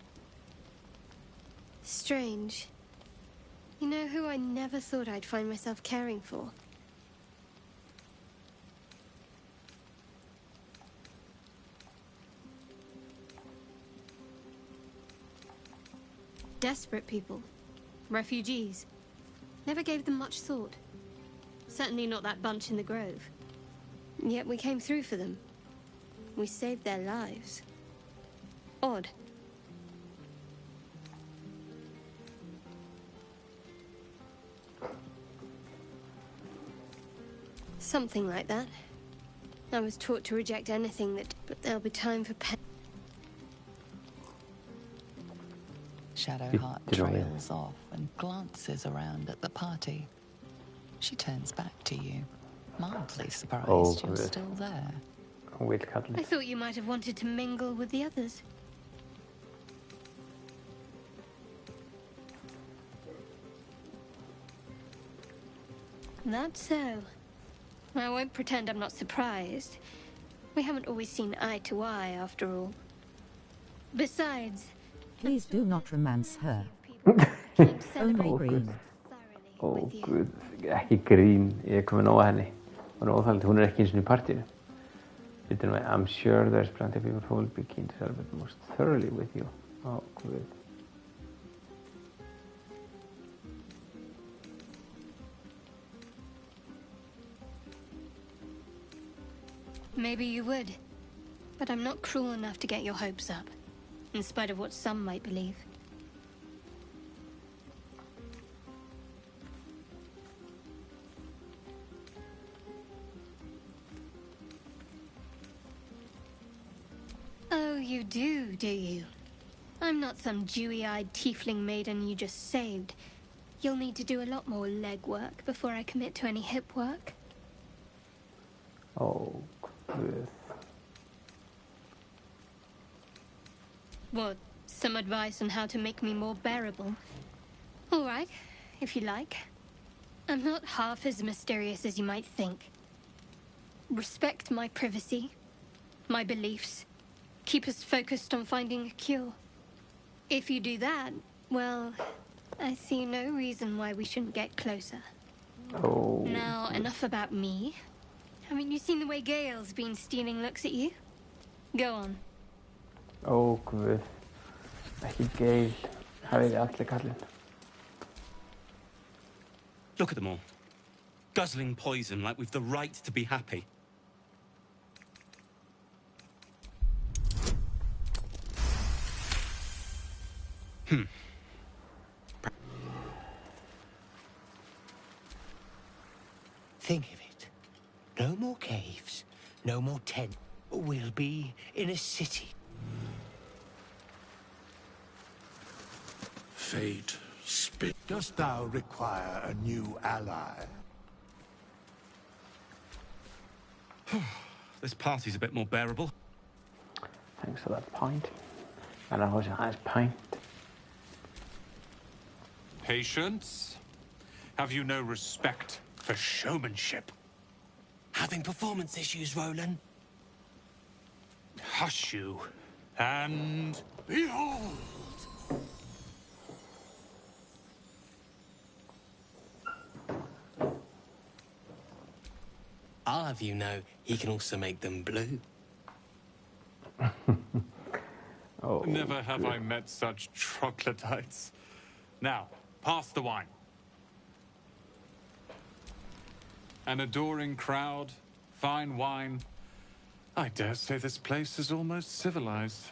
Strange. You know who I never thought I'd find myself caring for? Desperate people. Refugees. Never gave them much thought. Certainly not that bunch in the grove. Yet we came through for them. We saved their lives. Odd. Something like that. I was taught to reject anything that... But there'll be time for... Shadowheart trails off and glances around at the party. She turns back to you, mildly surprised you're still there. I thought you might have wanted to mingle with the others. That's so. I won't pretend I'm not surprised. We haven't always seen eye to eye, after all. Besides... Please do not romance her. Only green. Ó, guð, ekki grín. Ég er komin nóg að henni. Hún er óþægilegt, hún er ekki eins og í partíinu. I'm sure there's plenty of people who will be keen to celebrate most thoroughly with you. Ó, guð. Maybe you would. But I'm not cruel enough to get your hopes up, in spite of what some might believe. Oh, you do you? I'm not some dewy-eyed tiefling maiden you just saved. You'll need to do a lot more legwork before I commit to any hip work. Oh, good. What, some advice on how to make me more bearable? All right, if you like. I'm not half as mysterious as you might think. Respect my privacy, my beliefs. Keep us focused on finding a cure. If you do that, well, I see no reason why we shouldn't get closer. Oh. Now, enough about me. Haven't you seen the way Gale's been stealing looks at you? Go on. Ó, guð. Ekki Gale. Það veit allir kallinn. Look at them all. Guzzling poison like we've the right to be happy. Think of it. No more caves, no more tent. We'll be in a city. Fate, dost thou require a new ally? This party's a bit more bearable. Thanks for that pint. And I was a nice pint. Patience. Have you no respect for showmanship? Having performance issues, Roland? Hush you, and behold! I'll have you know, he can also make them blue. Oh, never have I met such troglodytes. Now, pass the wine. An adoring crowd, fine wine. I dare say this place is almost civilized.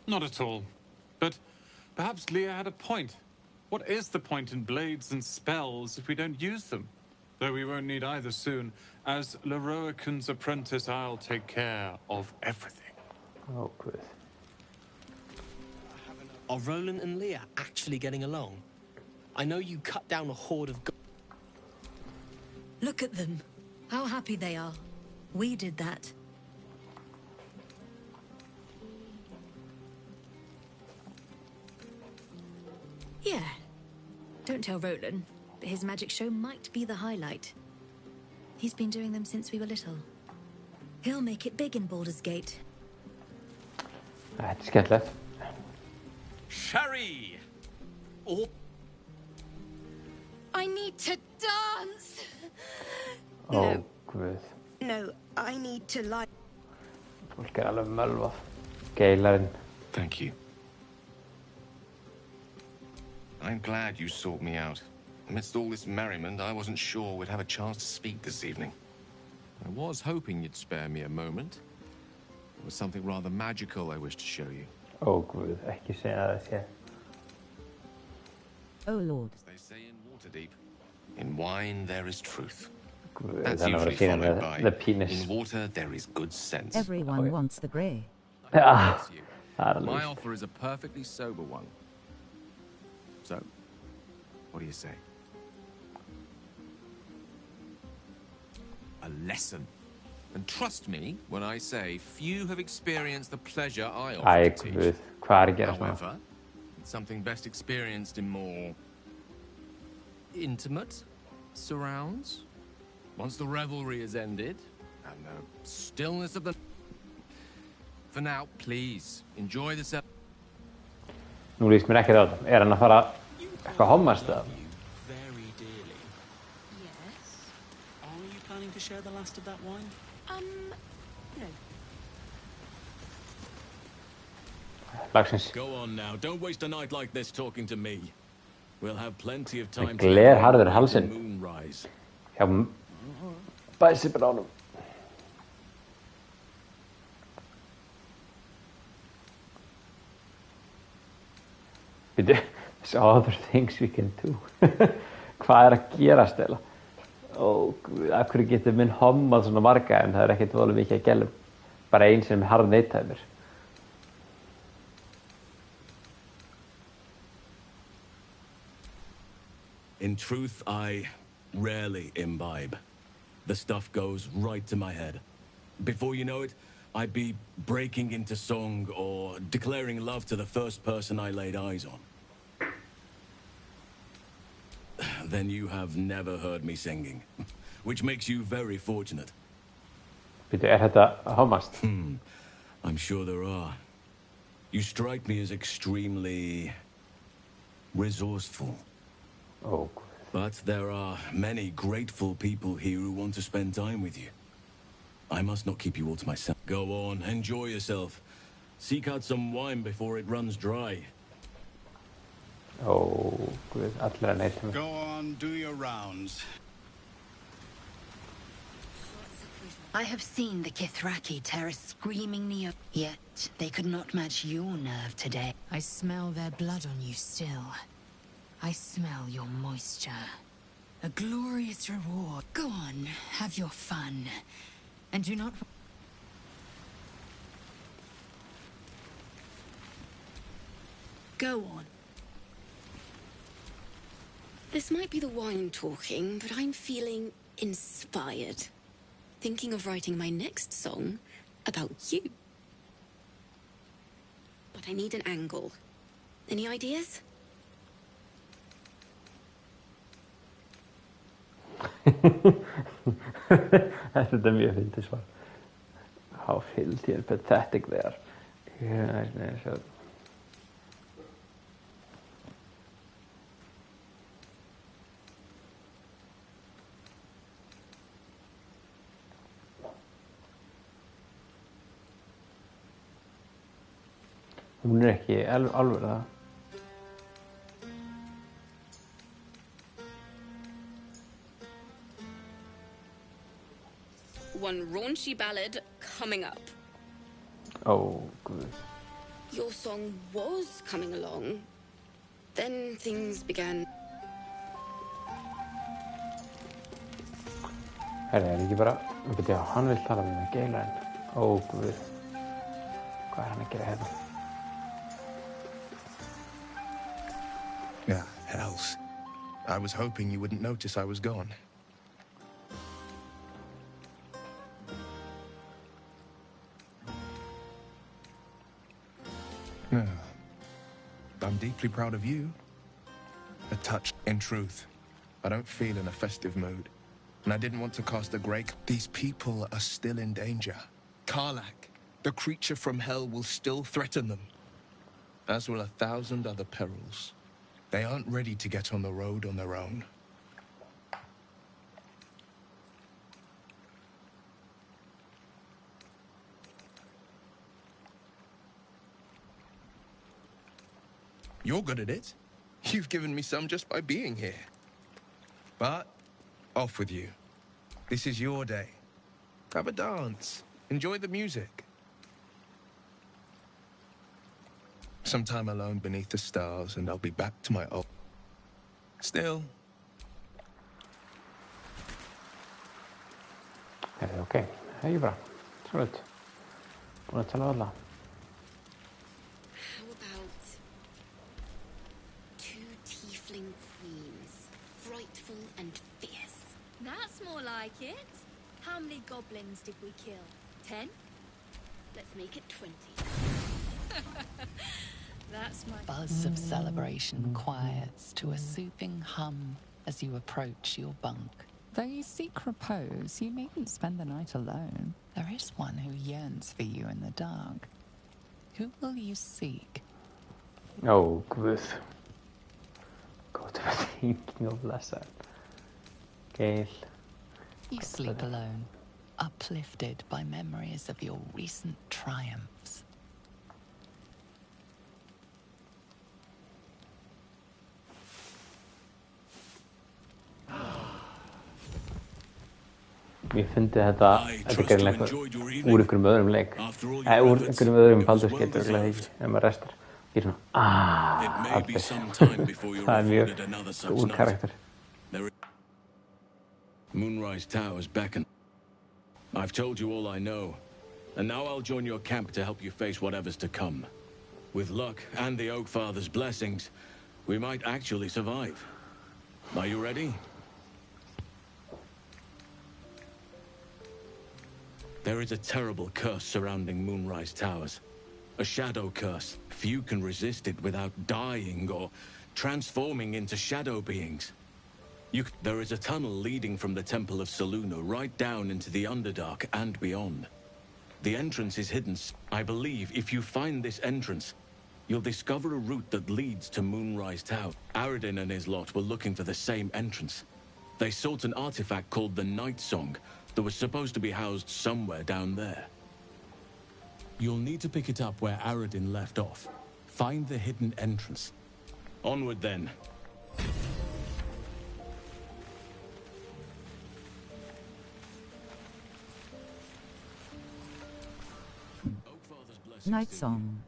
Not at all. But perhaps Leah had a point. What is the point in blades and spells if we don't use them? Though we won't need either soon. As Leroican's apprentice, I'll take care of everything. Oh, good. Are Roland and Leah actually getting along? I know you cut down a horde of... Look at them. How happy they are. We did that. Yeah. Don't tell Roland, but his magic show might be the highlight. He's been doing them since we were little. He'll make it big in Baldur's Gate. Þetta er skemmtilegt. Sherry! Oh. I need to dance! Oh, guð. No, I need to lie. Fólk er alveg mölvað. Geilarinn. Thank you. I'm glad you sought me out. Amidst all this merriment, I wasn't sure we'd have a chance to speak this evening. I was hoping you'd spare me a moment. There was something rather magical I wish to show you. Oh, guð, ekki segja það sé. Oh, Lord. As they say in Waterdeep, in wine there is truth. Guð, That's þannig að usually vera followed síðan by, the penis. in water there is good sense. Everyone wants the grey. Ah, My offer is a perfectly sober one. So, what do you say? A lesson. And trust me when I say few have experienced the pleasure I offer Æ, to teach. guð, hvað er að gera svona? However, it's something best experienced in more intimate surrounds. Once the revelry is ended, and the stillness of the... For now, please, enjoy the... Nú líst mér ekki á þetta. Er hann að fara eitthvað hommast eða? Very dearly. Yes? Are you planning to share the last of that wine? No. Lagsins. Go on now. Don't waste a night like this talking to me. We'll have plenty of time Glerharður halsinn. moonrise. Hjá bæsibir á honum. Býtu, there's other things we can do. Hvað er að gerast eða? Ó, guð, af hverju getur minn hommað svona marga en það er ekkert volið mikið að gælum. Bara einn sem harð neitaði mér. In truth, I rarely imbibe. The stuff goes right to my head. Before you know it, I'd be breaking into song or declaring love to the first person I laid eyes on. Then you have never heard me singing, which makes you very fortunate. Býtu, þetta hommast? I'm sure there are. You strike me as extremely resourceful. Oh. But there are many grateful people here who want to spend time with you. I must not keep you all to myself. Go on, enjoy yourself. Seek out some wine before it runs dry. Ó, guð, allir að neita mér. Go on, do your rounds. I have seen the Kithraki tear a screaming Neo, yet they could not match your nerve today. I smell their blood on you still. I smell your moisture. A glorious reward. Go on, have your fun. And do not... Go on. This might be the wine talking, but I'm feeling inspired. Thinking of writing my next song about you. But I need an angle. Any ideas? Þetta mjög fyndið svar. How filthy and pathetic they are. Hún ekki alveg það. One raunchy ballad coming up. Oh, good. Your song was coming along. Then things began. Herri, ekki bara... Hann vil tala með Galen. Ó, guð. Hvað hann að gera hérna? Yeah, hells. I was hoping you wouldn't notice I was gone. No. I'm deeply proud of you. A touch. In truth, I don't feel in a festive mood. And I didn't want to cast a grey... These people are still in danger. Karlach, the creature from hell, will still threaten them. As will 1,000 other perils. They aren't ready to get on the road on their own. You're good at it. You've given me some just by being here. But, off with you. This is your day. Have a dance. Enjoy the music. Some time alone beneath the stars, and I'll be back to my old... Still. Okej, det är ju bra. Absolut. Borde tala alla. How about two tiefling queens, frightful and fierce? That's more like it. How many goblins did we kill? 10? Let's make it 20. That's my Buzz of celebration quiets to a soothing hum as you approach your bunk. Though you seek repose, you needn't spend the night alone. There is one who yearns for you in the dark. Who will you seek? Oh, guð. God, I'm thinking of lesser. Gale. You sleep alone, uplifted by memories of your recent triumphs. Ég fyndi þetta greinlega úr einhverjum öðrum leik. Úr einhverjum öðrum Baldur getur ekki, ef maður restar. Ég svona, allir. Það mjög úr karakter. Moonrise Towers beckon. I've told you all I know, and now I'll join your camp to help you face whatever's to come. With luck and the Oak Father's blessings, we might actually survive. Are you ready? There is a terrible curse surrounding Moonrise Towers. A shadow curse. Few can resist it without dying or transforming into shadow beings. There is a tunnel leading from the Temple of Selûne right down into the Underdark and beyond. The entrance is hidden. I believe if you find this entrance, you'll discover a route that leads to Moonrise Tower. Aradin and his lot were looking for the same entrance. They sought an artifact called the Night Song that was supposed to be housed somewhere down there. You'll need to pick it up where Aradin left off. Find the hidden entrance. Onward then. Night Song.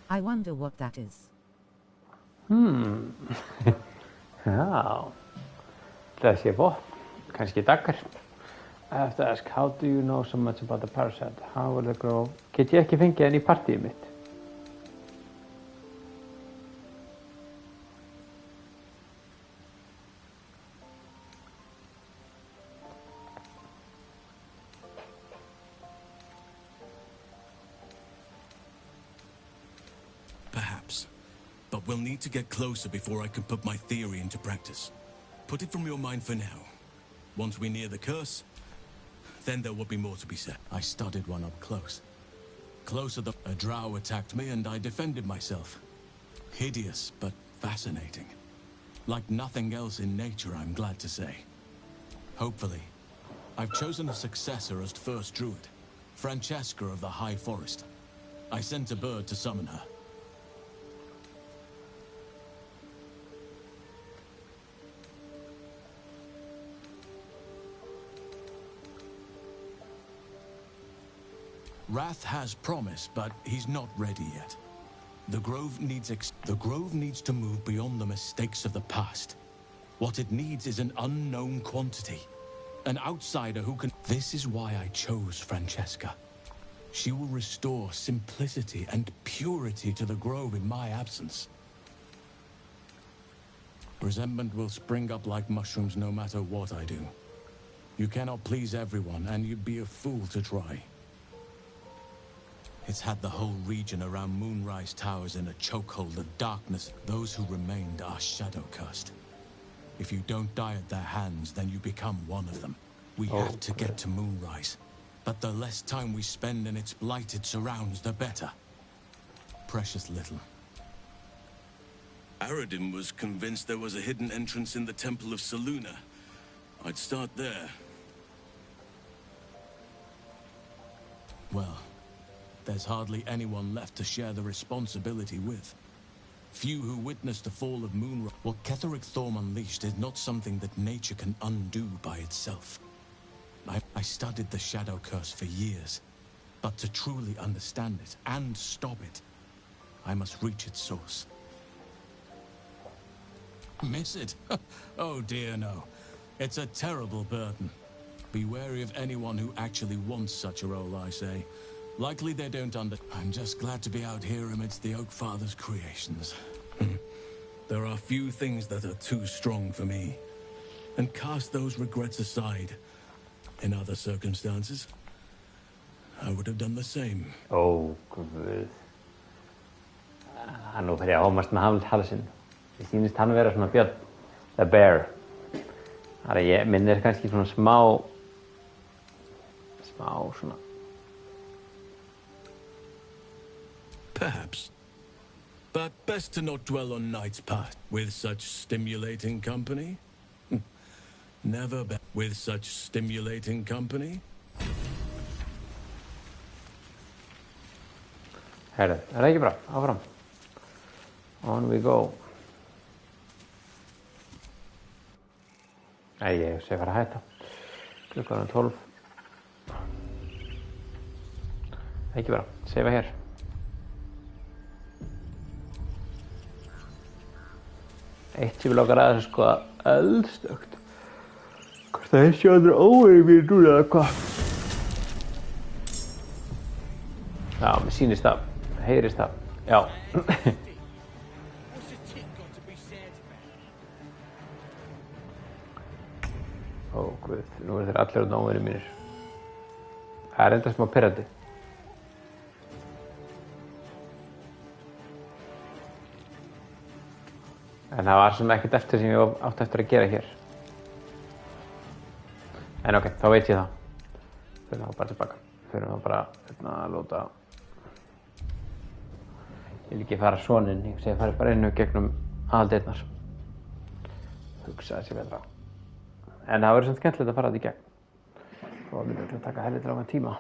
I wonder what that is. Já. Það sé vopn. Kannski daggar. I have to ask, how do you know so much about the parasite? How will it grow? Get ég ekki fengið henni í partíið mitt? We'll need to get closer before I can put my theory into practice. Put it from your mind for now. Once we near the curse, then there will be more to be said. I studied one up close. Closer than a drow attacked me and I defended myself. Hideous, but fascinating. Like nothing else in nature, I'm glad to say. Hopefully, I've chosen a successor as first druid, Francesca of the High Forest. I sent a bird to summon her. Wrath has promise, but he's not ready yet. The Grove needs to move beyond the mistakes of the past. What it needs is an unknown quantity. An outsider who can... This is why I chose Francesca. She will restore simplicity and purity to the Grove in my absence. Resentment will spring up like mushrooms no matter what I do. You cannot please everyone, and you'd be a fool to try. It's had the whole region around Moonrise Towers in a chokehold of darkness. Those who remained are shadow-cursed. If you don't die at their hands, then you become one of them. We have to get to Moonrise. But the less time we spend in its blighted surrounds, the better. Precious little. Aradin was convinced there was a hidden entrance in the Temple of Selûne. I'd start there. Well, there's hardly anyone left to share the responsibility with. Few who witnessed the fall of Moonrise. What Ketheric Thorm unleashed is not something that nature can undo by itself. I studied the Shadow Curse for years, but to truly understand it and stop it, I must reach its source. Miss it? Oh dear, no. It's a terrible burden. Be wary of anyone who actually wants such a role, I say. Likely they don't I'm just glad to be out here amidst the Oak Father's creations. There are few things that are too strong for me. And cast those regrets aside. In other circumstances, I would have done the same. Guð. Nú fer ég að hómast með halsinn. Ég sýnist hann vera svona björn. The bear. Þar að ég minnir kannski svona smá svona. Perhaps. But best to not dwell on nights past. With such stimulating company? Never be with such stimulating company? Herðu, það ekki bra? Áfram. On we go. Ég sé fara að hætta. Klukkan er 12. Ekki bra. Seifa hér. Eitt sem vil okkar aðeins sko eldstögt. Hvort það sé aldrei óvegið mér núna eða hvað? Já, mér sýnist það. Heyrist það. Já. Guð, nú þeir allir óvegið mínir. Það er enda smá pirrandi. En það var sem ekkert eftir sem ég átti eftir að gera hér. En ok, þá veit ég það. Fyrir þá bara tilbaka. Fyrir þá bara að lóta. Ég vil ekki fara svona inn, ég segi fara bara inn og gegnum aðaldyrnar. Hugsaði sér betra. En það verður samt skemmtilegt að fara þetta í gegn. Og það myndi örugglega taka helviti langan tíma.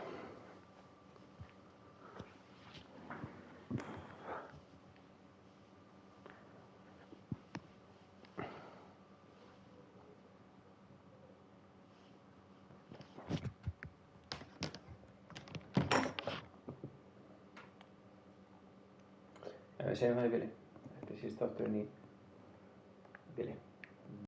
Við segjum það í bili. Þetta er síðust þátturinn í